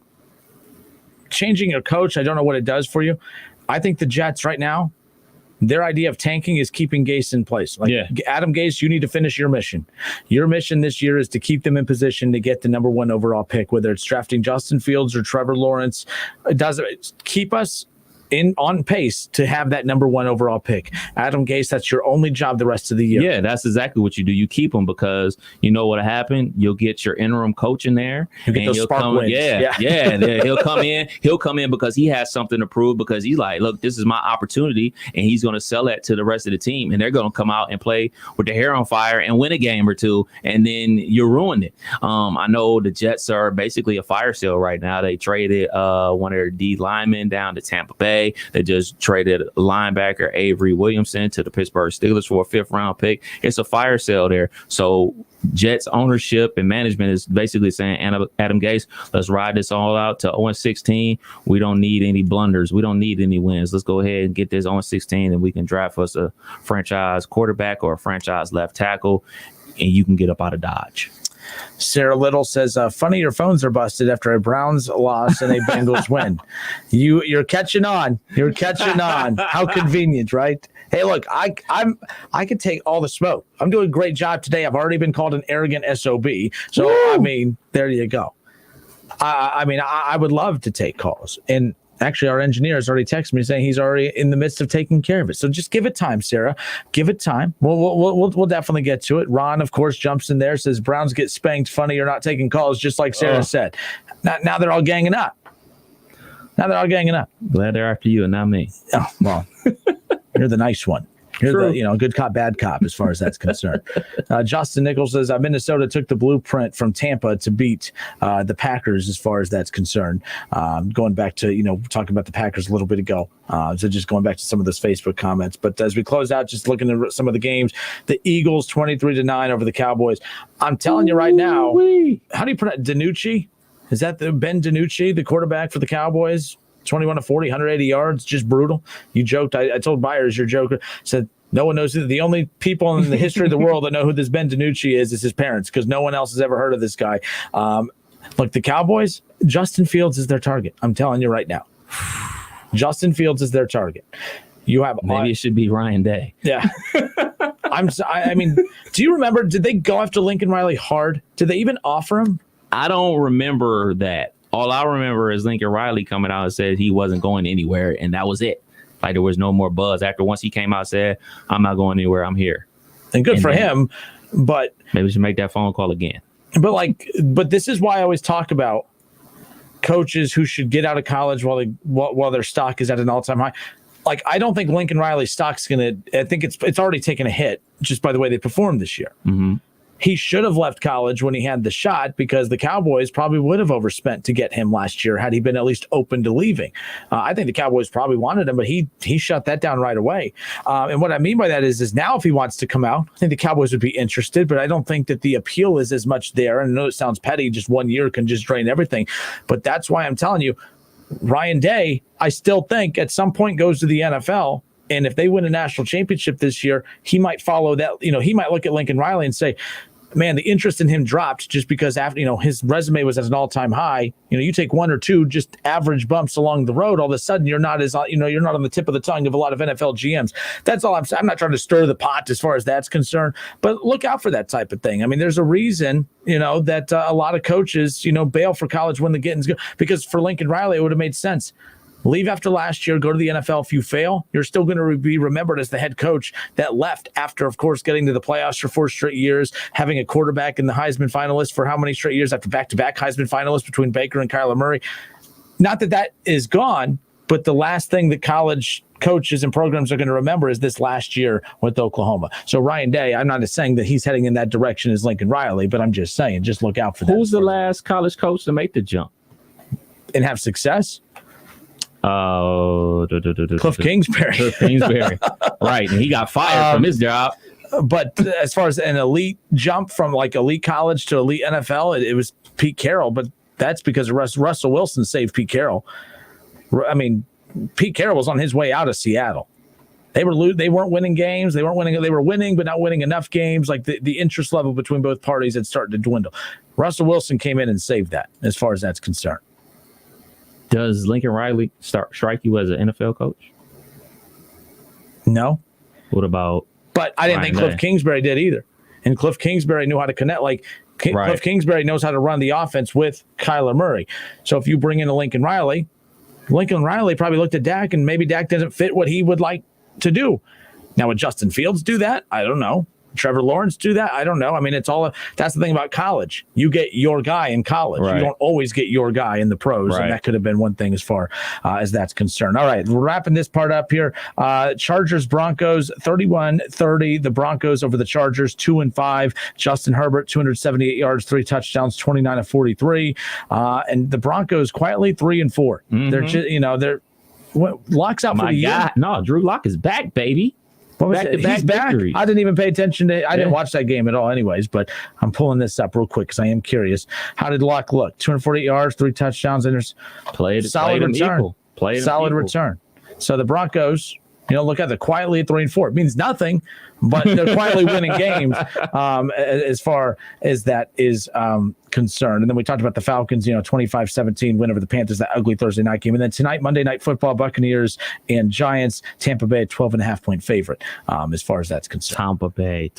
changing your coach, I don't know what it does for you. I think the Jets right now, their idea of tanking is keeping Gase in place. Adam Gase, you need to finish your mission. Your mission this year is to keep them in position to get the number 1 overall pick, whether it's drafting Justin Fields or Trevor Lawrence. It doesn't keep us on pace to have that number 1 overall pick. Adam Gase, that's your only job the rest of the year. Yeah, that's exactly what you do. You keep him, because you know what'll happen. You'll get your interim coach in there. You get those spark wins. Yeah. He'll come in. He'll come in because he has something to prove, because he's like, look, this is my opportunity, and he's going to sell that to the rest of the team, and they're going to come out and play with their hair on fire and win a game or two, and then you ruined it. I know the Jets are basically a fire sale right now. They traded one of their D linemen down to Tampa Bay. They just traded linebacker Avery Williamson to the Pittsburgh Steelers for a 5th round pick. It's a fire sale there. So Jets ownership and management is basically saying, Adam Gase, let's ride this all out to 0-16. We don't need any blunders. We don't need any wins. Let's go ahead and get this 0-16, and we can draft us a franchise quarterback or a franchise left tackle, and you can get up out of Dodge. Sarah Little says, funny your phones are busted after a Browns loss and a Bengals win. You're catching on. You're catching on. How convenient, right? Hey, look, I could take all the smoke. I'm doing a great job today. I've already been called an arrogant SOB. So, woo! I mean, there you go. I would love to take calls. And actually, our engineer has already texted me saying he's already in the midst of taking care of it. So just give it time, Sarah. Give it time. We'll definitely get to it. Ron, of course, jumps in there, says Browns get spanked. Funny you're not taking calls, just like Sarah said. Now they're all ganging up. Glad they're after you and not me. Oh, well, you're the nice one. You're the good cop, bad cop as far as that's concerned. Justin Nichols says, Minnesota took the blueprint from Tampa to beat the Packers as far as that's concerned. Going back to, talking about the Packers a little bit ago. So just going back to some of those Facebook comments. But as we close out, just looking at some of the games, the Eagles 23-9 over the Cowboys. I'm telling you right now, how do you pronounce DiNucci? Is that Ben DiNucci, the quarterback for the Cowboys? 21 of 40, 180 yards, just brutal. You joked. I told Byers your joke. Said no one knows. The only people in the history of the world that know who this Ben DiNucci is his parents, because no one else has ever heard of this guy. Look, the Cowboys, Justin Fields is their target. I'm telling you right now. Justin Fields is their target. You have maybe it should be Ryan Day. Yeah. I mean, do you remember? Did they go after Lincoln Riley hard? Did they even offer him? I don't remember that. All I remember is Lincoln Riley coming out and said he wasn't going anywhere, and that was it. Like, there was no more buzz. After once he came out and said, I'm not going anywhere, I'm here. And good for him, but maybe we should make that phone call again. But this is why I always talk about coaches who should get out of college while their stock is at an all-time high. Like, I don't think Lincoln Riley's stock's going to – I think it's already taken a hit just by the way they performed this year. Mm-hmm. He should have left college when he had the shot, because the Cowboys probably would have overspent to get him last year had he been at least open to leaving. I think the Cowboys probably wanted him, but he shut that down right away. And what I mean by that is now if he wants to come out, I think the Cowboys would be interested, but I don't think that the appeal is as much there. And I know it sounds petty, just 1 year can just drain everything. But that's why I'm telling you, Ryan Day, I still think at some point goes to the NFL. And if they win a national championship this year, he might follow that. He might look at Lincoln Riley and say, man, the interest in him dropped just because after, his resume was at an all-time high. You take one or two just average bumps along the road, all of a sudden you're not you're not on the tip of the tongue of a lot of NFL GMs. That's all I'm saying. I'm not trying to stir the pot as far as that's concerned, but look out for that type of thing. I mean, there's a reason, that a lot of coaches, bail for college when the getting's good, because for Lincoln Riley, it would have made sense. Leave after last year, go to the NFL. If you fail, you're still going to be remembered as the head coach that left after, of course, getting to the playoffs for 4 straight years, having a quarterback in the Heisman finalist for how many straight years after back-to-back Heisman finalists between Baker and Kyler Murray. Not that is gone, but the last thing that college coaches and programs are going to remember is this last year with Oklahoma. So Ryan Day, I'm not saying that he's heading in that direction as Lincoln Riley, but I'm just saying, just look out for that. Who's the last college coach to make the jump and have success? Cliff Kingsbury. Cliff Kingsbury. Right. And he got fired from his job. But as far as an elite jump from like elite college to elite NFL, it was Pete Carroll. But that's because Russell Wilson saved Pete Carroll. I mean, Pete Carroll was on his way out of Seattle. They weren't winning games. They were winning, but not winning enough games. Like the interest level between both parties had started to dwindle. Russell Wilson came in and saved that as far as that's concerned. Does Lincoln Riley strike you as an NFL coach? No. What about? But I didn't think Cliff Kingsbury did either. And Cliff Kingsbury knew how to connect. Cliff Kingsbury knows how to run the offense with Kyler Murray. So if you bring in a Lincoln Riley probably looked at Dak, and maybe Dak doesn't fit what he would like to do. Now, would Justin Fields do that? I don't know. Trevor Lawrence do that? I don't know. I mean, that's the thing about college. You get your guy in college. Right. You don't always get your guy in the pros, and that could have been one thing as far as that's concerned. All right, we're wrapping this part up here. Chargers, Broncos, 31-30. The Broncos over the Chargers, 2-5. Justin Herbert, 278 yards, 3 touchdowns, 29 of 43. And the Broncos quietly 3-4. Mm-hmm. They're just, Lock's out for the year. No, Drew Lock is back, baby. He's back. I didn't even pay attention to. I didn't watch that game at all, anyways. But I'm pulling this up real quick because I am curious. How did Locke look? 248 yards, 3 touchdowns, and there's solid return. Solid return. So the Broncos, look at the quietly at 3-4. It means nothing, but they're quietly winning games as far as that is concerned. And then we talked about the Falcons, 25-17 win over the Panthers, that ugly Thursday night game. And then tonight, Monday Night Football, Buccaneers and Giants, Tampa Bay, 12.5-point favorite as far as that's concerned. Tampa Bay.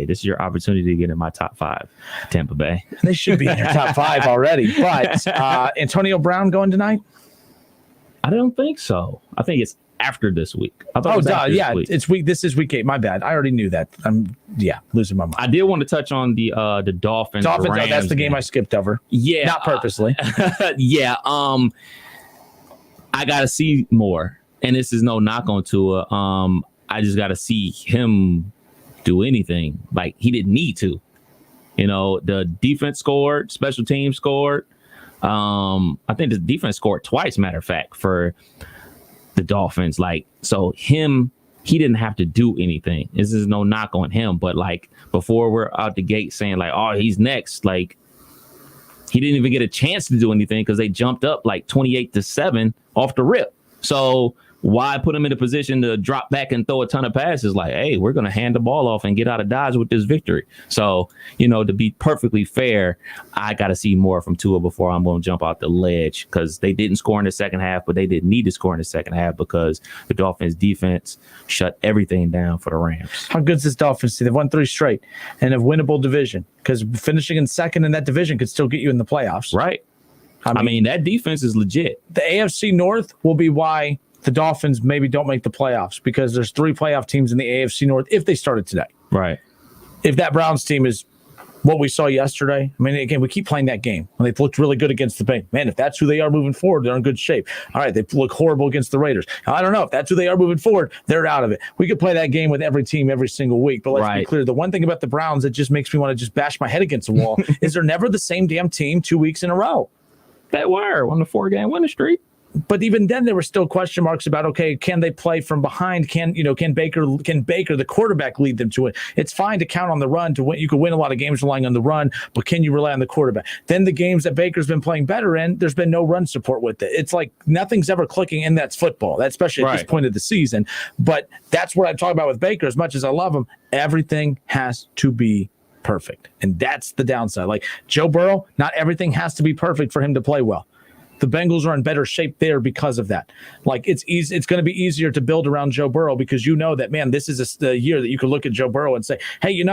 This is your opportunity to get in my top 5. Tampa Bay. They should be in your top 5 already. But Antonio Brown going tonight? I don't think so. I think it's after this week. It's week. This is week 8. My bad. I already knew that. I'm losing my mind. I did want to touch on the Dolphins. Rams, that's the game I skipped over. Yeah, not purposely. Yeah. I gotta see more, and this is no knock on Tua. I just gotta see him do anything. Like, he didn't need to. The defense scored, special teams scored. I think the defense scored twice, matter of fact, for the Dolphins. He didn't have to do anything. This is no knock on him, but before we're out the gate saying he's next, he didn't even get a chance to do anything because they jumped up 28-7 off the rip. So why put him in a position to drop back and throw a ton of passes? Hey, we're going to hand the ball off and get out of Dodge with this victory. So, to be perfectly fair, I got to see more from Tua before I'm going to jump out the ledge, because they didn't score in the second half, but they didn't need to score in the second half because the Dolphins defense shut everything down for the Rams. How good is this Dolphins team? They've won 3 straight in a winnable division, because finishing in second in that division could still get you in the playoffs. Right. I mean, that defense is legit. The AFC North will be why the Dolphins maybe don't make the playoffs, because there's 3 playoff teams in the AFC North if they started today. Right. If that Browns team is what we saw yesterday, I mean, again, we keep playing that game. And they've looked really good against the Bengals. Man, if that's who they are moving forward, they're in good shape. All right, they look horrible against the Raiders. Now, I don't know. If that's who they are moving forward, they're out of it. We could play that game with every team every single week. But let's be clear. The one thing about the Browns that just makes me want to just bash my head against the wall is they're never the same damn team 2 weeks in a row. They were on the 4-game winning streak. But even then, there were still question marks about, okay, can they play from behind? Can Baker, the quarterback, lead them to it? It's fine to count on the run to win. You can win a lot of games relying on the run, but can you rely on the quarterback? Then the games that Baker's been playing better in, there's been no run support with it. It's like nothing's ever clicking, and that's football. That's especially at this point of the season. But that's what I'm talking about with Baker. As much as I love him, everything has to be perfect, and that's the downside. Like Joe Burrow, not everything has to be perfect for him to play well. The Bengals are in better shape there because of that. Like it's easy. It's going to be easier to build around Joe Burrow because you know that, man, this is a year that you can look at Joe Burrow and say, hey,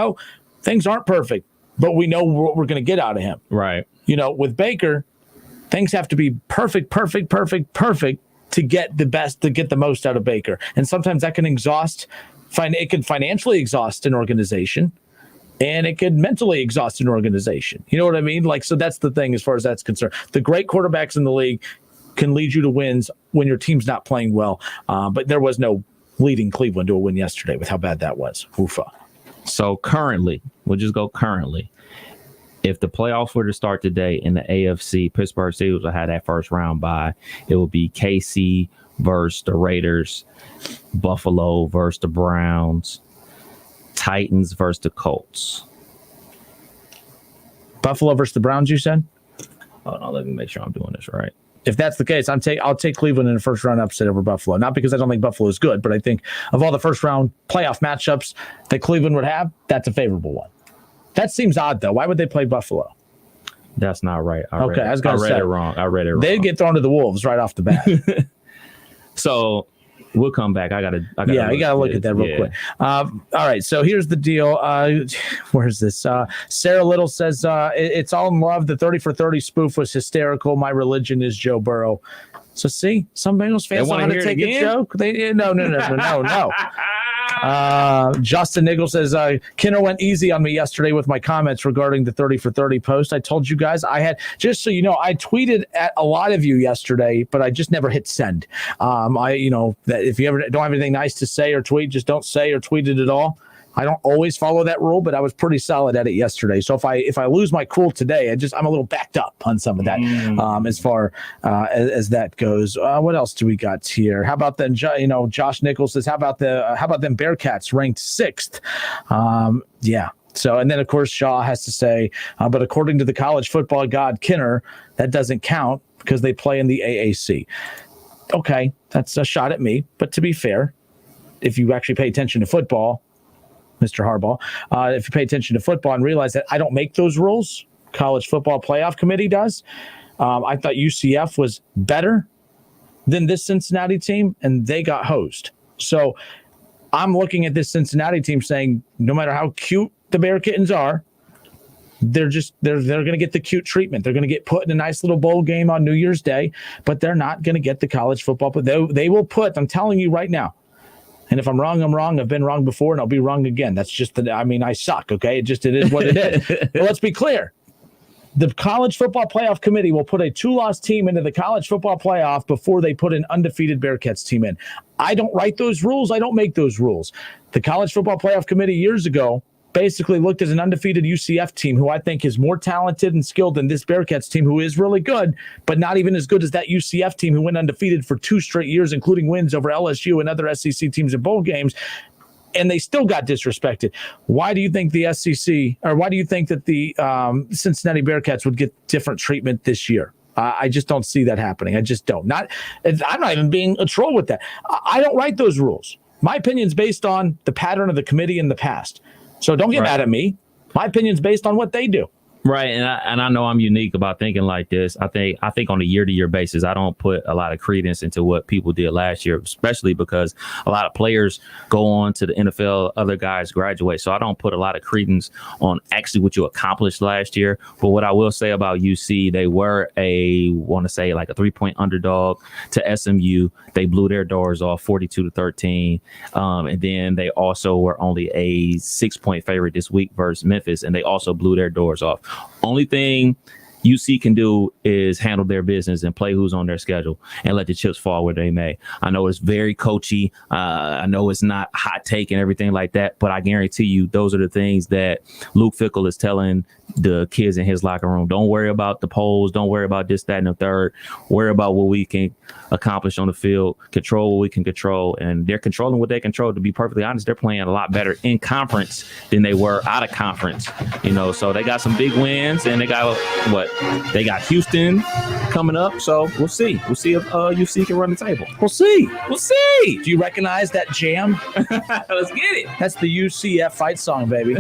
things aren't perfect, but we know what we're going to get out of him. Right. With Baker, things have to be perfect to get the best, to get the most out of Baker. And sometimes that can it can financially exhaust an organization. And it could mentally exhaust an organization. You know what I mean? So that's the thing as far as that's concerned. The great quarterbacks in the league can lead you to wins when your team's not playing well. But there was no leading Cleveland to a win yesterday with how bad that was. Oofa. So currently, we'll just go currently. If the playoffs were to start today in the AFC, Pittsburgh Steelers will have that first round bye. It will be KC versus the Raiders, Buffalo versus the Browns, Titans versus the Colts. Buffalo versus the Browns, you said? Hold on, let me make sure I'm doing this right. If that's the case, I'll take Cleveland in a first round upset over Buffalo. Not because I don't think Buffalo is good, but I think of all the first round playoff matchups that Cleveland would have, that's a favorable one. That seems odd, though. Why would they play Buffalo? That's not right. I read it wrong. They'd get thrown to the Wolves right off the bat. So we'll come back. I gotta look at that real quick. All right. So here's the deal. Where's this? Sarah Little says it's all in love. The 30 for 30 spoof was hysterical. My religion is Joe Burrow. So see, some Bengals fans know how to take a joke. No. Justin Niggle says Kinner went easy on me yesterday with my comments regarding the 30 for 30 post. I told you guys just so you know, I tweeted at a lot of you yesterday, but I just never hit send. That if you ever don't have anything nice to say or tweet, just don't say or tweet it at all. I don't always follow that rule, but I was pretty solid at it yesterday. So if I lose my cool today, I'm a little backed up on some of that as far as that goes. What else do we got here? How about then? Josh Nichols says, how about them Bearcats ranked 6th? Yeah. So, and then of course Shaw has to say, but according to the college football god Kinner, that doesn't count because they play in the AAC. Okay, that's a shot at me. But to be fair, if you actually pay attention to football, Mr. Harbaugh, if you pay attention to football and realize that I don't make those rules, College Football Playoff Committee does. I thought UCF was better than this Cincinnati team, and they got hosed. So I'm looking at this Cincinnati team saying, no matter how cute the Bear Kittens are, they're going to get the cute treatment. They're going to get put in a nice little bowl game on New Year's Day, but they're not going to get the college football. But they will put, I'm telling you right now, and if I'm wrong, I'm wrong. I've been wrong before, and I'll be wrong again. That's just I suck, okay? It is what it is. But let's be clear. The College Football Playoff Committee will put a 2-loss team into the College Football Playoff before they put an undefeated Bearcats team in. I don't write those rules. I don't make those rules. The College Football Playoff Committee years ago basically looked at an undefeated UCF team who I think is more talented and skilled than this Bearcats team, who is really good, but not even as good as that UCF team who went undefeated for 2 straight years, including wins over LSU and other SEC teams in bowl games. And they still got disrespected. Why do you think the SEC, or why do you think that the Cincinnati Bearcats would get different treatment this year? I just don't see that happening. I just don't. I'm not even being a troll with that. I don't write those rules. My opinion is based on the pattern of the committee in the past. So don't get mad at me. My opinion is based on what they do. Right. And I know I'm unique about thinking like this. I think on a year-to-year basis, I don't put a lot of credence into what people did last year, especially because a lot of players go on to the NFL, other guys graduate. So I don't put a lot of credence on actually what you accomplished last year. But what I will say about UC, they were a 3-point underdog to SMU. They blew their doors off 42-13. And then they also were only a 6-point favorite this week versus Memphis, and they also blew their doors off. Only thing UC can do is handle their business and play who's on their schedule and let the chips fall where they may. I know it's very coachy. I know it's not hot take and everything like that, but I guarantee you those are the things that Luke Fickell is telling the kids in his locker room. Don't worry about the polls. Don't worry about this, that, and the third. Worry about what we can accomplish on the field. Control what we can control. And they're controlling what they control. To be perfectly honest, they're playing a lot better in conference than they were out of conference. So they got some big wins, and they got They got Houston coming up. So we'll see. We'll see if UC can run the table. We'll see. We'll see. Do you recognize that jam? Let's get it. That's the UCF fight song, baby.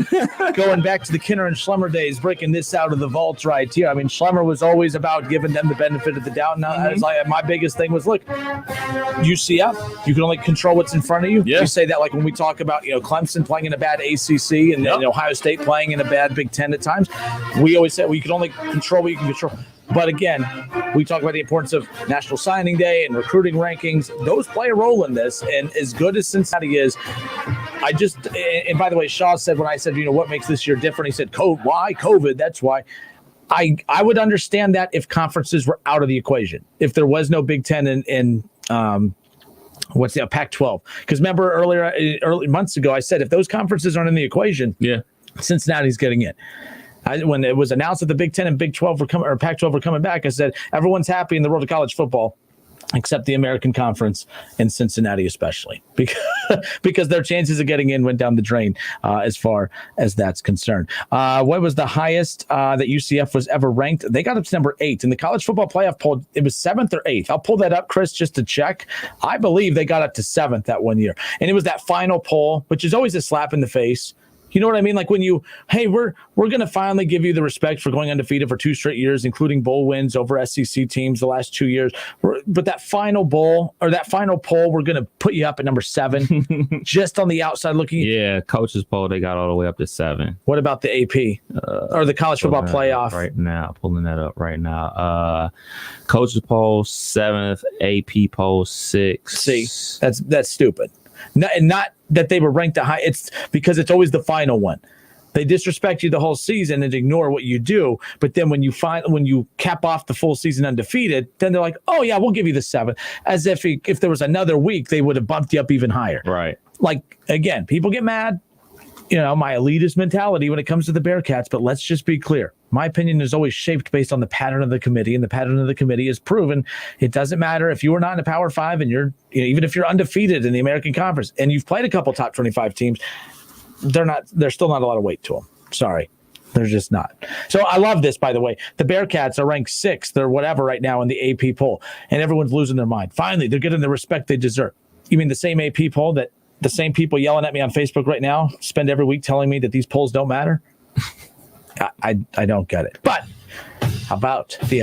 Going back to the Kinner and Schlemmer days, breaking this out of the vault right here. I mean, Schlemmer was always about giving them the benefit of the doubt. Now, I was like, my biggest thing was, look, UCF, you can only control what's in front of you. Yeah. We say that like when we talk about, Clemson playing in a bad ACC and Ohio State playing in a bad Big Ten at times. We always say we can only control what you can control. But again, we talk about the importance of National Signing Day and recruiting rankings. Those play a role in this. And as good as Cincinnati is, and by the way, Shaw said when I said, what makes this year different? He said, why COVID? That's why. I would understand that if conferences were out of the equation, if there was no Big Ten and Pac-12. Because remember early months ago, I said if those conferences aren't in the equation, Cincinnati's getting in. When it was announced that the Big Ten and Big 12 were coming, or Pac-12 were coming back, I said everyone's happy in the world of college football, except the American Conference and Cincinnati especially, because their chances of getting in went down the drain as far as that's concerned. What was the highest that UCF was ever ranked? They got up to number 8 in the college football playoff poll. It was 7th or 8th. I'll pull that up, Chris, just to check. I believe they got up to 7th that one year, and it was that final poll, which is always a slap in the face. You know what I mean? Like when we're going to finally give you the respect for going undefeated for 2 straight years, including bowl wins over SEC teams the last 2 years. But that final bowl or that final poll, we're going to put you up at number 7, just on the outside looking. Yeah, coaches poll, they got all the way up to 7. What about the AP or the college football playoff? Right now, pulling that up right now. Coaches poll 7th, AP poll 6th. See, that's stupid. Not that they were ranked the high. It's because it's always the final one. They disrespect you the whole season and ignore what you do. But then when you cap off the full season undefeated, then they're like, oh yeah, we'll give you the 7. As if there was another week, they would have bumped you up even higher. Right. Like again, people get mad. My elitist mentality when it comes to the Bearcats. But let's just be clear. My opinion is always shaped based on the pattern of the committee, and the pattern of the committee is proven. It doesn't matter if you are not in a Power 5 and you're, even if you're undefeated in the American Conference and you've played a couple top 25 teams, there's still not a lot of weight to them. Sorry. There's just not. So I love this, by the way. The Bearcats are ranked 6th or whatever right now in the AP poll, and everyone's losing their mind. Finally, they're getting the respect they deserve. You mean the same AP poll that the same people yelling at me on Facebook right now spend every week telling me that these polls don't matter? I don't get it. But how about the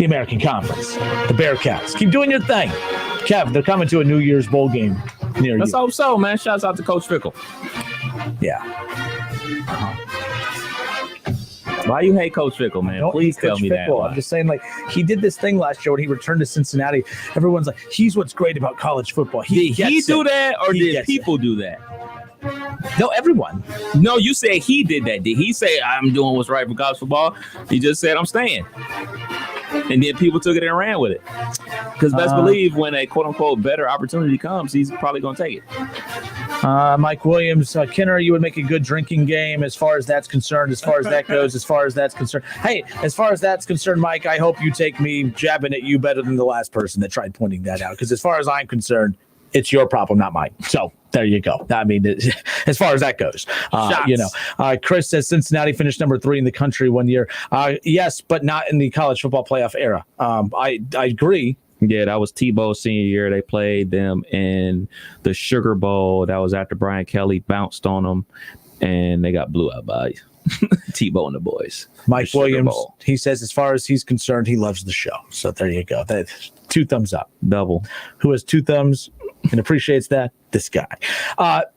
American Conference? The Bearcats. Keep doing your thing. Kev, they're coming to a New Year's bowl game near you. Let's hope so, man. Shouts out to Coach Fickell. Yeah. Why you hate Coach Fickell, man? Please tell me that. I'm just saying, like, he did this thing last year when he returned to Cincinnati. Everyone's like, he's what's great about college football. Did he do that, or did people do that? No, everyone. No, you said he did that. Did he say, I'm doing what's right for college football? He just said, I'm staying. And then people took it and ran with it. Because best believe when a quote-unquote better opportunity comes, he's probably going to take it. Mike Williams, Kinner, you would make a good drinking game as far as that's concerned, as far as that goes, as far as that's concerned. Hey, as far as that's concerned, Mike, I hope you take me jabbing at you better than the last person that tried pointing that out. Because as far as I'm concerned, it's your problem, not mine. So there you go. I mean, as far as that goes, Chris says Cincinnati finished number 3 in the country one year. Yes, but not in the college football playoff era. I agree. Yeah, that was Tebow's senior year. They played them in the Sugar Bowl. That was after Brian Kelly bounced on them, and they got blew out by Tebow and the boys. Mike Williams, he says as far as he's concerned, he loves the show. So there you go. 2 thumbs up. Double. Who has 2 thumbs and appreciates that? This guy.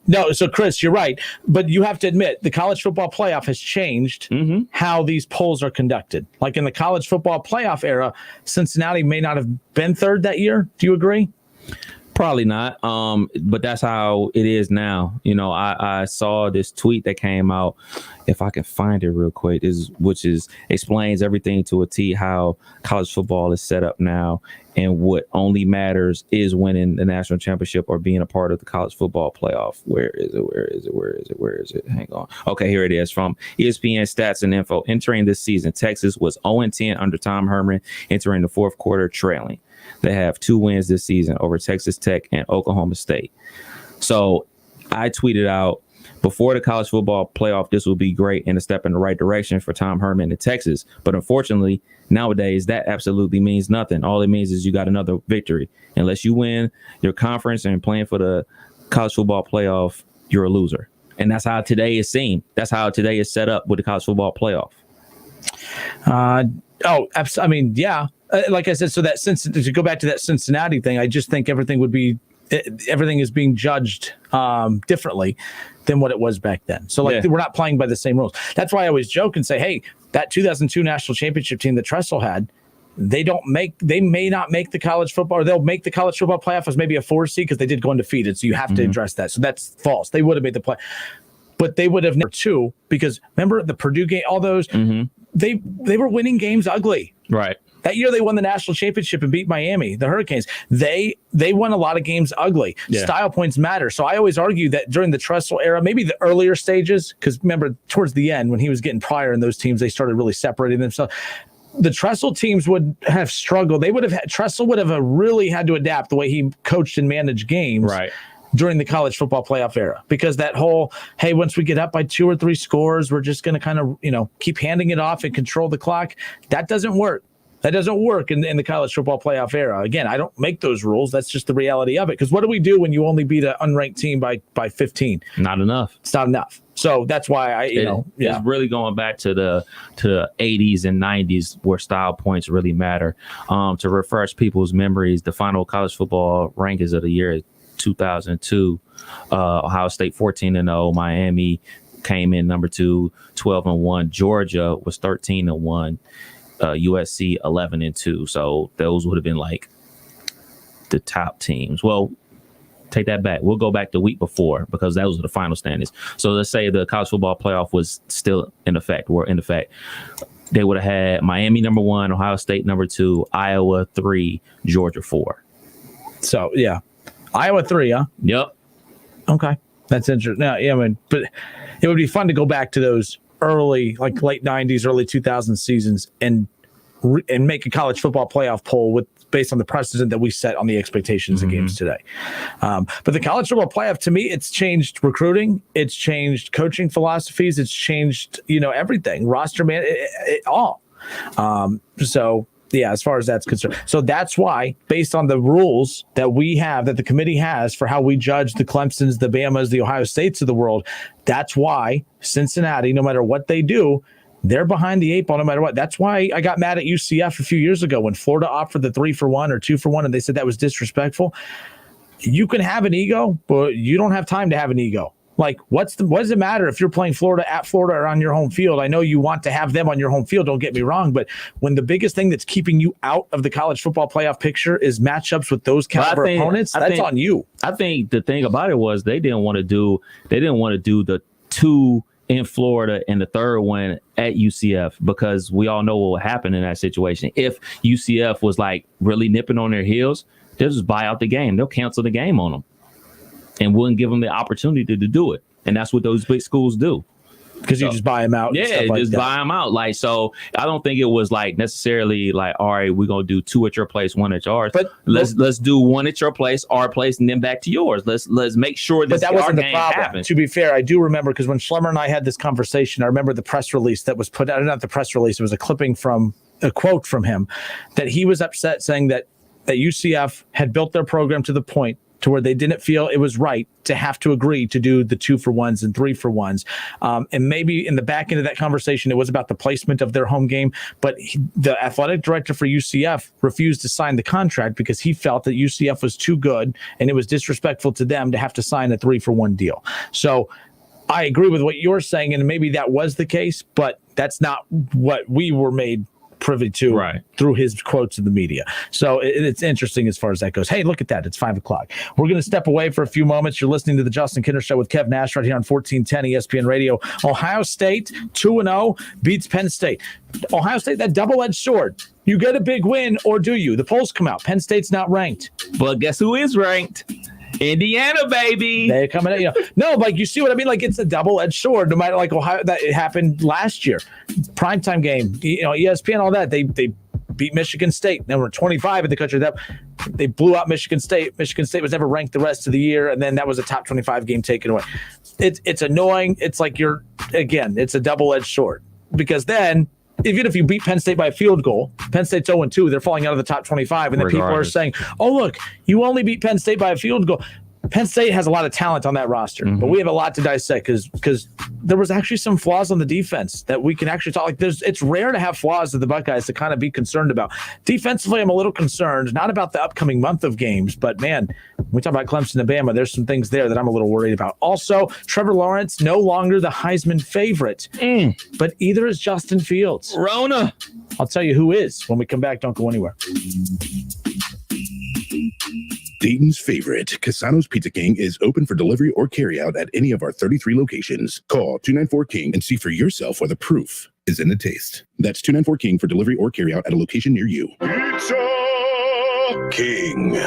No, so Chris, you're right. But you have to admit, the college football playoff has changed how these polls are conducted. Like in the college football playoff era, Cincinnati may not have been 3rd that year. Do you agree? Probably not. But that's how it is now. You know, I saw this tweet that came out, if I can find it real quick, which explains everything to a T, how college football is set up now, and what only matters is winning the national championship or being a part of the college football playoff. Where is it? Hang on. Okay, here it is from ESPN Stats and Info. Entering this season, Texas was 0-10 under Tom Herman, entering the fourth quarter trailing. They have 2 wins this season over Texas Tech and Oklahoma State. So I tweeted out, before the college football playoff, this will be great and a step in the right direction for Tom Herman in Texas. But unfortunately, nowadays, that absolutely means nothing. All it means is you got another victory. Unless you win your conference and playing for the college football playoff, you're a loser. And that's how today is seen. That's how today is set up with the college football playoff. I mean, yeah. Like I said, so that to go back to that Cincinnati thing, I just think everything is being judged differently than what it was back then. So we're not playing by the same rules. That's why I always joke and say, hey, that 2002 national championship team that Tressel had, they may not make the college football, or they'll make the college football playoff as maybe a 4 seed because they did go undefeated. So you have to address that. So that's false. They would have made the play, but they would have never 2, because remember the Purdue game, all those, they were winning games ugly. Right. That year they won the national championship and beat Miami, the Hurricanes. They won a lot of games ugly. Yeah. Style points matter. So I always argue that during the Tressel era, maybe the earlier stages, because remember towards the end when he was getting Pryor in those teams, they started really separating themselves. The Tressel teams would have struggled. Tressel would have really had to adapt the way he coached and managed games. Right. During the college football playoff era, because that whole, hey, once we get up by 2 or 3 scores, we're just going to kind of, keep handing it off and control the clock. That doesn't work. That doesn't work in the college football playoff era. Again, I don't make those rules. That's just the reality of it. Because what do we do when you only beat an unranked team by 15? Not enough. It's not enough. So that's why it's really going back to the 80s and 90s where style points really matter. To refresh people's memories, the final college football rankings of the year is 2002. Ohio State 14-0. Miami came in number 2, 12-1. Georgia was 13-1. USC 11-2. So those would have been like the top teams. Well, take that back. We'll go back the week before because those were the final standings. So let's say the college football playoff was still in effect. They would have had Miami number 1, Ohio State number 2, Iowa 3, Georgia 4. So yeah, Iowa 3, huh? Yep. Okay, that's interesting. Now, yeah, but it would be fun to go back to those early, like late 90s, early 2000s seasons and make a college football playoff poll based on the precedent that we set on the expectations of games today. But the college football playoff, to me, it's changed recruiting, it's changed coaching philosophies, it's changed, everything, roster man, it all. So yeah, as far as that's concerned. So that's why, based on the rules that we have, that the committee has for how we judge the Clemsons, the Bamas, the Ohio States of the world, that's why Cincinnati, no matter what they do, they're behind the 8 ball no matter what. That's why I got mad at UCF a few years ago when Florida offered the 3-for-1 or 2-for-1, and they said that was disrespectful. You can have an ego, but you don't have time to have an ego. Like, what does it matter if you're playing Florida at Florida or on your home field? I know you want to have them on your home field, don't get me wrong, but when the biggest thing that's keeping you out of the college football playoff picture is matchups with those caliber opponents, that's on you. I think the thing about it was they didn't want to do the 2 in Florida and the 3rd one at UCF, because we all know what would happen in that situation. If UCF was like really nipping on their heels, they'll just buy out the game. They'll cancel the game on them and wouldn't give them the opportunity to do it. And that's what those big schools do. Because you just buy them out. Yeah, just buy them out. Like, so I don't think it was like necessarily like, all right, we're going to do 2 at your place, 1 at yours. But let's do 1 at your place, our place, and then back to yours. Let's make sure that wasn't the problem. Happens. To be fair, I do remember, because when Schlemmer and I had this conversation, I remember the press release that was put out. Not the press release, it was a quote from him, that he was upset saying that UCF had built their program to the point to where they didn't feel it was right to have to agree to do the 2-for-1s and 3-for-1s. And maybe in the back end of that conversation, it was about the placement of their home game. But the athletic director for UCF refused to sign the contract because he felt that UCF was too good and it was disrespectful to them to have to sign a 3-for-1 deal. So I agree with what you're saying, and maybe that was the case, but that's not what we were made privy to through his quotes in the media. So it's interesting as far as that goes. Hey, look at that. It's 5 o'clock. We're going to step away for a few moments. You're listening to the Justin Kinner Show with Kev Nash right here on 1410 ESPN Radio. Ohio State 2-0 beats Penn State. Ohio State, that double-edged sword. You get a big win, or do you? The polls come out. Penn State's not ranked. But guess who is ranked? Indiana, baby. They're coming at you. No, like, you see what I mean? Like, it's a double-edged sword. No matter, like, Ohio, that it happened last year. Primetime game, ESPN, all that. They beat Michigan State. They were 25 in the country. That they blew out Michigan State. Michigan State was never ranked the rest of the year, and then that was a top 25 game taken away. It's annoying. It's like it's a double-edged sword, because then even if you beat Penn State by a field goal, Penn State's 0-2, they're falling out of the top 25, and then people are saying, oh, look, you only beat Penn State by a field goal. Penn State has a lot of talent on that roster, but we have a lot to dissect because there was actually some flaws on the defense that we can actually talk. Like, it's rare to have flaws of the Buckeyes to kind of be concerned about. Defensively, I'm a little concerned, not about the upcoming month of games, but man, when we talk about Clemson and Bama, there's some things there that I'm a little worried about. Also, Trevor Lawrence no longer the Heisman favorite, but either is Justin Fields. Rona. I'll tell you who is when we come back. Don't go anywhere. Dayton's favorite, Casano's Pizza King, is open for delivery or carryout at any of our 33 locations. Call 294-KING and see for yourself where the proof is in the taste. That's 294-KING for delivery or carryout at a location near you. Pizza King.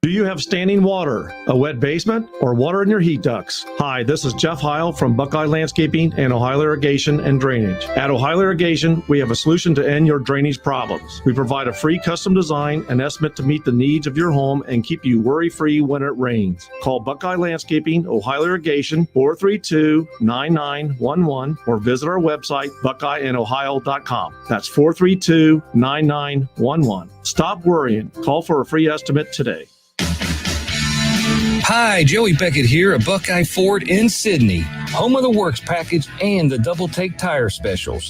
Do you have standing water, a wet basement, or water in your heat ducts? Hi, this is Jeff Heil from Buckeye Landscaping and Ohio Irrigation and Drainage. At Ohio Irrigation, we have a solution to end your drainage problems. We provide a free custom design and estimate to meet the needs of your home and keep you worry-free when it rains. Call Buckeye Landscaping, Ohio Irrigation, 432-9911, or visit our website, buckeyeindohio.com. That's 432-9911. Stop worrying. Call for a free estimate today. Hi, Joey Beckett here at Buckeye Ford in Sydney, home of the Works Package and the Double Take Tire Specials.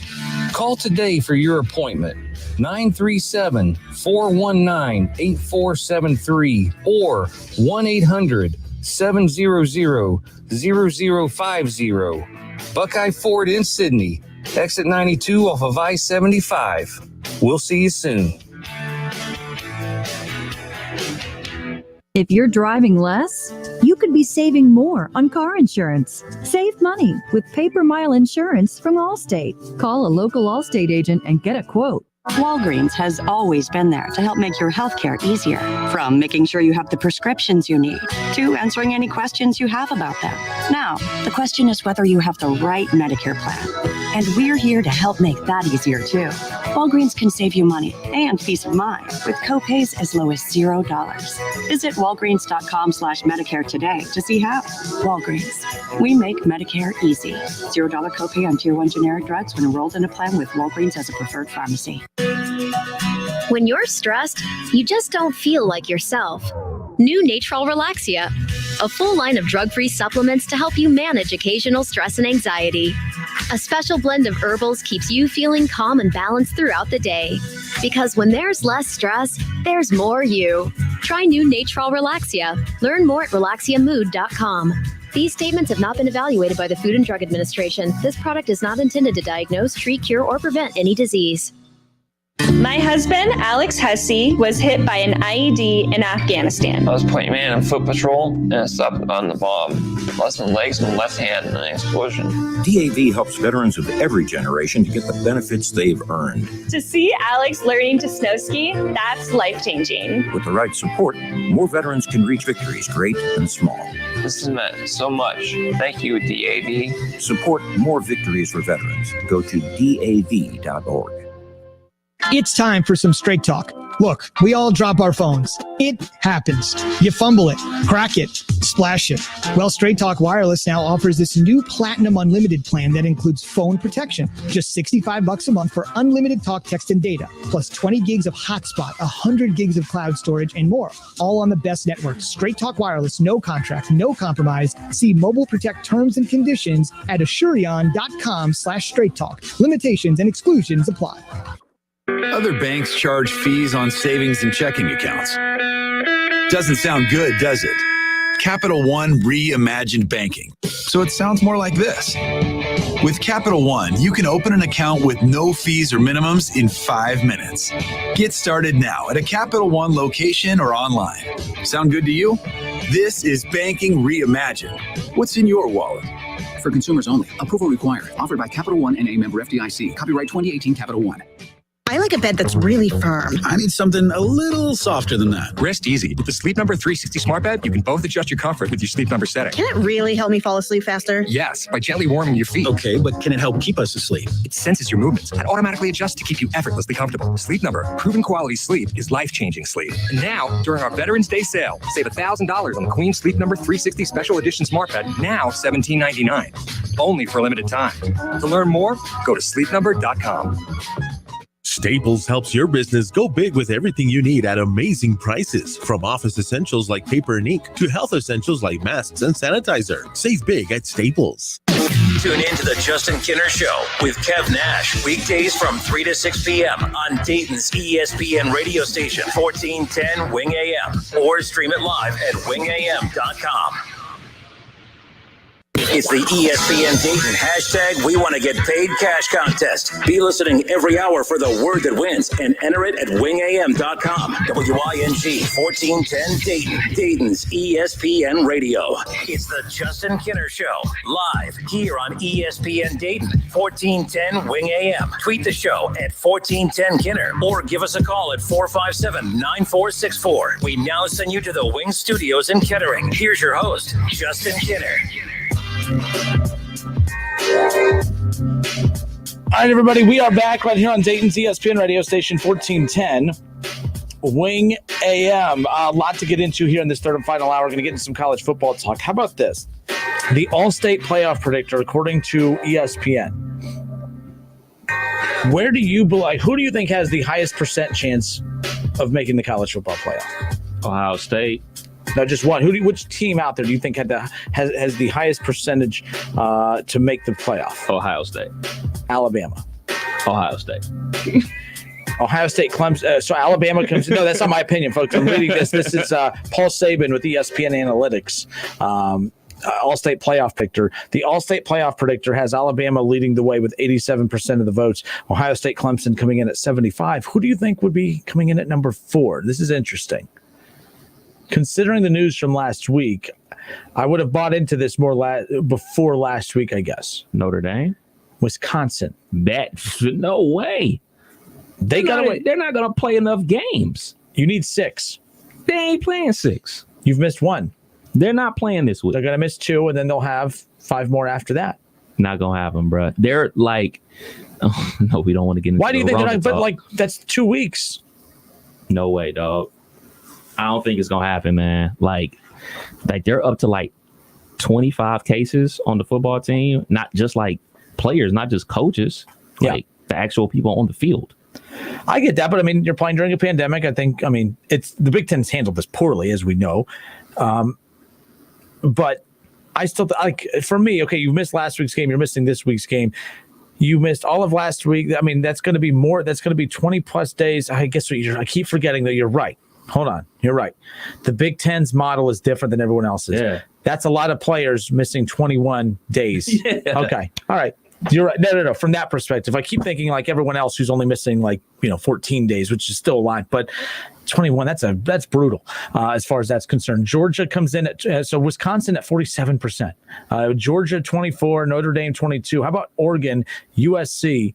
Call today for your appointment, 937-419-8473 or 1-800-700-0050. Buckeye Ford in Sydney, exit 92 off of I-75. We'll see you soon. If you're driving less, you could be saving more on car insurance. Save money with pay-per-mile insurance from Allstate. Call a local Allstate agent and get a quote. Walgreens has always been there to help make your healthcare easier. From making sure you have the prescriptions you need to answering any questions you have about them. Now, the question is whether you have the right Medicare plan. And we're here to help make that easier too. Walgreens can save you money and peace of mind with copays as low as $0. Visit walgreens.com/Medicare today to see how. Walgreens, we make Medicare easy. $0 copay on Tier 1 generic drugs when enrolled in a plan with Walgreens as a preferred pharmacy. When you're stressed, you just don't feel like yourself. New Natrol Relaxia, a full line of drug-free supplements to help you manage occasional stress and anxiety. A special blend of herbals keeps you feeling calm and balanced throughout the day. Because when there's less stress, there's more you. Try new Natrol Relaxia. Learn more at relaxiamood.com. These statements have not been evaluated by the Food and Drug Administration. This product is not intended to diagnose, treat, cure, or prevent any disease. My husband, Alex Hussey, was hit by an IED in Afghanistan. I was point man on foot patrol and I stopped on the bomb. Lost my legs and left hand in an explosion. DAV helps veterans of every generation to get the benefits they've earned. To see Alex learning to snow ski, that's life-changing. With the right support, more veterans can reach victories great and small. This has meant so much. Thank you, DAV. Support more victories for veterans. Go to DAV.org. It's time for some straight talk. Look, we all drop our phones. It happens. You fumble it, crack it, splash it. Well, Straight Talk Wireless now offers this new Platinum Unlimited plan that includes phone protection. Just $65 a month for unlimited talk, text, and data, plus 20 gigs of hotspot, 100 gigs of cloud storage, and more. All on the best network. Straight Talk Wireless, no contract, no compromise. See Mobile Protect terms and conditions at Asurion.com/Straight Talk. Limitations and exclusions apply. Other banks charge fees on savings and checking accounts. Doesn't sound good, does it? Capital One reimagined banking. So it sounds more like this. With Capital One, you can open an account with no fees or minimums in 5 minutes. Get started now at a Capital One location or online. Sound good to you? This is banking reimagined. What's in your wallet? For consumers only. Approval required. Offered by Capital One and a member FDIC. Copyright 2018 Capital One. I like a bed that's really firm. I need something a little softer than that. Rest easy. With the Sleep Number 360 smart bed, you can both adjust your comfort with your Sleep Number setting. Can it really help me fall asleep faster? Yes, by gently warming your feet. Okay, but can it help keep us asleep? It senses your movements and automatically adjusts to keep you effortlessly comfortable. Sleep Number, proven quality sleep is life-changing sleep. And now, during our Veterans Day sale, save $1,000 on the Queen Sleep Number 360 Special Edition smart bed, now $17.99. Only for a limited time. To learn more, go to sleepnumber.com. Staples helps your business go big with everything you need at amazing prices. From office essentials like paper and ink to health essentials like masks and sanitizer. Save big at Staples. Tune in to the Justin Kinner Show with Kev Nash. Weekdays from 3 to 6 p.m. on Dayton's ESPN radio station, 1410 Wing AM. Or stream it live at wingam.com. It's the ESPN Dayton hashtag We Want to Get Paid Cash Contest. Be listening every hour for the word that wins and enter it at wingam.com. WING 1410 Dayton, Dayton's ESPN Radio. It's the Justin Kinner Show, live here on ESPN Dayton, 1410 Wing AM. Tweet the show at 1410 Kinner or give us a call at 457-9464. We now send you to the Wing Studios in Kettering. Here's your host, Justin Kinner. All right, everybody, we are back right here on Dayton's ESPN radio station, 1410 Wing AM. A lot to get into here in this third and final hour. We're going to get into some college football talk. How about this? The All-State Playoff Predictor, according to ESPN. Who do you think has the highest % chance of making the college football playoff? Ohio State. No, just one. Which team out there do you think has the highest percentage to make the playoff? Ohio State. Alabama. Ohio State. Ohio State, Clemson. So Alabama comes. No, that's not my opinion, folks. I'm reading this. This is Paul Saban with ESPN Analytics. All-State Playoff Predictor. The All-State Playoff Predictor has Alabama leading the way with 87% of the votes. Ohio State, Clemson coming in at 75%. Who do you think would be coming in at number 4? This is interesting. Considering the news from last week, I would have bought into this more before last week, I guess. Notre Dame? Wisconsin. No way. They're not going to play enough games. You need 6. They ain't playing 6. You've missed 1. They're not playing this week. They're going to miss 2, and then they'll have 5 more after that. Not going to happen, bro. They're like, oh, no, we don't want to get into Why do you think they're not? But, that's 2 weeks. No way, dog. I don't think it's gonna happen, man. Like they're up to 25 cases on the football team, not just players, not just coaches, the actual people on the field. I get that, but you're playing during a pandemic. It's the Big Ten's handled this poorly, as we know. But I still for me, okay, you missed last week's game, you're missing this week's game. You missed all of last week. That's going to be more. That's going to be 20 plus days. I guess I keep forgetting that you're right. Hold on. You're right. The Big Ten's model is different than everyone else's. Yeah. That's a lot of players missing 21 days. Yeah. Okay. All right. You're right. No. From that perspective, I keep thinking like everyone else who's only missing 14 days, which is still a lot, but 21, that's brutal as far as that's concerned. Georgia comes in at, so Wisconsin at 47%. Georgia 24, Notre Dame 22. How about Oregon, USC?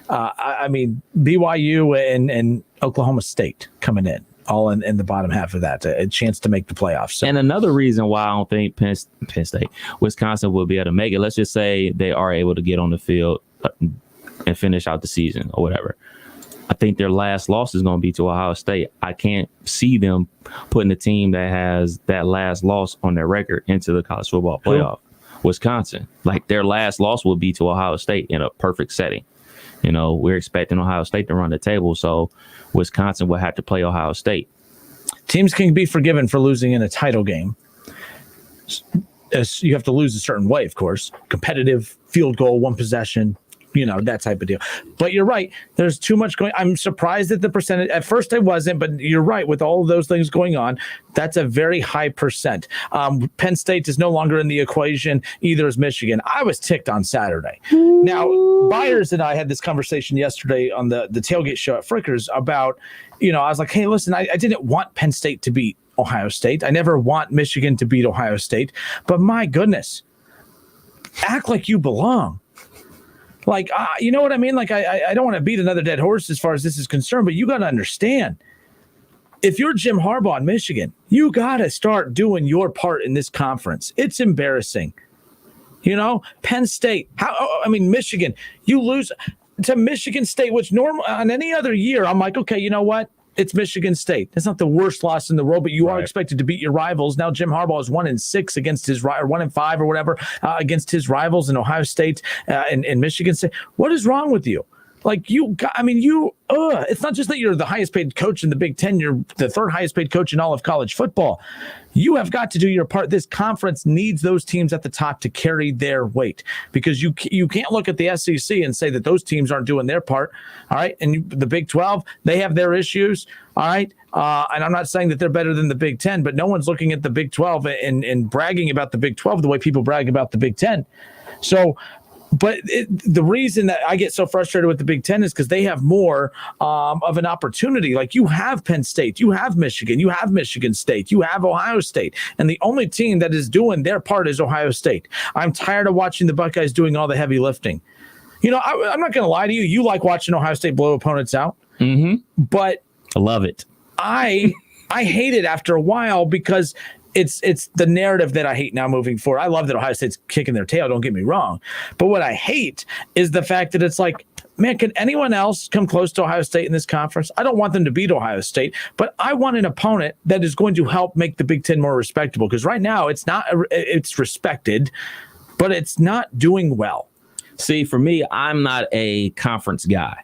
BYU and Oklahoma State coming in. All in the bottom half of that, a chance to make the playoffs. So. And another reason why I don't think Penn State, Wisconsin will be able to make it, let's just say they are able to get on the field and finish out the season or whatever. I think their last loss is going to be to Ohio State. I can't see them putting the team that has that last loss on their record into the college football playoff. Wisconsin, their last loss will be to Ohio State in a perfect setting. We're expecting Ohio State to run the table, so Wisconsin will have to play Ohio State. Teams can be forgiven for losing in a title game. You have to lose a certain way, of course. Competitive, field goal, one possession, that type of deal. But you're right. There's too much going. I'm surprised at the percentage. At first I wasn't, but you're right. With all of those things going on, that's a very high percent. Penn State is no longer in the equation. Either is Michigan. I was ticked on Saturday. Now, Byers and I had this conversation yesterday on the tailgate show at Frickers about, I was like, hey, listen, I didn't want Penn State to beat Ohio State. I never want Michigan to beat Ohio State. But my goodness, act like you belong. Like, you know what I mean? Like, I don't want to beat another dead horse as far as this is concerned, but you got to understand, if you're Jim Harbaugh in Michigan, you got to start doing your part in this conference. It's embarrassing. Penn State, Michigan, you lose to Michigan State, which on any other year, I'm like, okay, you know what? It's Michigan State. That's not the worst loss in the world, but you are expected to beat your rivals. Now Jim Harbaugh is 1-6 against his or 1-5 or whatever against his rivals in Ohio State and Michigan State. What is wrong with you? Like it's not just that you're the highest paid coach in the Big Ten. You're the third highest paid coach in all of college football. You have got to do your part. This conference needs those teams at the top to carry their weight, because you can't look at the SEC and say that those teams aren't doing their part. All right. And the Big 12, they have their issues. All right. And I'm not saying that they're better than the Big 10, but no one's looking at the Big 12 and bragging about the Big 12 the way people brag about the Big 10. So, but the reason that I get so frustrated with the Big Ten is because they have more of an opportunity. Like, you have Penn State, you have Michigan, you have Michigan State, you have Ohio State. And the only team that is doing their part is Ohio State. I'm tired of watching the Buckeyes doing all the heavy lifting. I'm not going to lie to you. You like watching Ohio State blow opponents out. Mm-hmm. But I love it. I hate it after a while, because it's the narrative that I hate now moving forward. I love that Ohio State's kicking their tail, don't get me wrong. But what I hate is the fact that it's like, man, can anyone else come close to Ohio State in this conference? I don't want them to beat Ohio State, but I want an opponent that is going to help make the Big Ten more respectable, because right now it's respected, but it's not doing well. See, for me, I'm not a conference guy.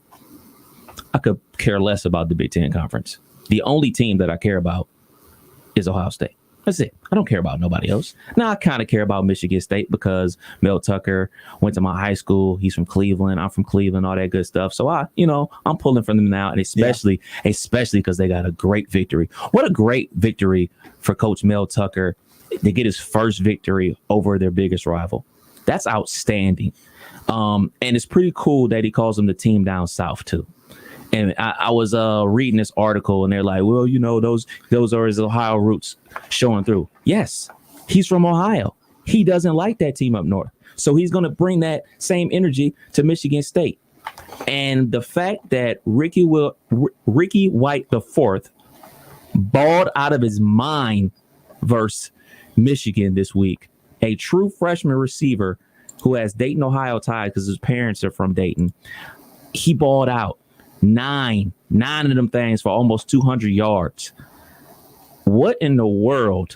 I could care less about the Big Ten conference. The only team that I care about is Ohio State. That's it. I don't care about nobody else. Now, I kind of care about Michigan State because Mel Tucker went to my high school. He's from Cleveland. I'm from Cleveland, all that good stuff. So I'm pulling for them now, and especially because they got a great victory. What a great victory for Coach Mel Tucker to get his first victory over their biggest rival. That's outstanding. And it's pretty cool that he calls them the team down south too. And I was reading this article, and they're like, well, those are his Ohio roots showing through. Yes, he's from Ohio. He doesn't like that team up north. So he's going to bring that same energy to Michigan State. And the fact that Ricky White IV balled out of his mind versus Michigan this week, a true freshman receiver who has Dayton, Ohio ties because his parents are from Dayton, he balled out. Nine of them things for almost 200 yards. What in the world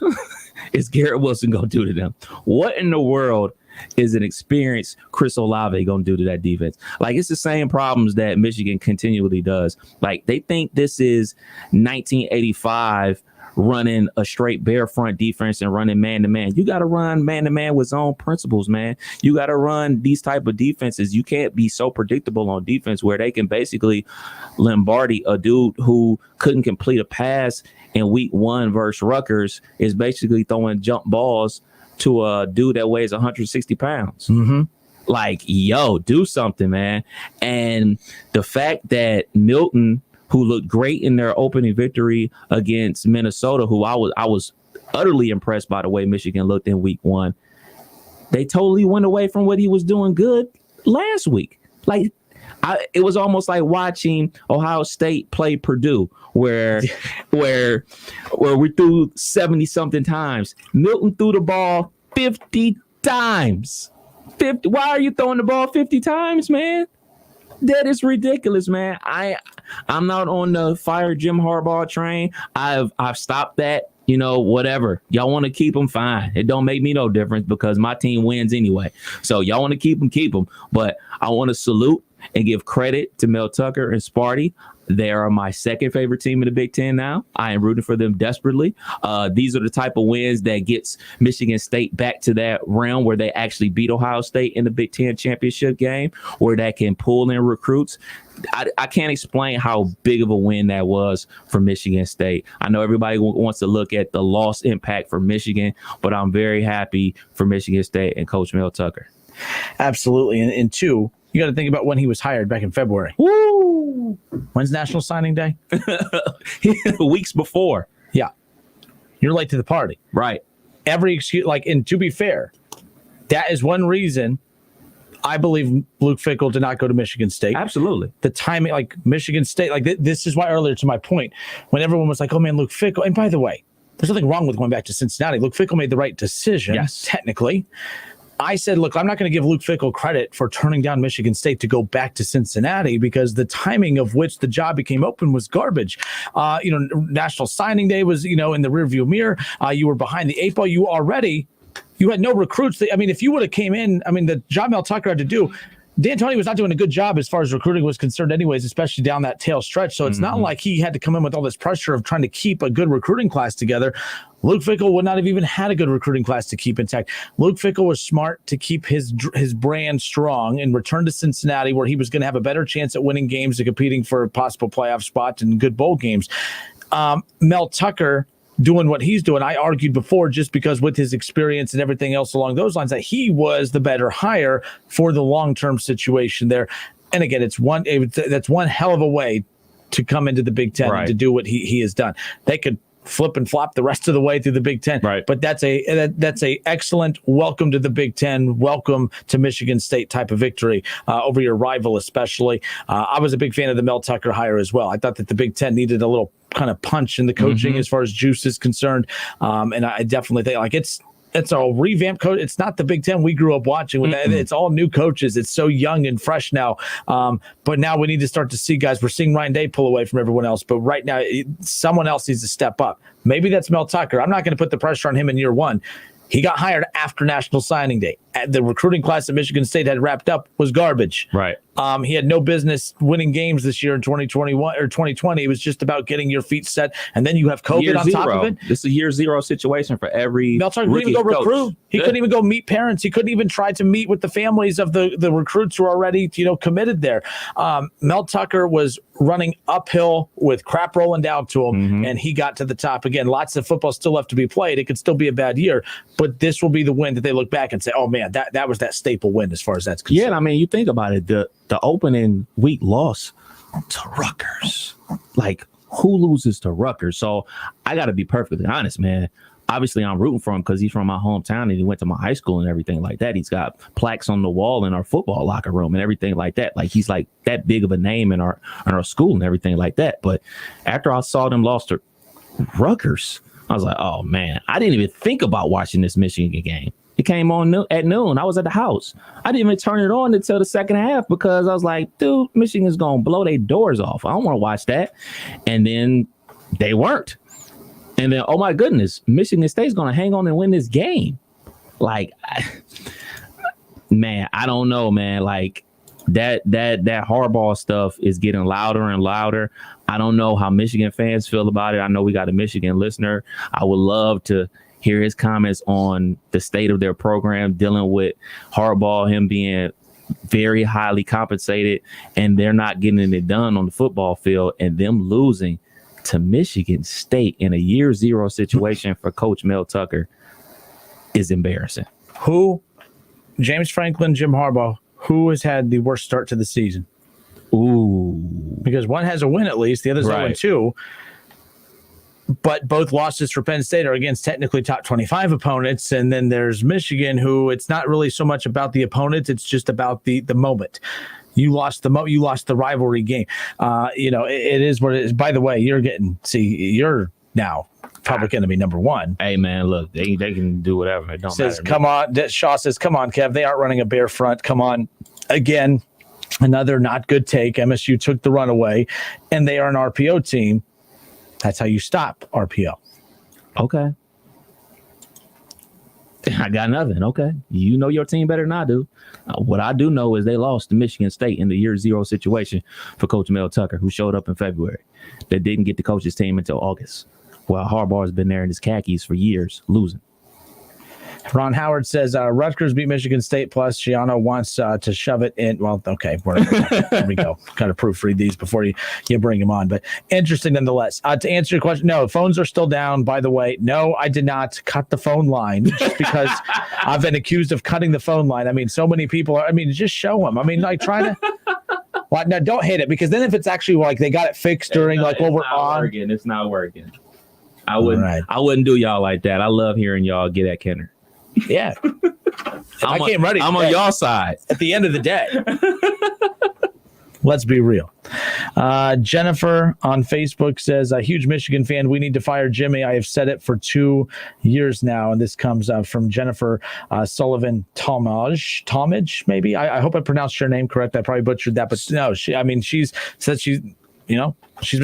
is Garrett Wilson going to do to them? What in the world is an experienced Chris Olave going to do to that defense? Like, it's the same problems that Michigan continually does. Like, they think this is 1985 running a straight bear front defense and running man-to-man. You got to run man-to-man with zone principles, man. You got to run these type of defenses. You can't be so predictable on defense where they can basically Lombardi, a dude who couldn't complete a pass in week 1 versus Rutgers, is basically throwing jump balls to a dude that weighs 160 pounds. Mm-hmm. Like, yo, do something, man. And the fact that Milton, who looked great in their opening victory against Minnesota, who I was utterly impressed by the way Michigan looked in week 1. They totally went away from what he was doing good last week. Like, it was almost like watching Ohio State play Purdue, where we threw 70 something times. Milton threw the ball 50 times. 50. Why are you throwing the ball 50 times, man? That is ridiculous, man. I'm not on the fire Jim Harbaugh train. I've stopped that. Whatever. Y'all want to keep them, fine. It don't make me no difference because my team wins anyway. So y'all want to keep them. But I want to salute and give credit to Mel Tucker and Sparty. They are my second favorite team in the Big Ten now. I am rooting for them desperately. These are the type of wins that gets Michigan State back to that realm where they actually beat Ohio State in the Big Ten championship game, where that can pull in recruits. I can't explain how big of a win that was for Michigan State. I know everybody wants to look at the loss impact for Michigan, but I'm very happy for Michigan State and Coach Mel Tucker. Absolutely. And two, you got to think about when he was hired back in February. Woo! When's National Signing Day? Weeks before. Yeah. You're late to the party. Right. Every excuse, and to be fair, that is one reason I believe Luke Fickell did not go to Michigan State. Absolutely. The timing, Michigan State, this is why earlier to my point, when everyone was like, oh man, Luke Fickell. And by the way, there's nothing wrong with going back to Cincinnati. Luke Fickell made the right decision, technically. I said, look, I'm not going to give Luke Fickell credit for turning down Michigan State to go back to Cincinnati because the timing of which the job became open was garbage. National Signing Day was, in the rearview mirror. You were behind the 8 ball. You had no recruits. If you would have came in, the job Mel Tucker had to do, D'Antoni was not doing a good job as far as recruiting was concerned anyways, especially down that tail stretch. So it's not like he had to come in with all this pressure of trying to keep a good recruiting class together. Luke Fickell would not have even had a good recruiting class to keep intact. Luke Fickell was smart to keep his brand strong and return to Cincinnati, where he was going to have a better chance at winning games and competing for a possible playoff spot and good bowl games. Mel Tucker doing what he's doing, I argued before, just because with his experience and everything else along those lines, that he was the better hire for the long-term situation there. And again, that's one hell of a way to come into the Big Ten and to do what he has done. They could flip and flop the rest of the way through the Big Ten. Right. But that's a excellent welcome to the Big Ten, welcome to Michigan State type of victory over your rival, especially. I was a big fan of the Mel Tucker hire as well. I thought that the Big Ten needed a little kind of punch in the coaching as far as juice is concerned. And I definitely think it's a revamped coach. It's not the Big Ten we grew up watching. With that. It's all new coaches. It's so young and fresh now. But now we need to start to see guys. We're seeing Ryan Day pull away from everyone else. But right now, someone else needs to step up. Maybe that's Mel Tucker. I'm not going to put the pressure on him in year one. He got hired after National Signing Day. The recruiting class that Michigan State had wrapped up was garbage. Right. He had no business winning games this year in 2021 or 2020. It was just about getting your feet set, and then you have COVID on top of it. This is a year zero situation for every Mel Tucker couldn't even go recruit. He couldn't even go meet parents. He couldn't even try to meet with the families of the recruits who are already committed there. Mel Tucker was running uphill with crap rolling down to him, and he got to the top again. Lots of football still left to be played. It could still be a bad year, but this will be the win that they look back and say, "Oh man, that was that staple win as far as that's concerned." Yeah, you think about it. The opening week loss to Rutgers. Who loses to Rutgers? So I got to be perfectly honest, man. Obviously, I'm rooting for him because he's from my hometown and he went to my high school and everything like that. He's got plaques on the wall in our football locker room and everything like that. He's that big of a name in our school and everything like that. But after I saw them lost to Rutgers, I was like, oh man, I didn't even think about watching this Michigan game. It came on at noon. I was at the house. I didn't even turn it on until the second half because I was like, dude, Michigan's going to blow their doors off. I don't want to watch that. And then they weren't. And then, oh my goodness, Michigan State's going to hang on and win this game. Man, I don't know, man. That hardball stuff is getting louder and louder. I don't know how Michigan fans feel about it. I know we got a Michigan listener. I would love to hear his comments on the state of their program, dealing with Harbaugh, him being very highly compensated, and they're not getting it done on the football field, and them losing to Michigan State in a year zero situation for Coach Mel Tucker is embarrassing. Who, James Franklin, Jim Harbaugh, who has had the worst start to the season? Ooh. Because one has a win at least, the other's 0-2. But both losses for Penn State are against technically top 25 opponents. And then there's Michigan, who it's not really so much about the opponent. It's just about the moment. You lost the rivalry game. It is what it is. By the way, you're now public enemy number one. Hey man, look, they can do whatever. It don't matter. Come on. Shaw says, come on, Kev. They aren't running a bare front. Come on. Again, another not good take. MSU took the run away, and they are an RPO team. That's how you stop RPO. Okay. I got nothing. Okay. You know your team better than I do. What I do know is they lost to Michigan State in the year 0 situation for Coach Mel Tucker, who showed up in February. They didn't get to coach his team until August. While Harbaugh's been there in his khakis for years, losing. Ron Howard says Rutgers beat Michigan State, plus Gianna wants to shove it in. Well, okay, there we go. Kind of proofread these before you bring them on. But interesting nonetheless. To answer your question, no, phones are still down, by the way. No, I did not cut the phone line just because I've been accused of cutting the phone line. I mean, so many people are, just show them. I mean, like try to. Well, no, don't hit it, because then if it's actually like they got it fixed during we're on. It's not working. I wouldn't do y'all like that. I love hearing y'all get at Kenner. Yeah. I came ready. I'm on y'all side. At the end of the day. Let's be real. Jennifer on Facebook says, a huge Michigan fan. We need to fire Jimmy. I have said it for 2 years now. And this comes from Jennifer Sullivan Talmadge, maybe. I hope I pronounced your name correct. I probably butchered that. But no, she's said she's been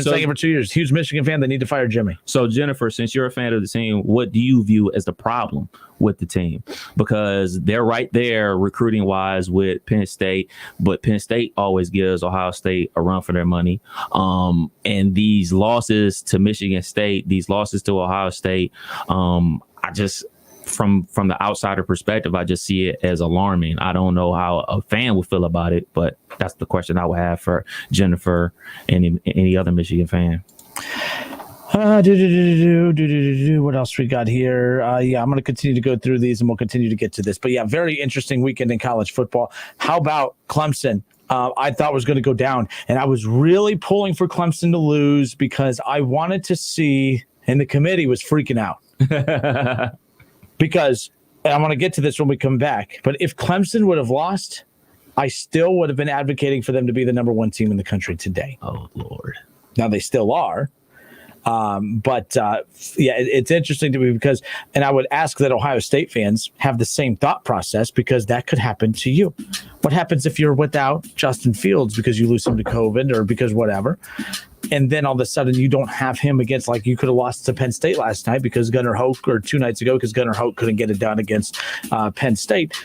saying it for 2 years. Huge Michigan fan. They need to fire Jimmy. So, Jennifer, since you're a fan of the team, what do you view as the problem with the team? Because they're right there recruiting wise with Penn State, but Penn State always gives Ohio State a run for their money. And these losses to Michigan State, these losses to Ohio State, I just from the outsider perspective, I just see it as alarming. I don't know how a fan would feel about it, but that's the question I would have for Jennifer and any other Michigan fan. What else we got here? I'm going to continue to go through these and we'll continue to get to this. But yeah, very interesting weekend in college football. How about Clemson? I thought was going to go down, and I was really pulling for Clemson to lose because I wanted to see, and the committee was freaking out. Because, and I'm going to get to this when we come back, but if Clemson would have lost, I still would have been advocating for them to be the number 1 team in the country today. Oh, Lord. Now, they still are. It's interesting to me because, and I would ask that Ohio State fans have the same thought process, because that could happen to you. What happens if you're without Justin Fields because you lose him to COVID or because whatever? And then all of a sudden you don't have him against, like you could have lost to Penn State last night because Gunnar Hoke, or 2 nights ago because Gunnar Hoke couldn't get it done against Penn State.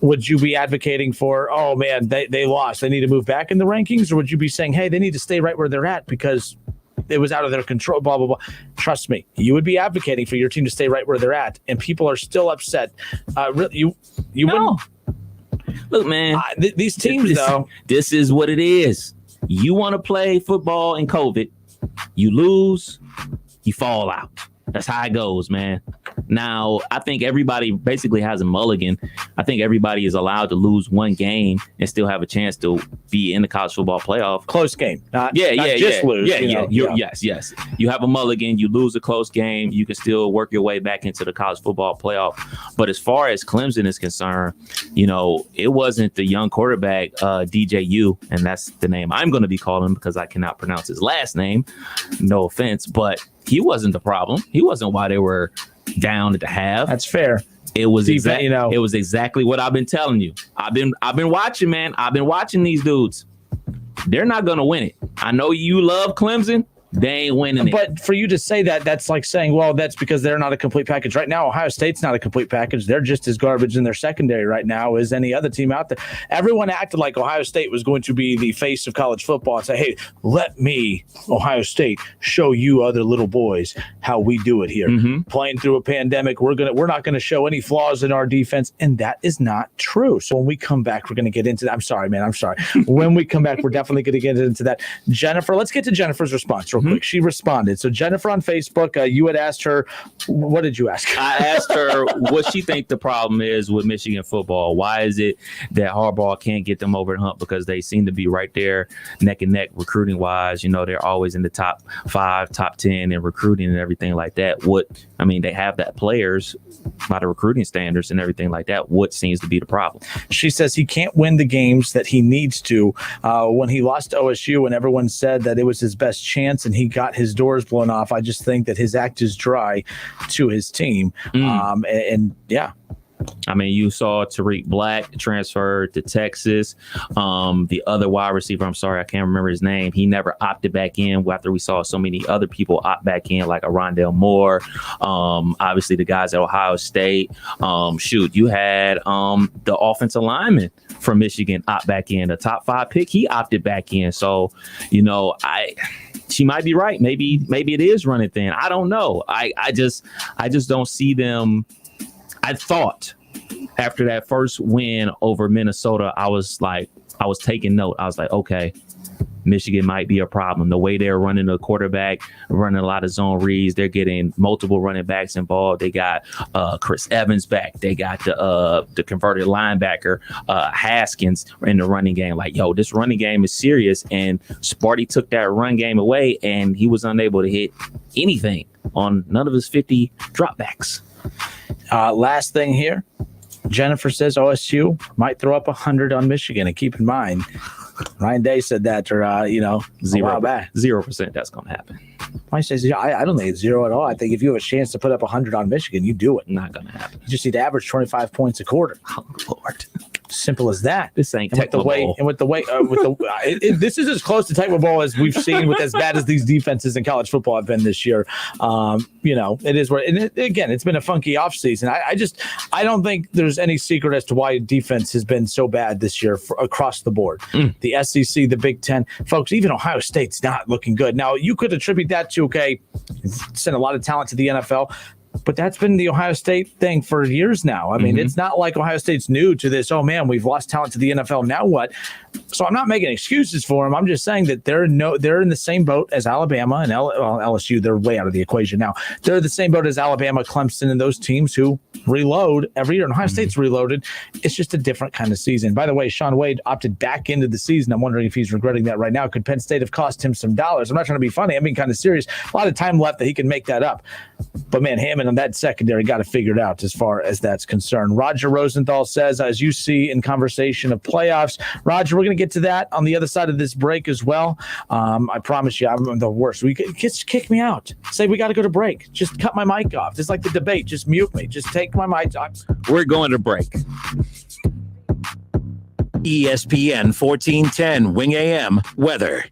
Would you be advocating for, oh man, they lost, they need to move back in the rankings? Or would you be saying, hey, they need to stay right where they're at because it was out of their control, blah, blah, blah? Trust me, you would be advocating for your team to stay right where they're at. And people are still upset. You wouldn't. Look, man, these teams, though. This is what it is. You want to play football in COVID, you lose, you fall out. That's how it goes, man. Now, I think everybody basically has a mulligan. I think everybody is allowed to lose 1 game and still have a chance to be in the college football playoff. Close game. Lose. Yes. Yes. You have a mulligan. You lose a close game. You can still work your way back into the college football playoff. But as far as Clemson is concerned, it wasn't the young quarterback, DJU, and that's the name I'm going to be calling him because I cannot pronounce his last name. No offense, but he wasn't the problem. He wasn't why they were down at the half. That's fair. It was It was exactly what I've been telling you. I've been watching, man. I've been watching these dudes. They're not going to win it. I know you love Clemson. They ain't winning it. But for you to say that, that's like saying, well, that's because they're not a complete package. Right now, Ohio State's not a complete package. They're just as garbage in their secondary right now as any other team out there. Everyone acted like Ohio State was going to be the face of college football and say, hey, let me, Ohio State, show you other little boys how we do it here. Mm-hmm. Playing through a pandemic, we're not going to show any flaws in our defense, and that is not true. So when we come back, we're going to get into that. I'm sorry, man. I'm sorry. When we come back, we're definitely going to get into that. Jennifer, let's get to Jennifer's response real quick. She responded. So Jennifer on Facebook, you had asked her, what did you ask? I asked her what she think the problem is with Michigan football. Why is it that Harbaugh can't get them over the hump? Because they seem to be right there neck and neck recruiting wise. They're always in the top 5, top 10 in recruiting and everything like that. They have that players by the recruiting standards and everything like that. What seems to be the problem? She says he can't win the games that he needs to. When he lost to OSU and everyone said that it was his best chance and he got his doors blown off, I just think that his act is dry to his team. I mean, you saw Tariq Black transfer to Texas. The other wide receiver, I'm sorry, I can't remember his name. He never opted back in after we saw so many other people opt back in, like a Rondale Moore. Obviously, the guys at Ohio State. You had the offensive lineman from Michigan opt back in. The top 5 pick, he opted back in. So, she might be right. Maybe it is running thin. I don't know. I just don't see them. I thought after that first win over Minnesota, I was taking note. I was like, okay, Michigan might be a problem. The way they're running the quarterback, running a lot of zone reads, they're getting multiple running backs involved. They got Chris Evans back. They got the converted linebacker Haskins in the running game. Like, yo, this running game is serious. And Sparty took that run game away, and he was unable to hit anything on none of his 50 dropbacks. Last thing here, Jennifer says OSU might throw up 100 on Michigan, and keep in mind, Ryan Day said that, or a while back. 0% that's going to happen. Why say zero? I don't think it's zero at all. I think if you have a chance to put up 100 on Michigan, you do it. Not going to happen. You just need to average 25 points a quarter. Oh, Lord. Simple as that. This ain't this is as close to Tecmo Bowl as we've seen, with as bad as these defenses in college football have been this year. It is where, again, it's been a funky offseason. I don't think there's any secret as to why defense has been so bad this year across the board. The SEC, the Big Ten, folks, even Ohio State's not looking good. Now, you could attribute that to, send a lot of talent to the NFL. But that's been the Ohio State thing for years now. I mean, It's not like Ohio State's new to this. Oh, man, we've lost talent to the NFL. Now what? So I'm not making excuses for them. I'm just saying that they're in the same boat as Alabama and LSU. They're way out of the equation now. They're the same boat as Alabama, Clemson, and those teams who reload every year. And Ohio State's reloaded. It's just a different kind of season. By the way, Sean Wade opted back into the season. I'm wondering if he's regretting that right now. Could Penn State have cost him some dollars? I'm not trying to be funny. I'm being kind of serious. A lot of time left that he can make that up. But, man, Hammond on that secondary got to figure it out as far as that's concerned. Roger Rosenthal says, as you see in conversation of playoffs, Roger, we're going to get to that on the other side of this break as well. I promise you, I'm the worst. Just kick me out. Say we got to go to break. Just cut my mic off. Just like the debate. Just mute me. Just take my mic off. We're going to break. ESPN 1410 Wing AM weather.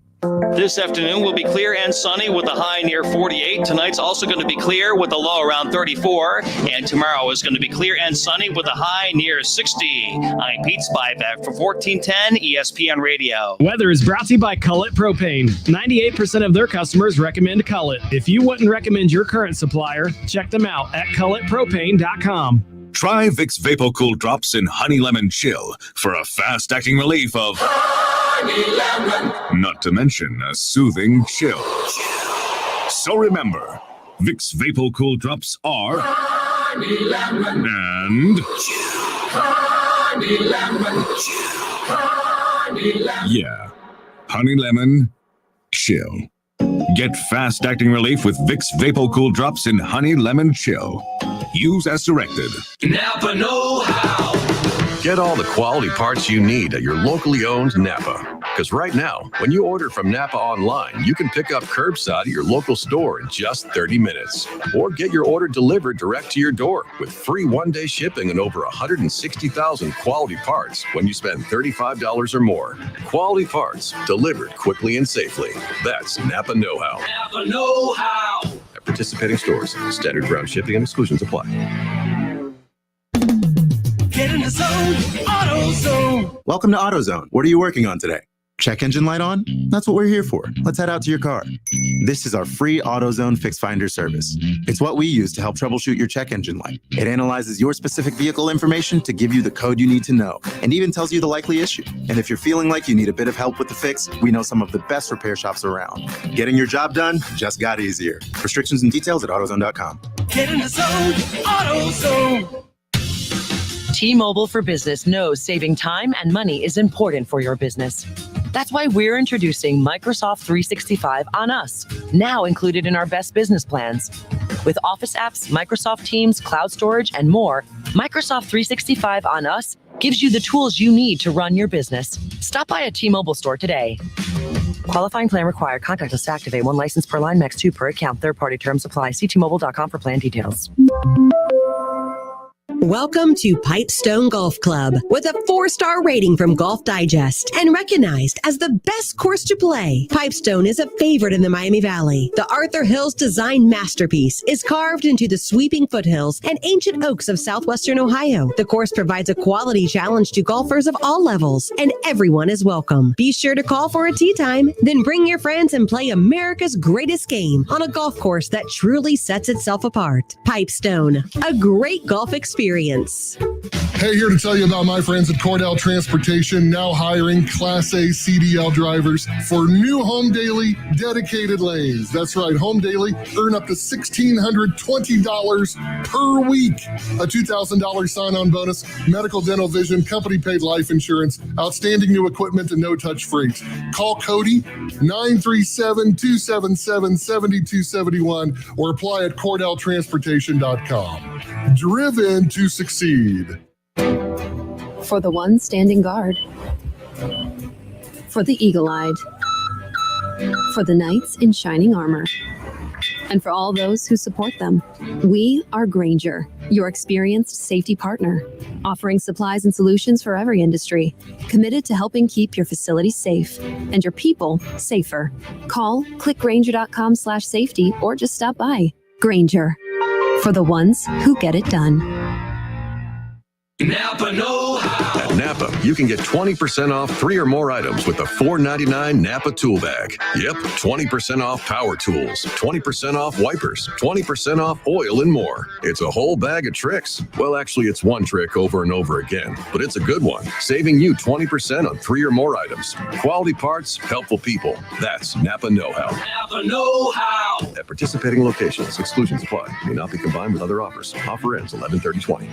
This afternoon will be clear and sunny with a high near 48. Tonight's also going to be clear with a low around 34. And tomorrow is going to be clear and sunny with a high near 60. I'm Pete Spivak for 1410 ESPN Radio. Weather is brought to you by Cullet Propane. 98% of their customers recommend Cullet. If you wouldn't recommend your current supplier, check them out at culletpropane.com. Try Vicks VapoCool Drops in Honey Lemon Chill for a fast-acting relief of honey lemon, not to mention a soothing chill. So remember, Vicks VapoCool Drops are honey lemon and honey lemon. Honey lemon. Yeah, Honey Lemon Chill. Get fast-acting relief with Vicks VapoCool Drops in Honey Lemon Chill. Use as directed. Napa know-how. Get all the quality parts you need at your locally owned Napa. Because right now, when you order from Napa online, you can pick up curbside at your local store in just 30 minutes. Or get your order delivered direct to your door with free one-day shipping and over 160,000 quality parts when you spend $35 or more. Quality parts delivered quickly and safely. That's Napa know-how. Napa know-how. At participating stores, standard ground shipping and exclusions apply. Get in the zone, AutoZone. Welcome to AutoZone. What are you working on today? Check engine light on? That's what we're here for. Let's head out to your car. This is our free AutoZone Fix Finder service. It's what we use to help troubleshoot your check engine light. It analyzes your specific vehicle information to give you the code you need to know, and even tells you the likely issue. And if you're feeling like you need a bit of help with the fix, we know some of the best repair shops around. Getting your job done just got easier. Restrictions and details at AutoZone.com. Get in the zone, AutoZone. T-Mobile for Business knows saving time and money is important for your business. That's why we're introducing Microsoft 365 on us, now included in our best business plans. With Office apps, Microsoft Teams, cloud storage, and more, Microsoft 365 on us gives you the tools you need to run your business. Stop by a T-Mobile store today. Qualifying plan required. Contact us to activate. 1 license per line, max 2 per account. Third-party terms apply. See T-Mobile.com for plan details. Welcome to Pipestone Golf Club with a 4-star rating from Golf Digest and recognized as the best course to play. Pipestone is a favorite in the Miami Valley. The Arthur Hills design masterpiece is carved into the sweeping foothills and ancient oaks of southwestern Ohio. The course provides a quality challenge to golfers of all levels, and everyone is welcome. Be sure to call for a tee time, then bring your friends and play America's greatest game on a golf course that truly sets itself apart. Pipestone, a great golf experience. Hey, here to tell you about my friends at Cordell Transportation, now hiring Class A CDL drivers for new Home Daily dedicated lanes. That's right, Home Daily, earn up to $1,620 per week. A $2,000 sign-on bonus, medical, dental, vision, company-paid life insurance, outstanding new equipment, and no-touch freight. Call Cody, 937-277-7271, or apply at CordellTransportation.com. Driven to succeed. For the one standing guard. For the eagle-eyed. For the knights in shining armor. And for all those who support them. We are Grainger, your experienced safety partner, offering supplies and solutions for every industry, committed to helping keep your facilities safe and your people safer. Call clickgrainger.com/safety or just stop by. Grainger, for the ones who get it done. Napa know-how. At Napa, you can get 20% off 3 or more items with the $4.99 Napa tool bag. Yep, 20% off power tools, 20% off wipers, 20% off oil, and more. It's a whole bag of tricks. Well, actually, it's one trick over and over again, but it's a good one, saving you 20% on 3 or more items. Quality parts, helpful people. That's Napa know-how. Napa know-how. At participating locations, exclusions apply. May not be combined with other offers. Offer ends 11/30/20.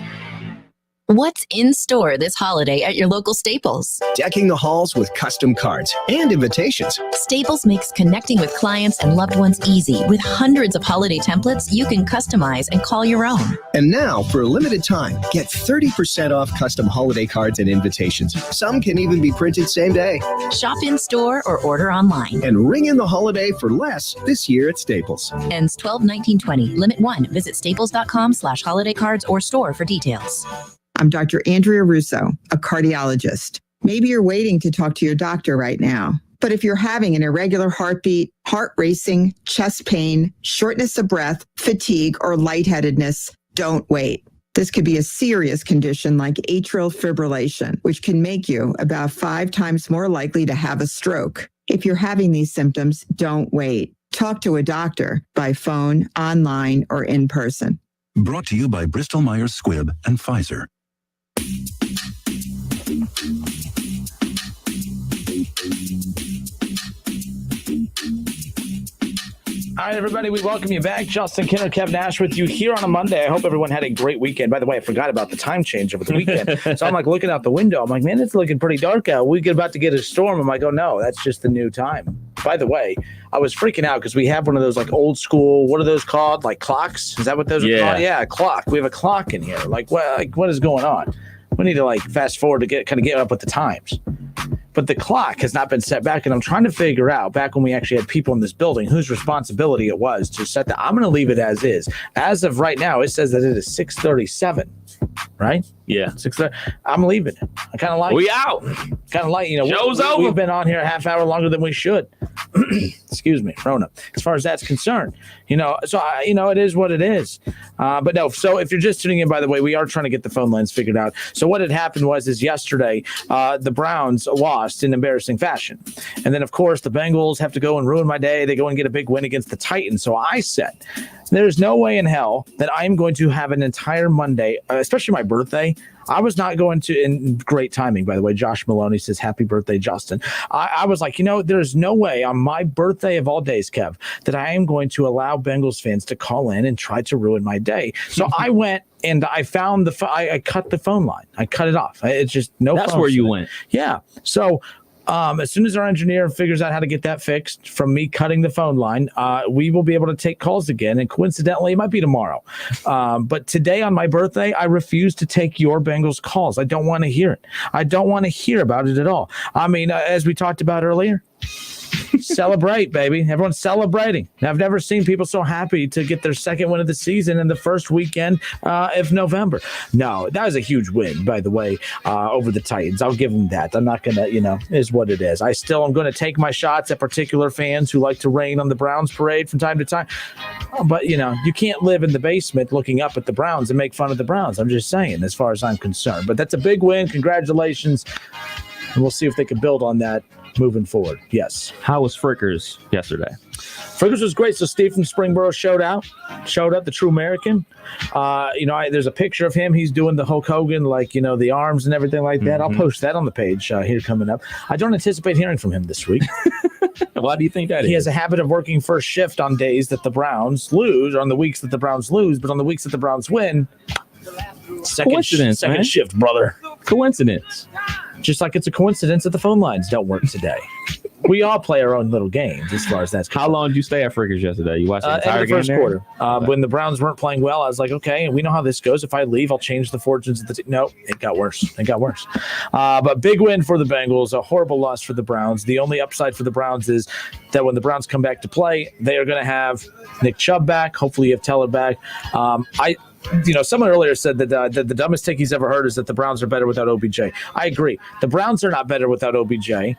What's in store this holiday at your local Staples? Decking the halls with custom cards and invitations. Staples makes connecting with clients and loved ones easy with hundreds of holiday templates you can customize and call your own. And now, for a limited time, get 30% off custom holiday cards and invitations. Some can even be printed same day. Shop in store or order online. And ring in the holiday for less this year at Staples. Ends 12/19/20. Limit 1. Visit staples.com/holiday cards or store for details. I'm Dr. Andrea Russo, a cardiologist. Maybe you're waiting to talk to your doctor right now. But if you're having an irregular heartbeat, heart racing, chest pain, shortness of breath, fatigue, or lightheadedness, don't wait. This could be a serious condition like atrial fibrillation, which can make you about 5 times more likely to have a stroke. If you're having these symptoms, don't wait. Talk to a doctor by phone, online, or in person. Brought to you by Bristol Myers Squibb and Pfizer. All right, everybody, we welcome you back. Justin Kinner, Kev Nash with you here on a Monday. I hope everyone had a great weekend. By the way, I forgot about the time change over the weekend. So I'm like looking out the window. I'm like, man, it's looking pretty dark out. We're about to get a storm. I'm like, oh, no, that's just the new time. By the way, I was freaking out because we have one of those like old school, what are those called? Like clocks? Is that what those are called? Yeah, a clock. We have a clock in here. Like what is going on? We need to like fast forward to get up with the times. But the clock has not been set back, and I'm trying to figure out, back when we actually had people in this building, whose responsibility it was to set that. I'm going to leave it as is. As of right now, it says that it is 6:37, right? Yeah. 6:30. I'm leaving it. I kind of like We out. Kind of like, Show's over. We've been on here a half hour longer than we should. Excuse me, Rona. As far as that's concerned, so it is what it is. But no, so if you're just tuning in, by the way, we are trying to get the phone lines figured out. So what had happened is yesterday, the Browns lost in embarrassing fashion. And then, of course, the Bengals have to go and ruin my day. They go and get a big win against the Titans. So I said, there's no way in hell that I'm going to have an entire Monday, especially my birthday. I was not going to, in great timing, by the way. Josh Maloney says, happy birthday, Justin. I was like, there's no way on my birthday of all days, Kev, that I am going to allow Bengals fans to call in and try to ruin my day. So I went and I found I cut the phone line. I cut it off. It's just no. That's where you went. Yeah. So as soon as our engineer figures out how to get that fixed from me cutting the phone line, we will be able to take calls again. And coincidentally, it might be tomorrow. But today on my birthday, I refuse to take your Bengals calls. I don't want to hear it. I don't want to hear about it at all. I mean, as we talked about earlier, Celebrate, baby. Everyone's celebrating. I've never seen people so happy to get their second win of the season in the first weekend of November. No, that was a huge win, by the way, over the Titans. I'll give them that. I'm not going to, is what it is. I still am going to take my shots at particular fans who like to rain on the Browns parade from time to time. But, you can't live in the basement looking up at the Browns and make fun of the Browns. I'm just saying, as far as I'm concerned. But that's a big win. Congratulations. And we'll see if they can build on that moving forward. Yes. How was Frickers yesterday? Frickers was great. So Steve from Springboro showed up, the true American. There's a picture of him. He's doing the Hulk Hogan, the arms and everything like that. I'll post that on the page here coming up. I don't anticipate hearing from him this week. Why do you think that He has a habit of working first shift on days that the Browns lose, on the weeks that the Browns lose, but on the weeks that the Browns win, second shift, brother. Coincidence. Just like it's a coincidence that the phone lines don't work today. We all play our own little games as far as that's concerned. How long did you stay at Frickers yesterday? You watched the entire game first quarter. When the Browns weren't playing well, I was like, okay, we know how this goes. If I leave, I'll change the fortunes of the team. No, it got worse. But big win for the Bengals, a horrible loss for the Browns. The only upside for the Browns is that when the Browns come back to play, they are going to have Nick Chubb back. Hopefully you have Teller back. Someone earlier said that the dumbest take he's ever heard is that the Browns are better without OBJ. I agree. The Browns are not better without OBJ,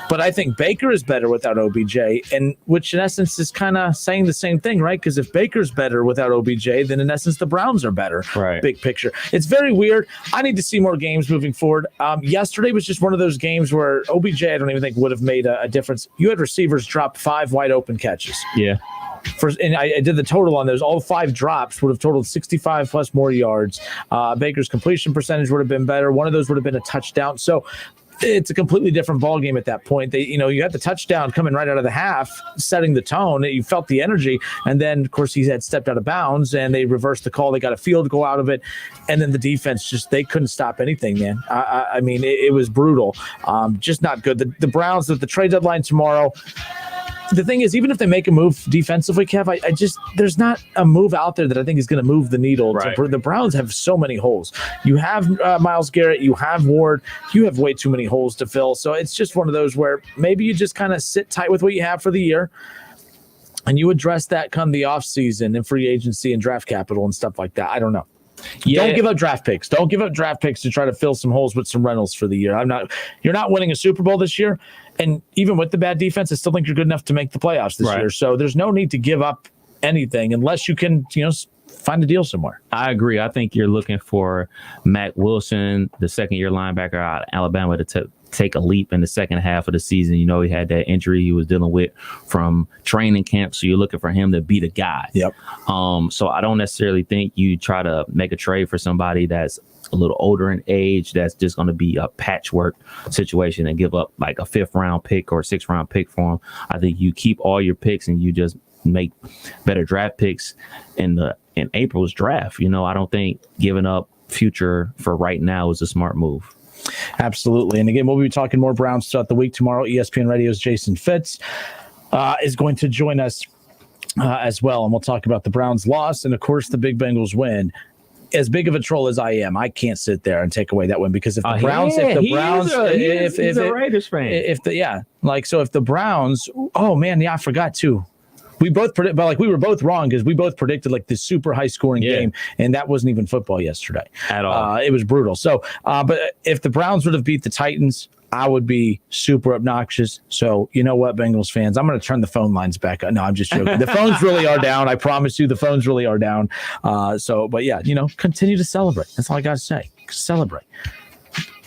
but I think Baker is better without OBJ, and which in essence is kind of saying the same thing, right? Because if Baker's better without OBJ, then in essence the Browns are better. Right. Big picture. It's very weird. I need to see more games moving forward. Yesterday was just one of those games where OBJ, I don't even think would have made a difference. You had receivers drop 5 wide open catches. Yeah. And I did the total on those. All 5 drops would have totaled 65 plus more yards. Baker's completion percentage would have been better. One of those would have been a touchdown. So it's a completely different ballgame at that point. You had the touchdown coming right out of the half, setting the tone. You felt the energy. And then, of course, he had stepped out of bounds, and they reversed the call. They got a field goal out of it. And then the defense they couldn't stop anything, man. It was brutal. Just not good. The Browns, at the trade deadline tomorrow, the thing is, even if they make a move defensively, Kev, there's not a move out there that I think is going to move the needle. Right. The Browns have so many holes. You have Myles Garrett, you have Ward, you have way too many holes to fill. So it's just one of those where maybe you just kind of sit tight with what you have for the year, and you address that come the offseason and free agency and draft capital and stuff like that. I don't know. Yeah. Don't give up draft picks. Don't give up draft picks to try to fill some holes with some rentals for the year. You're not winning a Super Bowl this year. And even with the bad defense, I still think you're good enough to make the playoffs this year. So there's no need to give up anything unless you can, find a deal somewhere. I agree. I think you're looking for Matt Wilson, the second-year linebacker out of Alabama, to take a leap in the second half of the season. He had that injury he was dealing with from training camp, so you're looking for him to be the guy. Yep. So I don't necessarily think you try to make a trade for somebody that's a little older in age, that's just going to be a patchwork situation and give up like a 5th-round pick or a 6th-round pick for him. I think you keep all your picks and you just make better draft picks in April's draft. I don't think giving up future for right now is a smart move. Absolutely. And again, we'll be talking more Browns throughout the week tomorrow. ESPN Radio's Jason Fitz is going to join us as well. And we'll talk about the Browns loss and, of course, the big Bengals win. As big of a troll as I am, I can't sit there and take away that win, because if the Browns, he's a Raiders fan. If the Browns, I forgot too. We both predict, but we were both wrong because we both predicted this super high scoring game, and that wasn't even football yesterday at all. It was brutal. So, but if the Browns would have beat the Titans, I would be super obnoxious. So you know what, Bengals fans, I'm going to turn the phone lines back on. No, I'm just joking. The phones really are down. I promise you, the phones really are down. Continue to celebrate. That's all I got to say. Celebrate.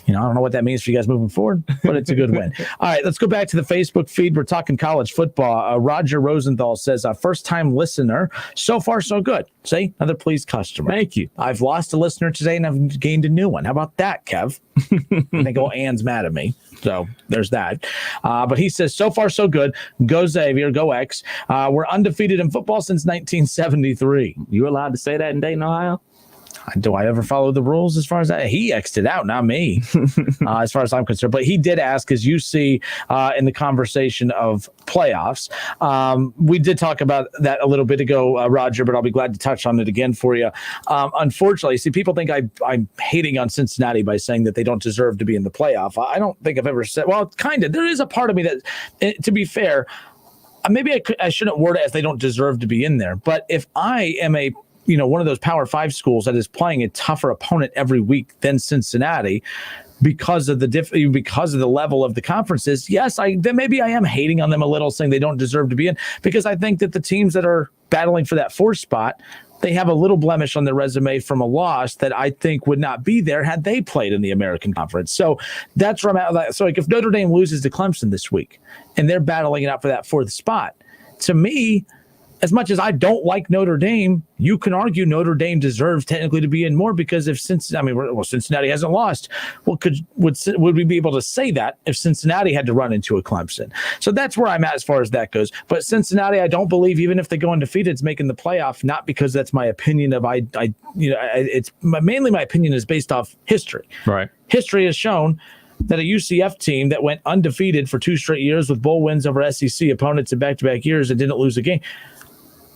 I don't know what that means for you guys moving forward, but it's a good win. All right, let's go back to the Facebook feed. We're talking college football. Roger Rosenthal says, first-time listener. So far, so good. See, another pleased customer. Thank you. I've lost a listener today, and I've gained a new one. How about that, Kev? I think Ann's mad at me. So there's that. But he says, so far, so good. Go Xavier, go X. We're undefeated in football since 1973. You allowed to say that in Dayton, Ohio? Do I ever follow the rules as far as that? He X'd it out, not me, as far as I'm concerned. But he did ask, as you see in the conversation of playoffs. We did talk about that a little bit ago, Roger, but I'll be glad to touch on it again for you. Unfortunately, see, people think I'm hating on Cincinnati by saying that they don't deserve to be in the playoff. I don't think I've ever said, well, kind of. There is a part of me that, to be fair, maybe I shouldn't word it as they don't deserve to be in there. But if I am one of those Power 5 schools that is playing a tougher opponent every week than Cincinnati because of the level of the conferences, yes, then maybe I am hating on them a little, saying they don't deserve to be in, because I think that the teams that are battling for that 4th spot, they have a little blemish on their resume from a loss that I think would not be there had they played in the American Conference. So that's where I'm at. So if Notre Dame loses to Clemson this week and they're battling it out for that 4th spot, to me, as much as I don't like Notre Dame, you can argue Notre Dame deserves technically to be in more, because if Cincinnati hasn't lost, would we be able to say that if Cincinnati had to run into a Clemson? So that's where I'm at as far as that goes. But Cincinnati, I don't believe, even if they go undefeated, it's making the playoff. Not because that's my opinion of it's mainly my opinion is based off history. Right. History has shown that a UCF team that went undefeated for 2 straight years with bowl wins over SEC opponents in back-to-back years and didn't lose a game,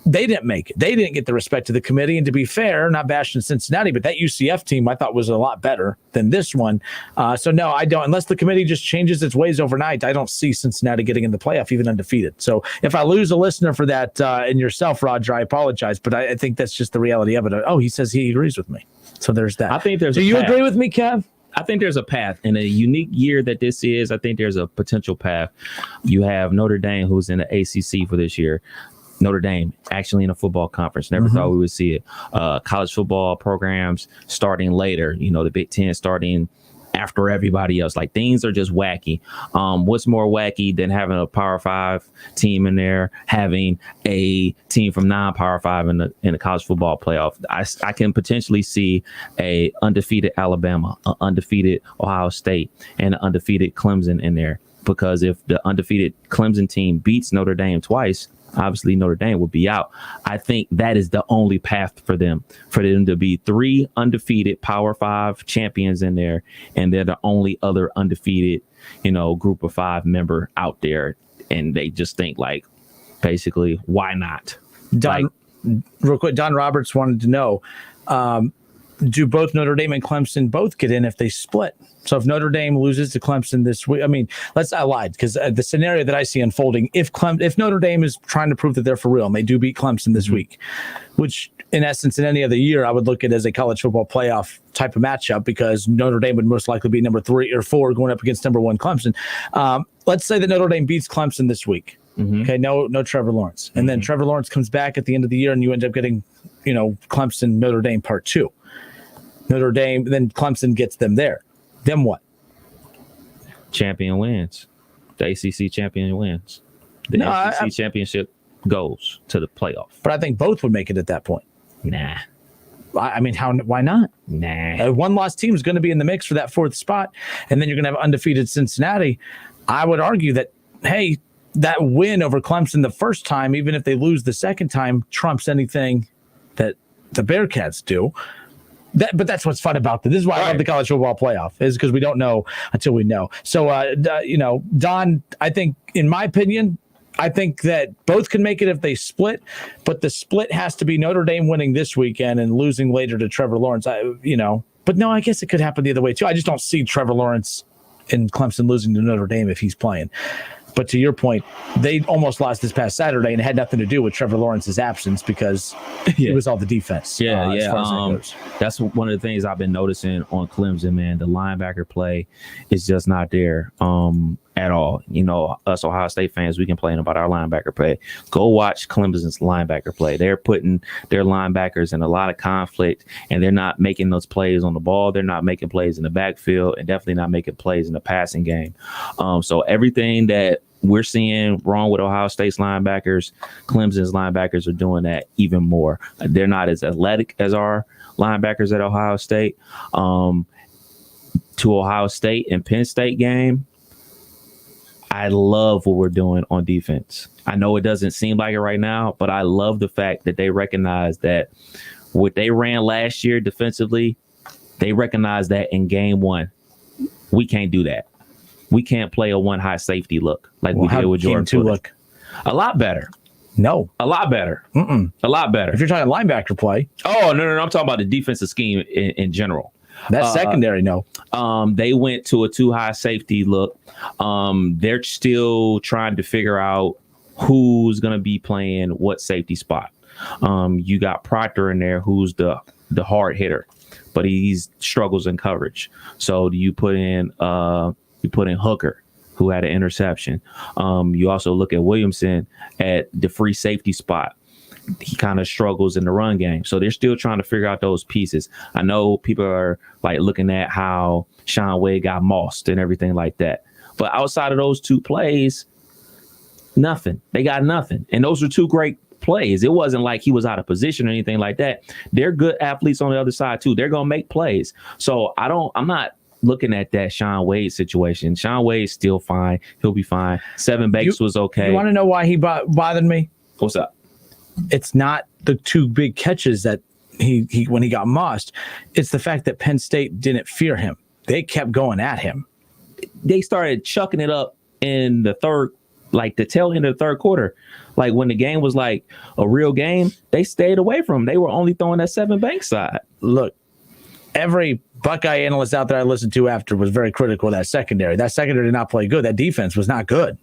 they didn't make it. They didn't get the respect of the committee. And to be fair, not bashing Cincinnati, but that UCF team I thought was a lot better than this one. So no, I don't. Unless the committee just changes its ways overnight, I don't see Cincinnati getting in the playoff, even undefeated. So if I lose a listener for that and yourself, Roger, I apologize. But I think that's just the reality of it. Oh, he says he agrees with me. So there's that. I think there's. Do you agree with me, Kev? I think there's a path. In a unique year that this is, I think there's a potential path. You have Notre Dame, who's in the ACC for this year. Notre Dame actually in a football conference. Never thought we would see it. College football programs starting later. The Big Ten starting after everybody else. Like, things are just wacky. What's more wacky than having a Power 5 team in there, having a team from non-Power 5 in the college football playoff? I can potentially see a undefeated Alabama, an undefeated Ohio State, and an undefeated Clemson in there. Because if the undefeated Clemson team beats Notre Dame twice, obviously Notre Dame will be out. I think that is the only path for them to be 3 undefeated Power 5 champions in there, and they're the only other undefeated, group of 5 member out there, and they just think, like, basically, why not? Real quick, Don Roberts wanted to know, do both Notre Dame and Clemson both get in if they split? So if Notre Dame loses to Clemson this week, I lied, because the scenario that I see unfolding, if Notre Dame is trying to prove that they're for real and they do beat Clemson this week, which in essence in any other year I would look at as a college football playoff type of matchup, because Notre Dame would most likely be number 3 or 4 going up against number 1 Clemson. Let's say that Notre Dame beats Clemson this week. Okay, no Trevor Lawrence, and then Trevor Lawrence comes back at the end of the year, and you end up getting Clemson Notre Dame part 2. Notre Dame, then Clemson gets them there. Then what? Champion wins. The ACC champion wins. The ACC championship goes to the playoff. But I think both would make it at that point. Nah. Why not? Nah. A one-loss team is going to be in the mix for that 4th spot, and then you're going to have undefeated Cincinnati. I would argue that, hey, that win over Clemson the first time, even if they lose the second time, trumps anything that the Bearcats do. But that's what's fun about this. This is why I love the college football playoff, is because we don't know until we know. So, Don, I think, in my opinion, I think that both can make it if they split, but the split has to be Notre Dame winning this weekend and losing later to Trevor Lawrence. But no, I guess it could happen the other way too. I just don't see Trevor Lawrence and Clemson losing to Notre Dame if he's playing. But to your point, they almost lost this past Saturday, and it had nothing to do with Trevor Lawrence's absence, because it was all the defense. As far as that goes. That's one of the things I've been noticing on Clemson, man. The linebacker play is just not there at all. Us Ohio State fans, we complain about our linebacker play. Go watch Clemson's linebacker play. They're putting their linebackers in a lot of conflict, and they're not making those plays on the ball. They're not making plays in the backfield, and definitely not making plays in the passing game. So everything that we're seeing wrong with Ohio State's linebackers, Clemson's linebackers are doing that even more. They're not as athletic as our linebackers at Ohio State. To Ohio State and Penn State game, I love what we're doing on defense. I know it doesn't seem like it right now, but I love the fact that they recognize that what they ran last year defensively, they recognized that in game one. We can't do that. We can't play a one high safety look like we did with Jordan. Game 2 look? A lot better. No. A lot better. A lot better. If you're talking linebacker play. Oh, no. I'm talking about the defensive scheme in general. That's secondary, no. They went to a too high safety look. They're still trying to figure out who's going to be playing what safety spot. You got Proctor in there, who's the hard hitter, but he struggles in coverage. So you put in Hooker, who had an interception. You also look at Williamson at the free safety spot. He kind of struggles in the run game. So they're still trying to figure out those pieces. I know people are like looking at how Sean Wade got mossed and everything like that. But outside of those 2 plays, nothing. They got nothing. And those are 2 great plays. It wasn't like he was out of position or anything like that. They're good athletes on the other side too. They're going to make plays. So I'm not looking at that Sean Wade situation. Sean Wade's still fine. He'll be fine. Sevyn Banks was okay. You want to know why he bothered me? What's up? It's not the 2 big catches that he when he got mossed. It's the fact that Penn State didn't fear him. They kept going at him. They started chucking it up in the the tail end of the third quarter. Like when the game was like a real game, they stayed away from him. They were only throwing that Sevyn Banks side. Look, every Buckeye analyst out there I listened to after was very critical of that secondary. That secondary did not play good. That defense was not good.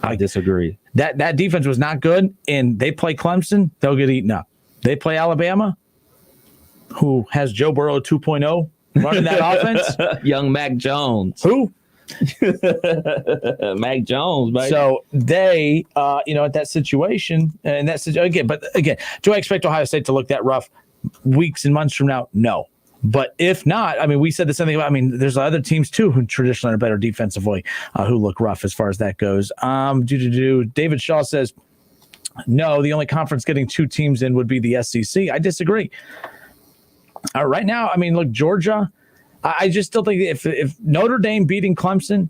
I disagree. That defense was not good, and they play Clemson, they'll get eaten up. They play Alabama, who has Joe Burrow 2.0 running that offense. Young Mac Jones. Who? Mac Jones, baby. So they, at that situation, and that's again, do I expect Ohio State to look that rough weeks and months from now? No. But if not, we said the same thing about, there's other teams too who traditionally are better defensively who look rough as far as that goes. David Shaw says, no, the only conference getting 2 teams in would be the SEC. I disagree. Right now, look, Georgia, I just still think if Notre Dame beating Clemson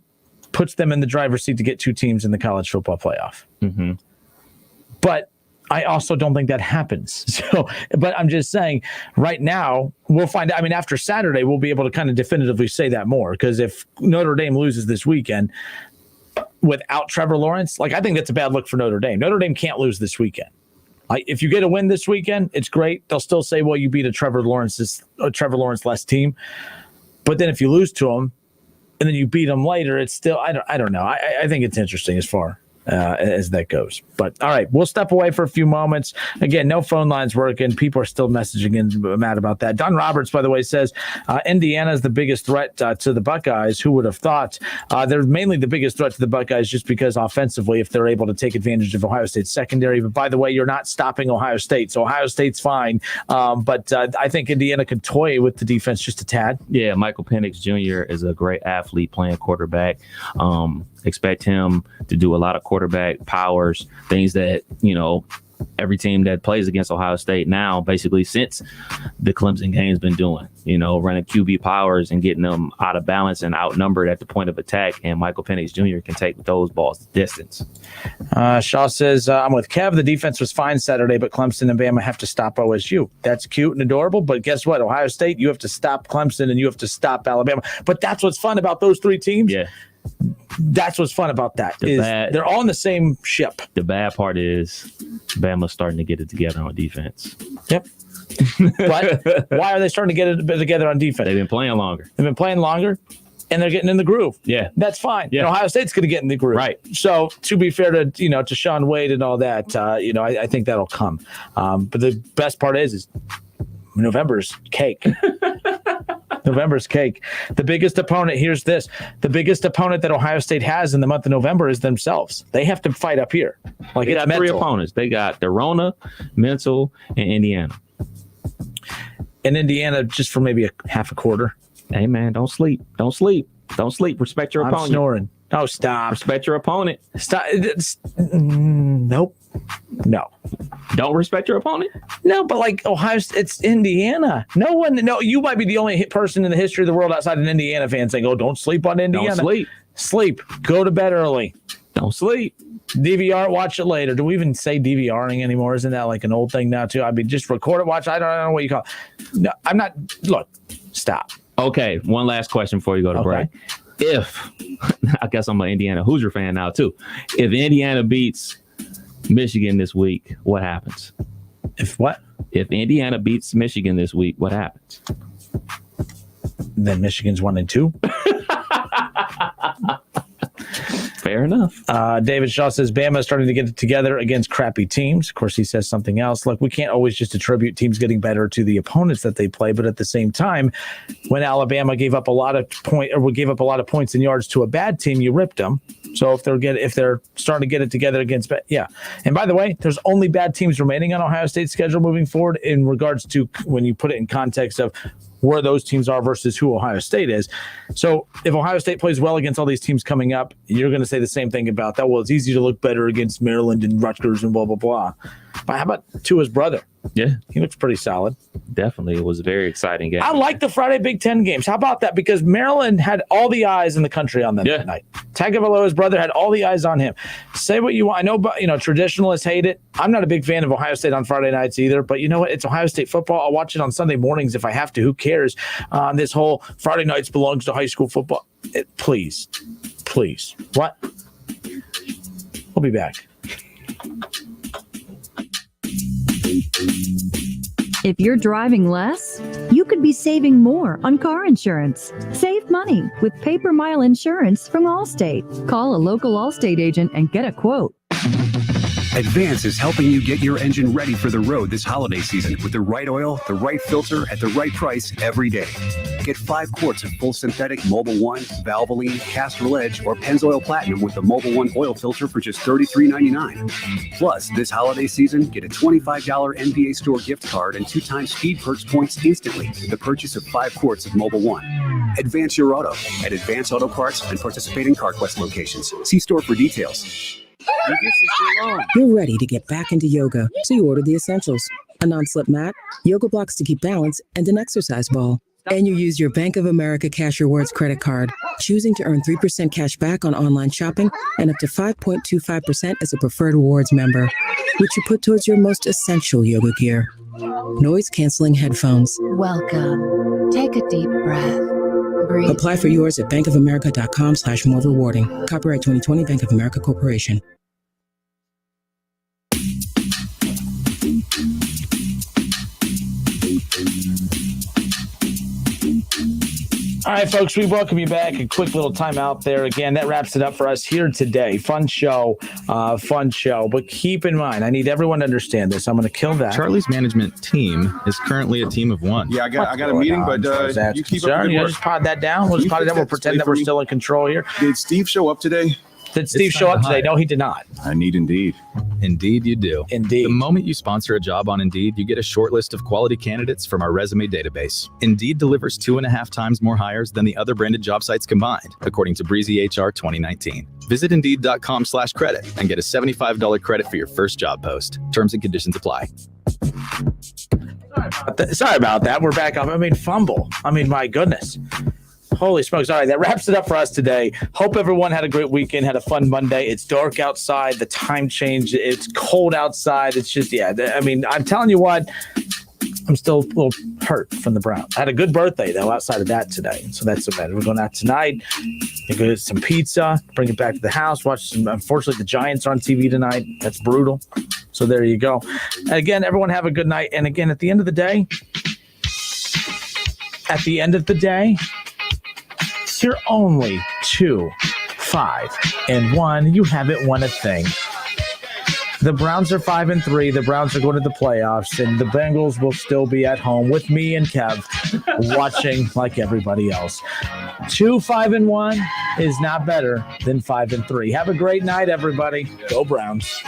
puts them in the driver's seat to get 2 teams in the college football playoff. Mm-hmm. But I also don't think that happens. So, but I'm just saying right now we'll find out. After Saturday, we'll be able to kind of definitively say that more, because if Notre Dame loses this weekend without Trevor Lawrence, I think that's a bad look for Notre Dame. Notre Dame can't lose this weekend. If you get a win this weekend, it's great. They'll still say, well, you beat a Trevor Lawrence-less team. But then if you lose to them and then you beat them later, it's still, I don't know. I think it's interesting as far as that goes. But all right, we'll step away for a few moments. Again, no phone lines working. People are still messaging in mad about that. Don Roberts, by the way, says Indiana is the biggest threat to the Buckeyes. Who would have thought? They're mainly the biggest threat to the Buckeyes just because offensively, if they're able to take advantage of Ohio State's secondary. But by the way, you're not stopping Ohio State, so Ohio State's fine. But I think Indiana could toy with the defense just a tad. Yeah, Michael Penix Jr. is a great athlete playing quarterback. Expect him to do a lot of quarterback powers, things that, every team that plays against Ohio State now, basically since the Clemson game's been doing, running QB powers and getting them out of balance and outnumbered at the point of attack. And Michael Penix Jr. can take those balls the distance. Shaw says, I'm with Kev. The defense was fine Saturday, but Clemson and Bama have to stop OSU. That's cute and adorable, but guess what? Ohio State, you have to stop Clemson and you have to stop Alabama. But that's what's fun about those 3 teams. Yeah. That's what's fun about that. They're all in the same ship. The bad part is Bama's starting to get it together on defense. Yep. But why are they starting to get it together on defense? They've been playing longer. And they're getting in the groove. Yeah. That's fine. Yeah. Ohio State's going to get in the groove. Right. So to be fair to, to Sean Wade and all that, I think that'll come. But the best part is November's cake. November's cake. The biggest opponent, here's this. The biggest opponent that Ohio State has in the month of November is themselves. They have to fight up here. They got 3 opponents. They got Derona, Mental, and Indiana. And Indiana just for maybe a half a quarter. Hey, man, don't sleep. Don't sleep. Don't sleep. Respect your opponent. I'm snoring. Oh, stop. Respect your opponent. Stop. Nope. No. Don't respect your opponent? No, but Ohio, it's Indiana. No, you might be the only person in the history of the world outside an Indiana fan saying, oh, don't sleep on Indiana. Don't sleep. Sleep. Go to bed early. Don't sleep. DVR, watch it later. Do we even say DVRing anymore? Isn't that like an old thing now too? I mean, just record it, watch it. I don't know what you call it. No, I'm not. Look, stop. Okay, one last question before you go to break. If, I guess I'm an Indiana Hoosier fan now too. If Indiana beats Michigan this week, what happens? If what? If Indiana beats Michigan this week, what happens? Then Michigan's 1-2. Fair enough. David Shaw says Bama is starting to get it together against crappy teams. Of course, he says something else. Look, we can't always just attribute teams getting better to the opponents that they play, but at the same time, when Alabama gave up a lot of points and yards to a bad team, you ripped them. So if they're starting to get it together against, yeah. And by the way, there's only bad teams remaining on Ohio State's schedule moving forward in regards to when you put it in context of where those teams are versus who Ohio State is. So if Ohio State plays well against all these teams coming up, you're going to say the same thing about that. Well, it's easy to look better against Maryland and Rutgers and blah, blah, blah. But how about Tua's brother? Yeah. He looks pretty solid. Definitely. It was a very exciting game. I like the Friday Big Ten games. How about that? Because Maryland had all the eyes in the country on them that night. Tagovailoa's brother had all the eyes on him. Say what you want. I know, but traditionalists hate it. I'm not a big fan of Ohio State on Friday nights either. But you know what? It's Ohio State football. I'll watch it on Sunday mornings if I have to. Who cares? This whole Friday nights belongs to high school football. Please. What? We'll be back. If you're driving less, you could be saving more on car insurance. Save money with pay-per-mile insurance from Allstate. Call a local Allstate agent and get a quote. Advance is helping you get your engine ready for the road this holiday season with the right oil, the right filter, at the right price every day. Get 5 quarts of full synthetic Mobil 1, Valvoline, Castrol Edge, or Pennzoil Platinum with the Mobil 1 oil filter for just $33.99. Plus, this holiday season, get a $25 NBA store gift card and 2 times Speed Perks points instantly with the purchase of 5 quarts of Mobil 1. Advance your auto at Advance Auto Parts and participating CarQuest locations. See store for details. You're ready to get back into yoga, so you order the essentials. A non-slip mat, yoga blocks to keep balance, and an exercise ball. And you use your Bank of America Cash Rewards credit card, choosing to earn 3% cash back on online shopping and up to 5.25% as a preferred rewards member, which you put towards your most essential yoga gear. Noise-canceling headphones. Welcome. Take a deep breath. Breathe. Apply for yours at bankofamerica.com/more rewarding. Copyright 2020 Bank of America Corporation. All right, folks, we welcome you back. A quick little time out there. Again, that wraps it up for us here today. Fun show. But keep in mind, I need everyone to understand this. I'm going to kill that. Charlie's management team is currently a team of 1. Yeah, I got a meeting, but you keep up you just pod that down. We'll just pod it down. We'll pretend that we're still in control here. Did Steve show up today? Did Steve show up today? No, he did not. I need Indeed. Indeed, you do. Indeed. The moment you sponsor a job on Indeed, you get a short list of quality candidates from our resume database. Indeed delivers 2.5 times more hires than the other branded job sites combined, according to Breezy HR 2019. Visit Indeed.com/credit and get a $75 credit for your first job post. Terms and conditions apply. Sorry about that. We're back up. Fumble. My goodness. Holy smokes. All right, that wraps it up for us today. Hope everyone had a great weekend, had a fun Monday. It's dark outside. The time changed. It's cold outside. It's just, I'm telling you what, I'm still a little hurt from the Browns. I had a good birthday, though, outside of that today. So that's so bad. We're going out tonight. We're going to get some pizza, bring it back to the house, watch some. Unfortunately, the Giants are on TV tonight. That's brutal. So there you go. And again, everyone have a good night. And again, at the end of the day, you're only 2-5-1. You haven't won a thing. The Browns are 5-3. The Browns are going to the playoffs, and the Bengals will still be at home with me and Kev watching like everybody else. 2-5-1 is not better than 5-3. Have a great night, everybody. Go Browns.